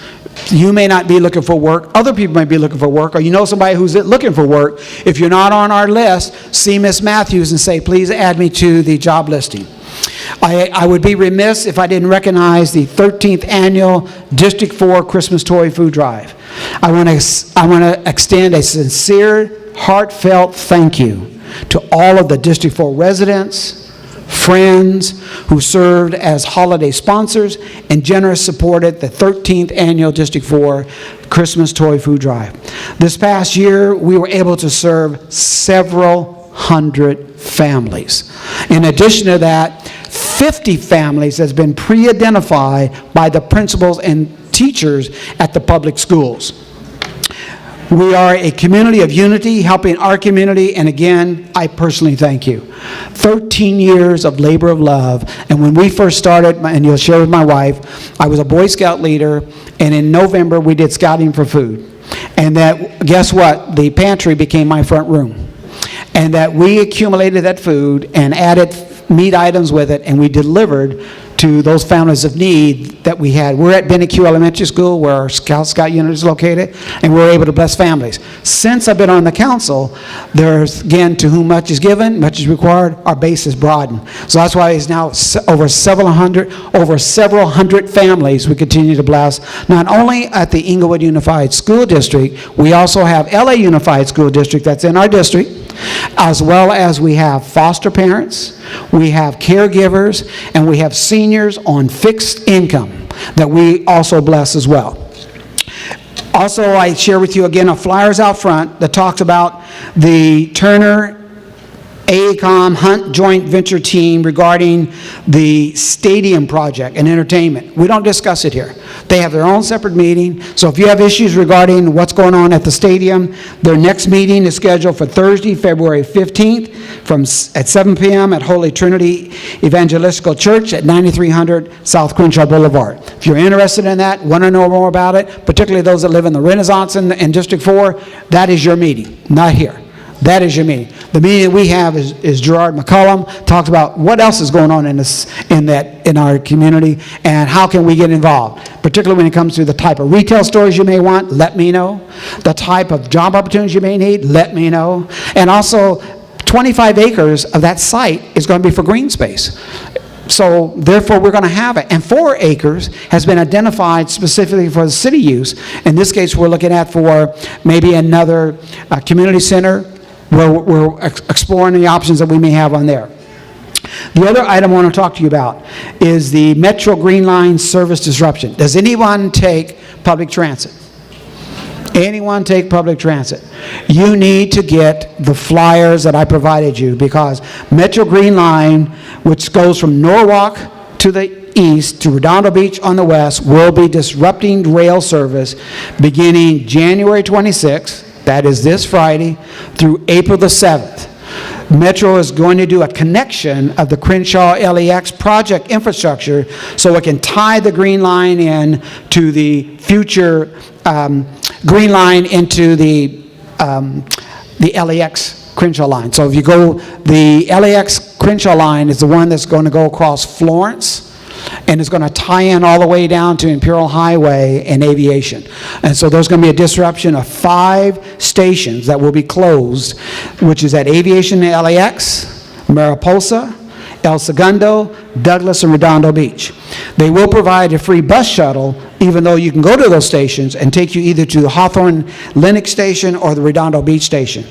You may not be looking for work. Other people might be looking for work, or you know somebody who's looking for work. If you're not on our list, see Miss Matthews and say, please add me to the job listing. I would be remiss if I didn't recognize the 13th Annual District 4 Christmas Toy Food Drive. I want to extend a sincere, heartfelt thank you to all of the District 4 residents, friends who served as holiday sponsors and generously supported the 13th Annual District 4 Christmas Toy Food Drive. This past year, we were able to serve several hundred families. In addition to that, 50 families has been pre-identified by the principals and teachers at the public schools. We are a community of unity, helping our community, and again, I personally thank you. 13 years of labor of love, and when we first started, and you'll share with my wife, I was a Boy Scout leader, and in November, we did scouting for food. And that, guess what? The pantry became my front room. And that we accumulated that food and added meat items with it, and we delivered to those families of need that we had. We're at Benny Q Elementary School, where our Scout unit is located, and we're able to bless families. Since I've been on the council, there's, again, to whom much is given, much is required, our base is broadened. So that's why it's now over several hundred families we continue to bless, not only at the Inglewood Unified School District, we also have LA Unified School District that's in our district, as well as we have foster parents, we have caregivers, and we have seniors on fixed income that we also bless as well. Also, I share with you again a flyers out front that talks about the Turner AECOM Hunt Joint Venture Team regarding the stadium project and entertainment. We don't discuss it here. They have their own separate meeting, so if you have issues regarding what's going on at the stadium, their next meeting is scheduled for Thursday, February 15th at 7 p.m. at Holy Trinity Evangelical Church at 9300 South Crenshaw Boulevard. If you're interested in that, want to know more about it, particularly those that live in the Renaissance in District 4, that is your meeting, not here. That is your meeting. The meeting that we have is Gerard McCullum, talks about what else is going on in our community and how can we get involved. Particularly when it comes to the type of retail stores you may want, let me know. The type of job opportunities you may need, let me know. And also, 25 acres of that site is going to be for green space. So therefore, we're going to have it. And 4 acres has been identified specifically for the city use. In this case, we're looking at for maybe another community center. We're exploring the options that we may have on there. The other item I want to talk to you about is the Metro Green Line service disruption. Does anyone take public transit? Anyone take public transit? You need to get the flyers that I provided you, because Metro Green Line, which goes from Norwalk to the east to Redondo Beach on the west, will be disrupting rail service beginning January 26th, that is this Friday, through April the 7th. Metro is going to do a connection of the Crenshaw LAX project infrastructure so it can tie the Green Line in to the future Green Line into the LAX Crenshaw line. So if you go, the LAX Crenshaw line is the one that's going to go across Florence, and it's going to tie in all the way down to Imperial Highway and Aviation. And so there's going to be a disruption of 5 stations that will be closed, which is at Aviation and LAX, Mariposa, El Segundo, Douglas, and Redondo Beach. They will provide a free bus shuttle, even though you can go to those stations and take you either to the Hawthorne Lennox station or the Redondo Beach station.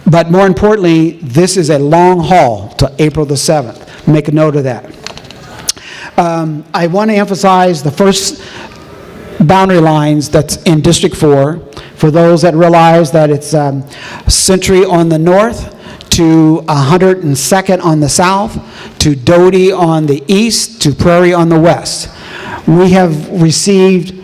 But more importantly, this is a long haul to April the 7th. Make a note of that. I want to emphasize the first boundary lines that's in District 4. For those that realize that it's Century on the north, to 102nd on the south, to Doty on the east, to Prairie on the west. We have received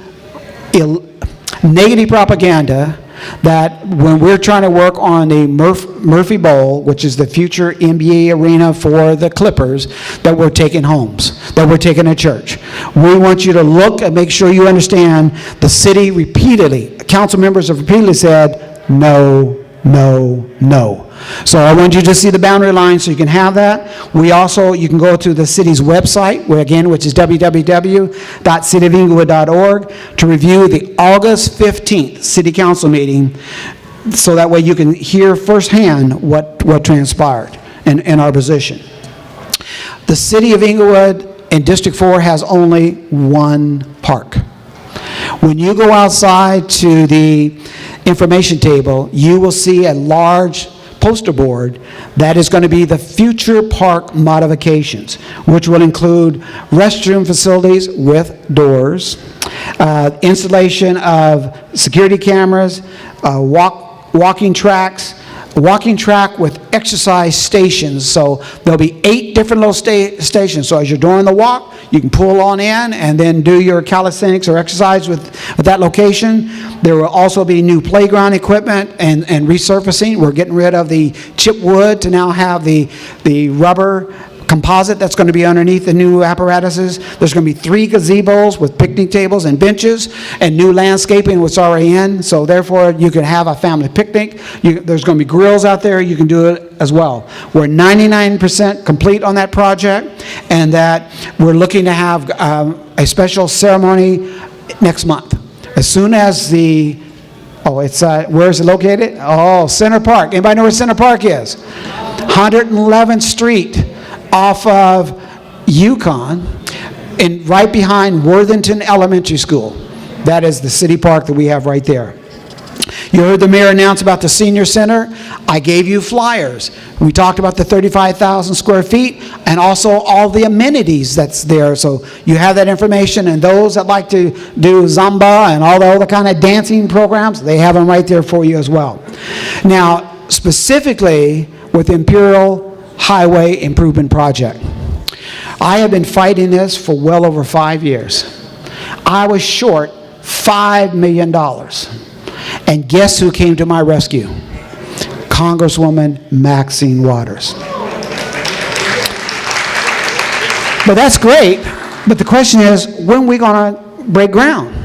negative propaganda that when we're trying to work on the Murphy Bowl, which is the future NBA arena for the Clippers, that we're taking homes, that we're taking a church. We want you to look and make sure you understand the city repeatedly, council members have repeatedly said, no, no, no. So I want you to see the boundary line so you can have that. We also, you can go to the city's website, which is www.cityofinglewood.org, to review the August 15th city council meeting, so that way you can hear firsthand what transpired in our position. The city of Inglewood in District 4 has only one park. When you go outside to the information table, you will see a large poster board that is going to be the future park modifications, which will include restroom facilities with doors, installation of security cameras, walking tracks, walking track with exercise stations. So there'll be 8 different little stations. So as you're doing the walk, you can pull on in and then do your calisthenics or exercise with that location. There will also be new playground equipment and resurfacing. We're getting rid of the chip wood to now have the rubber composite that's going to be underneath the new apparatuses. There's going to be 3 gazebos with picnic tables and benches, and new landscaping what's already in. So therefore, you can have a family picnic. There's going to be grills out there. You can do it as well. We're 99% complete on that project, and that we're looking to have a special ceremony next month. As soon as the, where is it located? Oh, Center Park. Anybody know where Center Park is? 111th Street. Off of Yukon, and right behind Worthington Elementary School. That is the city park that we have right there. You heard the mayor announce about the senior center. I gave you flyers. We talked about the 35,000 square feet and also all the amenities that's there. So you have that information, and those that like to do Zumba and all the other kind of dancing programs, they have them right there for you as well. Now, specifically with Imperial Highway Improvement Project. I have been fighting this for well over 5 years. I was short $5 million. And guess who came to my rescue? Congresswoman Maxine Waters. But that's great. But the question is, when are we going to break ground?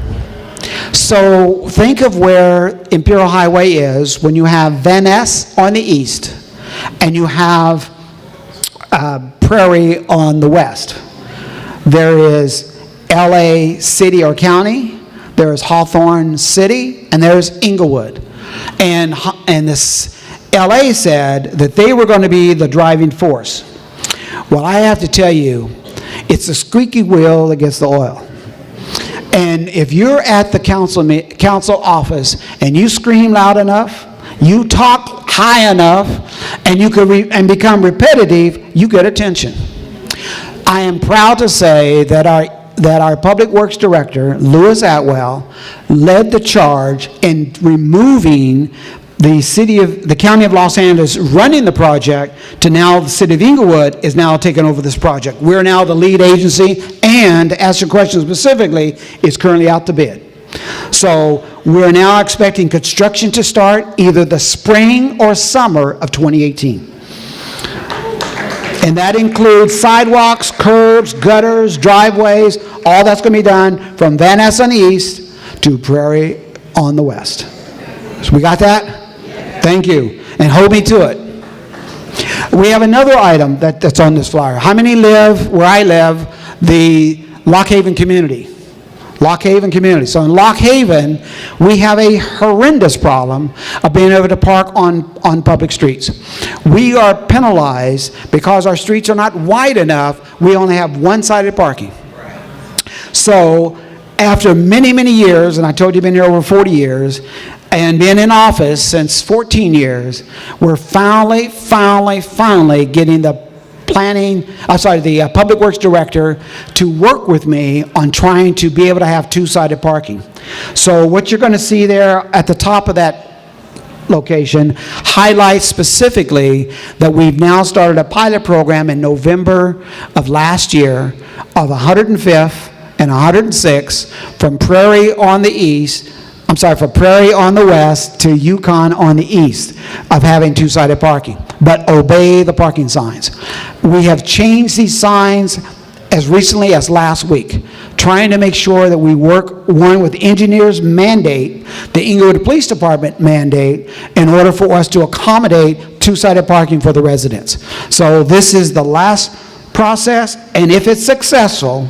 So think of where Imperial Highway is when you have Van Ness on the east and you have Prairie on the west. There is LA City or County, there is Hawthorne City, and there's Inglewood. And this LA said that they were going to be the driving force. Well, I have to tell you, it's a squeaky wheel that gets the oil. And if you're at the council office and you scream loud enough, you talk high enough, and you can become repetitive, you get attention. I am proud to say that our Public Works Director, Louis Atwell, led the charge in removing the County of Los Angeles running the project to now the City of Inglewood is now taking over this project. We're now the lead agency, and to answer your question specifically, it's currently out to bid. So we're now expecting construction to start either the spring or summer of 2018. And that includes sidewalks, curbs, gutters, driveways, all that's going to be done from Van Ness on the east to Prairie on the west. So we got that? Thank you. And hold me to it. We have another item that's on this flyer. How many live where I live, the Lock Haven community? Lock Haven community. So in Lock Haven, we have a horrendous problem of being able to park on public streets. We are penalized because our streets are not wide enough. We only have one-sided parking. So after many, many years, and I told you I've been here over 40 years, and been in office since 14 years, we're finally getting the Public Works Director to work with me on trying to be able to have two-sided parking. So what you're going to see there at the top of that location highlights specifically that we've now started a pilot program in November of last year of 105th and 106 from Prairie on the west to Yukon on the east of having two-sided parking, but obey the parking signs. We have changed these signs as recently as last week, trying to make sure that we work, one, with the engineer's mandate, the Inglewood Police Department mandate, in order for us to accommodate two-sided parking for the residents. So this is the last process, and if it's successful,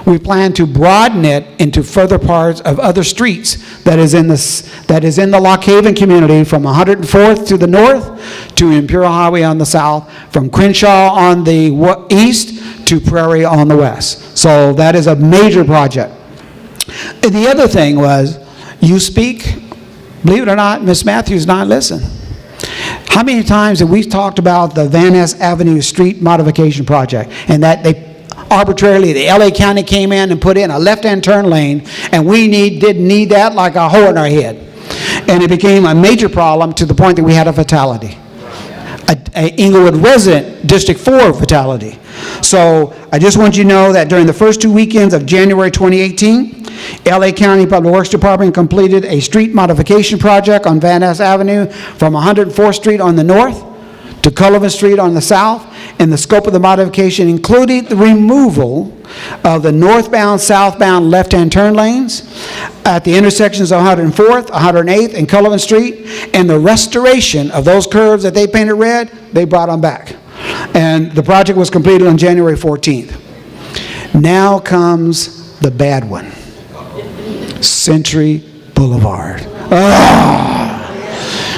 we plan to broaden it into further parts of other streets that is in the Lock Haven community, from 104th to the north to Imperial Highway on the south, from Crenshaw on the east to Prairie on the west. So that is a major project. And the other thing was, you speak, believe it or not, Ms. Matthews not listen. How many times have we talked about the Van Ness Avenue Street Modification Project, and that they arbitrarily, the LA County came in and put in a left-hand turn lane, and we didn't need that like a hole in our head. And it became a major problem to the point that we had a fatality. A Inglewood resident, District 4 fatality. So I just want you to know that during the first 2 weekends of January 2018, LA County Public Works Department completed a street modification project on Van Ness Avenue from 104th Street on the north to Cullivan Street on the south, and the scope of the modification included the removal of the northbound, southbound left-hand turn lanes at the intersections of 104th, 108th, and Cullivan Street, and the restoration of those curves that they painted red, they brought them back. And the project was completed on January 14th. Now comes the bad one. Century Boulevard.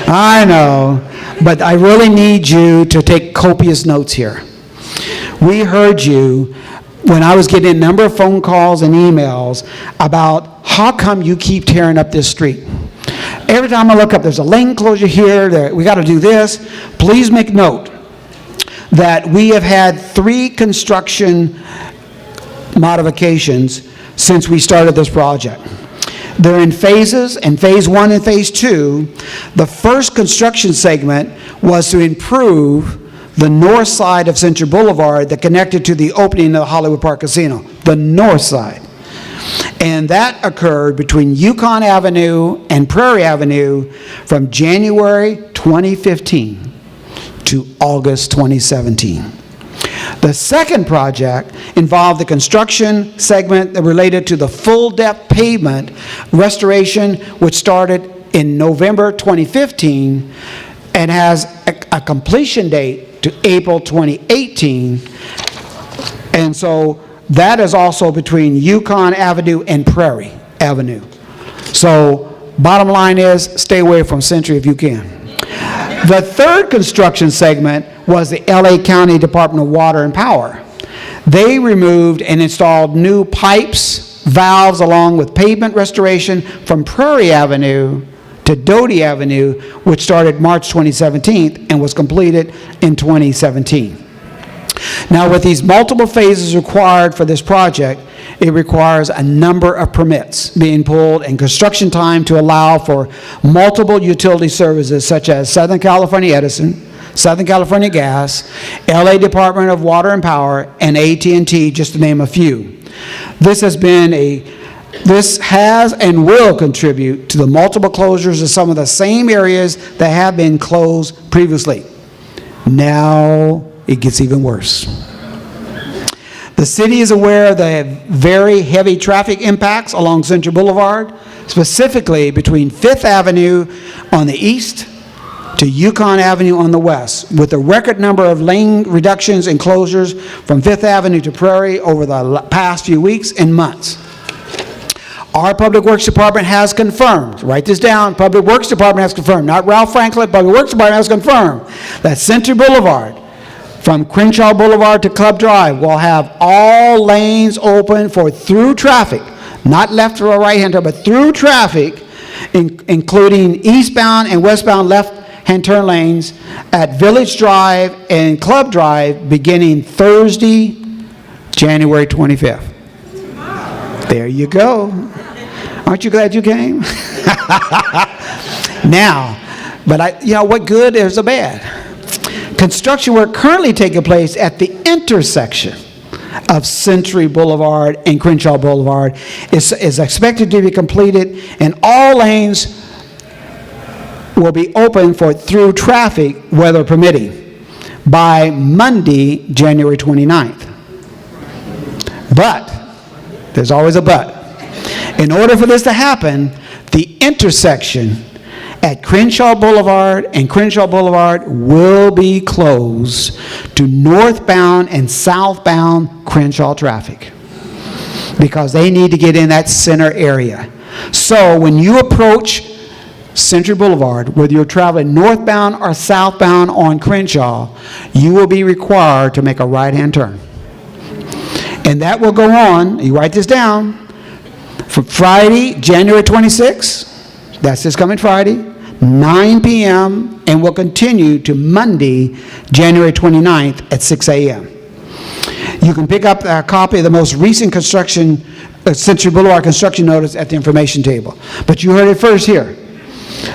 I know, but I really need you to take copious notes here. We heard you when I was getting a number of phone calls and emails about how come you keep tearing up this street. Every time I look up, there's a lane closure here, we got to do this. Please make note that we have had 3 construction modifications since we started this project. They're in phases, and phase 1 and phase 2. The first construction segment was to improve the north side of Century Boulevard that connected to the opening of the Hollywood Park Casino, the north side. And that occurred between Yukon Avenue and Prairie Avenue from January 2015 to August 2017. The second project involved the construction segment that related to the full-depth pavement restoration, which started in November 2015 and has a completion date to April 2018. And so that is also between Yukon Avenue and Prairie Avenue. So bottom line is, stay away from Century if you can. The third construction segment was the LA County Department of Water and Power. They removed and installed new pipes, valves, along with pavement restoration from Prairie Avenue to Doty Avenue, which started March 2017 and was completed in 2017. Now, with these multiple phases required for this project, it requires a number of permits being pulled and construction time to allow for multiple utility services such as Southern California Edison, Southern California Gas, LA Department of Water and Power, and AT&T, just to name a few. This has and will contribute to the multiple closures of some of the same areas that have been closed previously. Now it gets even worse. The city is aware of the very heavy traffic impacts along Central Boulevard, specifically between 5th Avenue on the east to Yukon Avenue on the west, with a record number of lane reductions and closures from 5th Avenue to Prairie over the past few weeks and months. Our Public Works Department has confirmed, write this down, Public Works Department has confirmed, not Ralph Franklin, Public Works Department has confirmed that Century Boulevard from Crenshaw Boulevard to Club Drive will have all lanes open for through traffic, not left or right-hander, but through traffic including eastbound and westbound left-hand turn lanes at Village Drive and Club Drive beginning Thursday, January 25th. There you go. Aren't you glad you came? Now, but what good is the bad? Construction work currently taking place at the intersection of Century Boulevard and Crenshaw Boulevard is expected to be completed, and all lanes will be open for through traffic, weather permitting, by Monday, January 29th. But, there's always a but. In order for this to happen, the intersection at Crenshaw Boulevard and Crenshaw Boulevard will be closed to northbound and southbound Crenshaw traffic because they need to get in that center area. So when you approach Century Boulevard, whether you're traveling northbound or southbound on Crenshaw, you will be required to make a right-hand turn. And that will go on, you write this down, from Friday, January 26th, that's this coming Friday, 9 p.m., and will continue to Monday, January 29th at 6 a.m. You can pick up a copy of the most recent construction, Century Boulevard construction notice at the information table. But you heard it first here.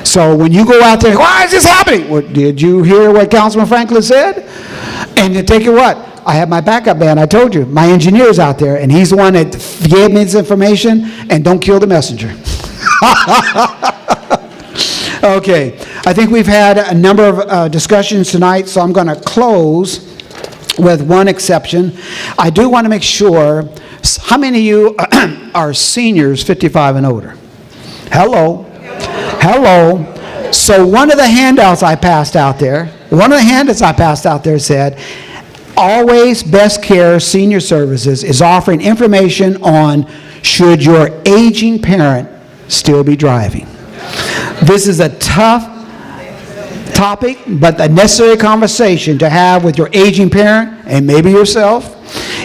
So when you go out there, why is this happening? Well, did you hear what Councilman Franklin said? And you take it what? I have my backup man, I told you. My engineer's out there, and he's the one that gave me this information, and don't kill the messenger. Okay, I think we've had a number of discussions tonight, so I'm going to close with one exception. I do want to make sure, how many of you are seniors 55 and older? Hello. Hello. So one of the handouts I passed out there said, Always Best Care Senior Services is offering information on should your aging parent still be driving. This is a tough topic, but a necessary conversation to have with your aging parent and maybe yourself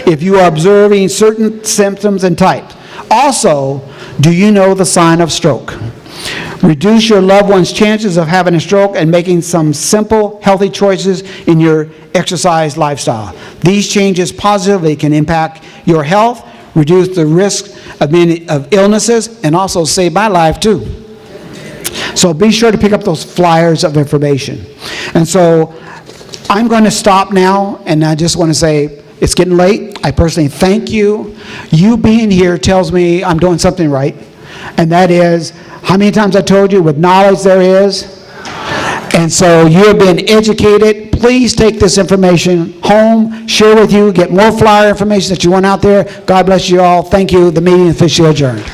if you are observing certain symptoms and types. Also, do you know the sign of stroke? Reduce your loved one's chances of having a stroke and making some simple, healthy choices in your exercise lifestyle. These changes positively can impact your health, reduce the risk of illnesses, and also save my life too. So be sure to pick up those flyers of information. And so I'm going to stop now, and I just want to say it's getting late. I personally thank you. You being here tells me I'm doing something right, and that is how many times I told you with knowledge there is. And so you have been educated. Please take this information home, share with you, get more flyer information that you want out there. God bless you all. Thank you. The meeting is officially adjourned.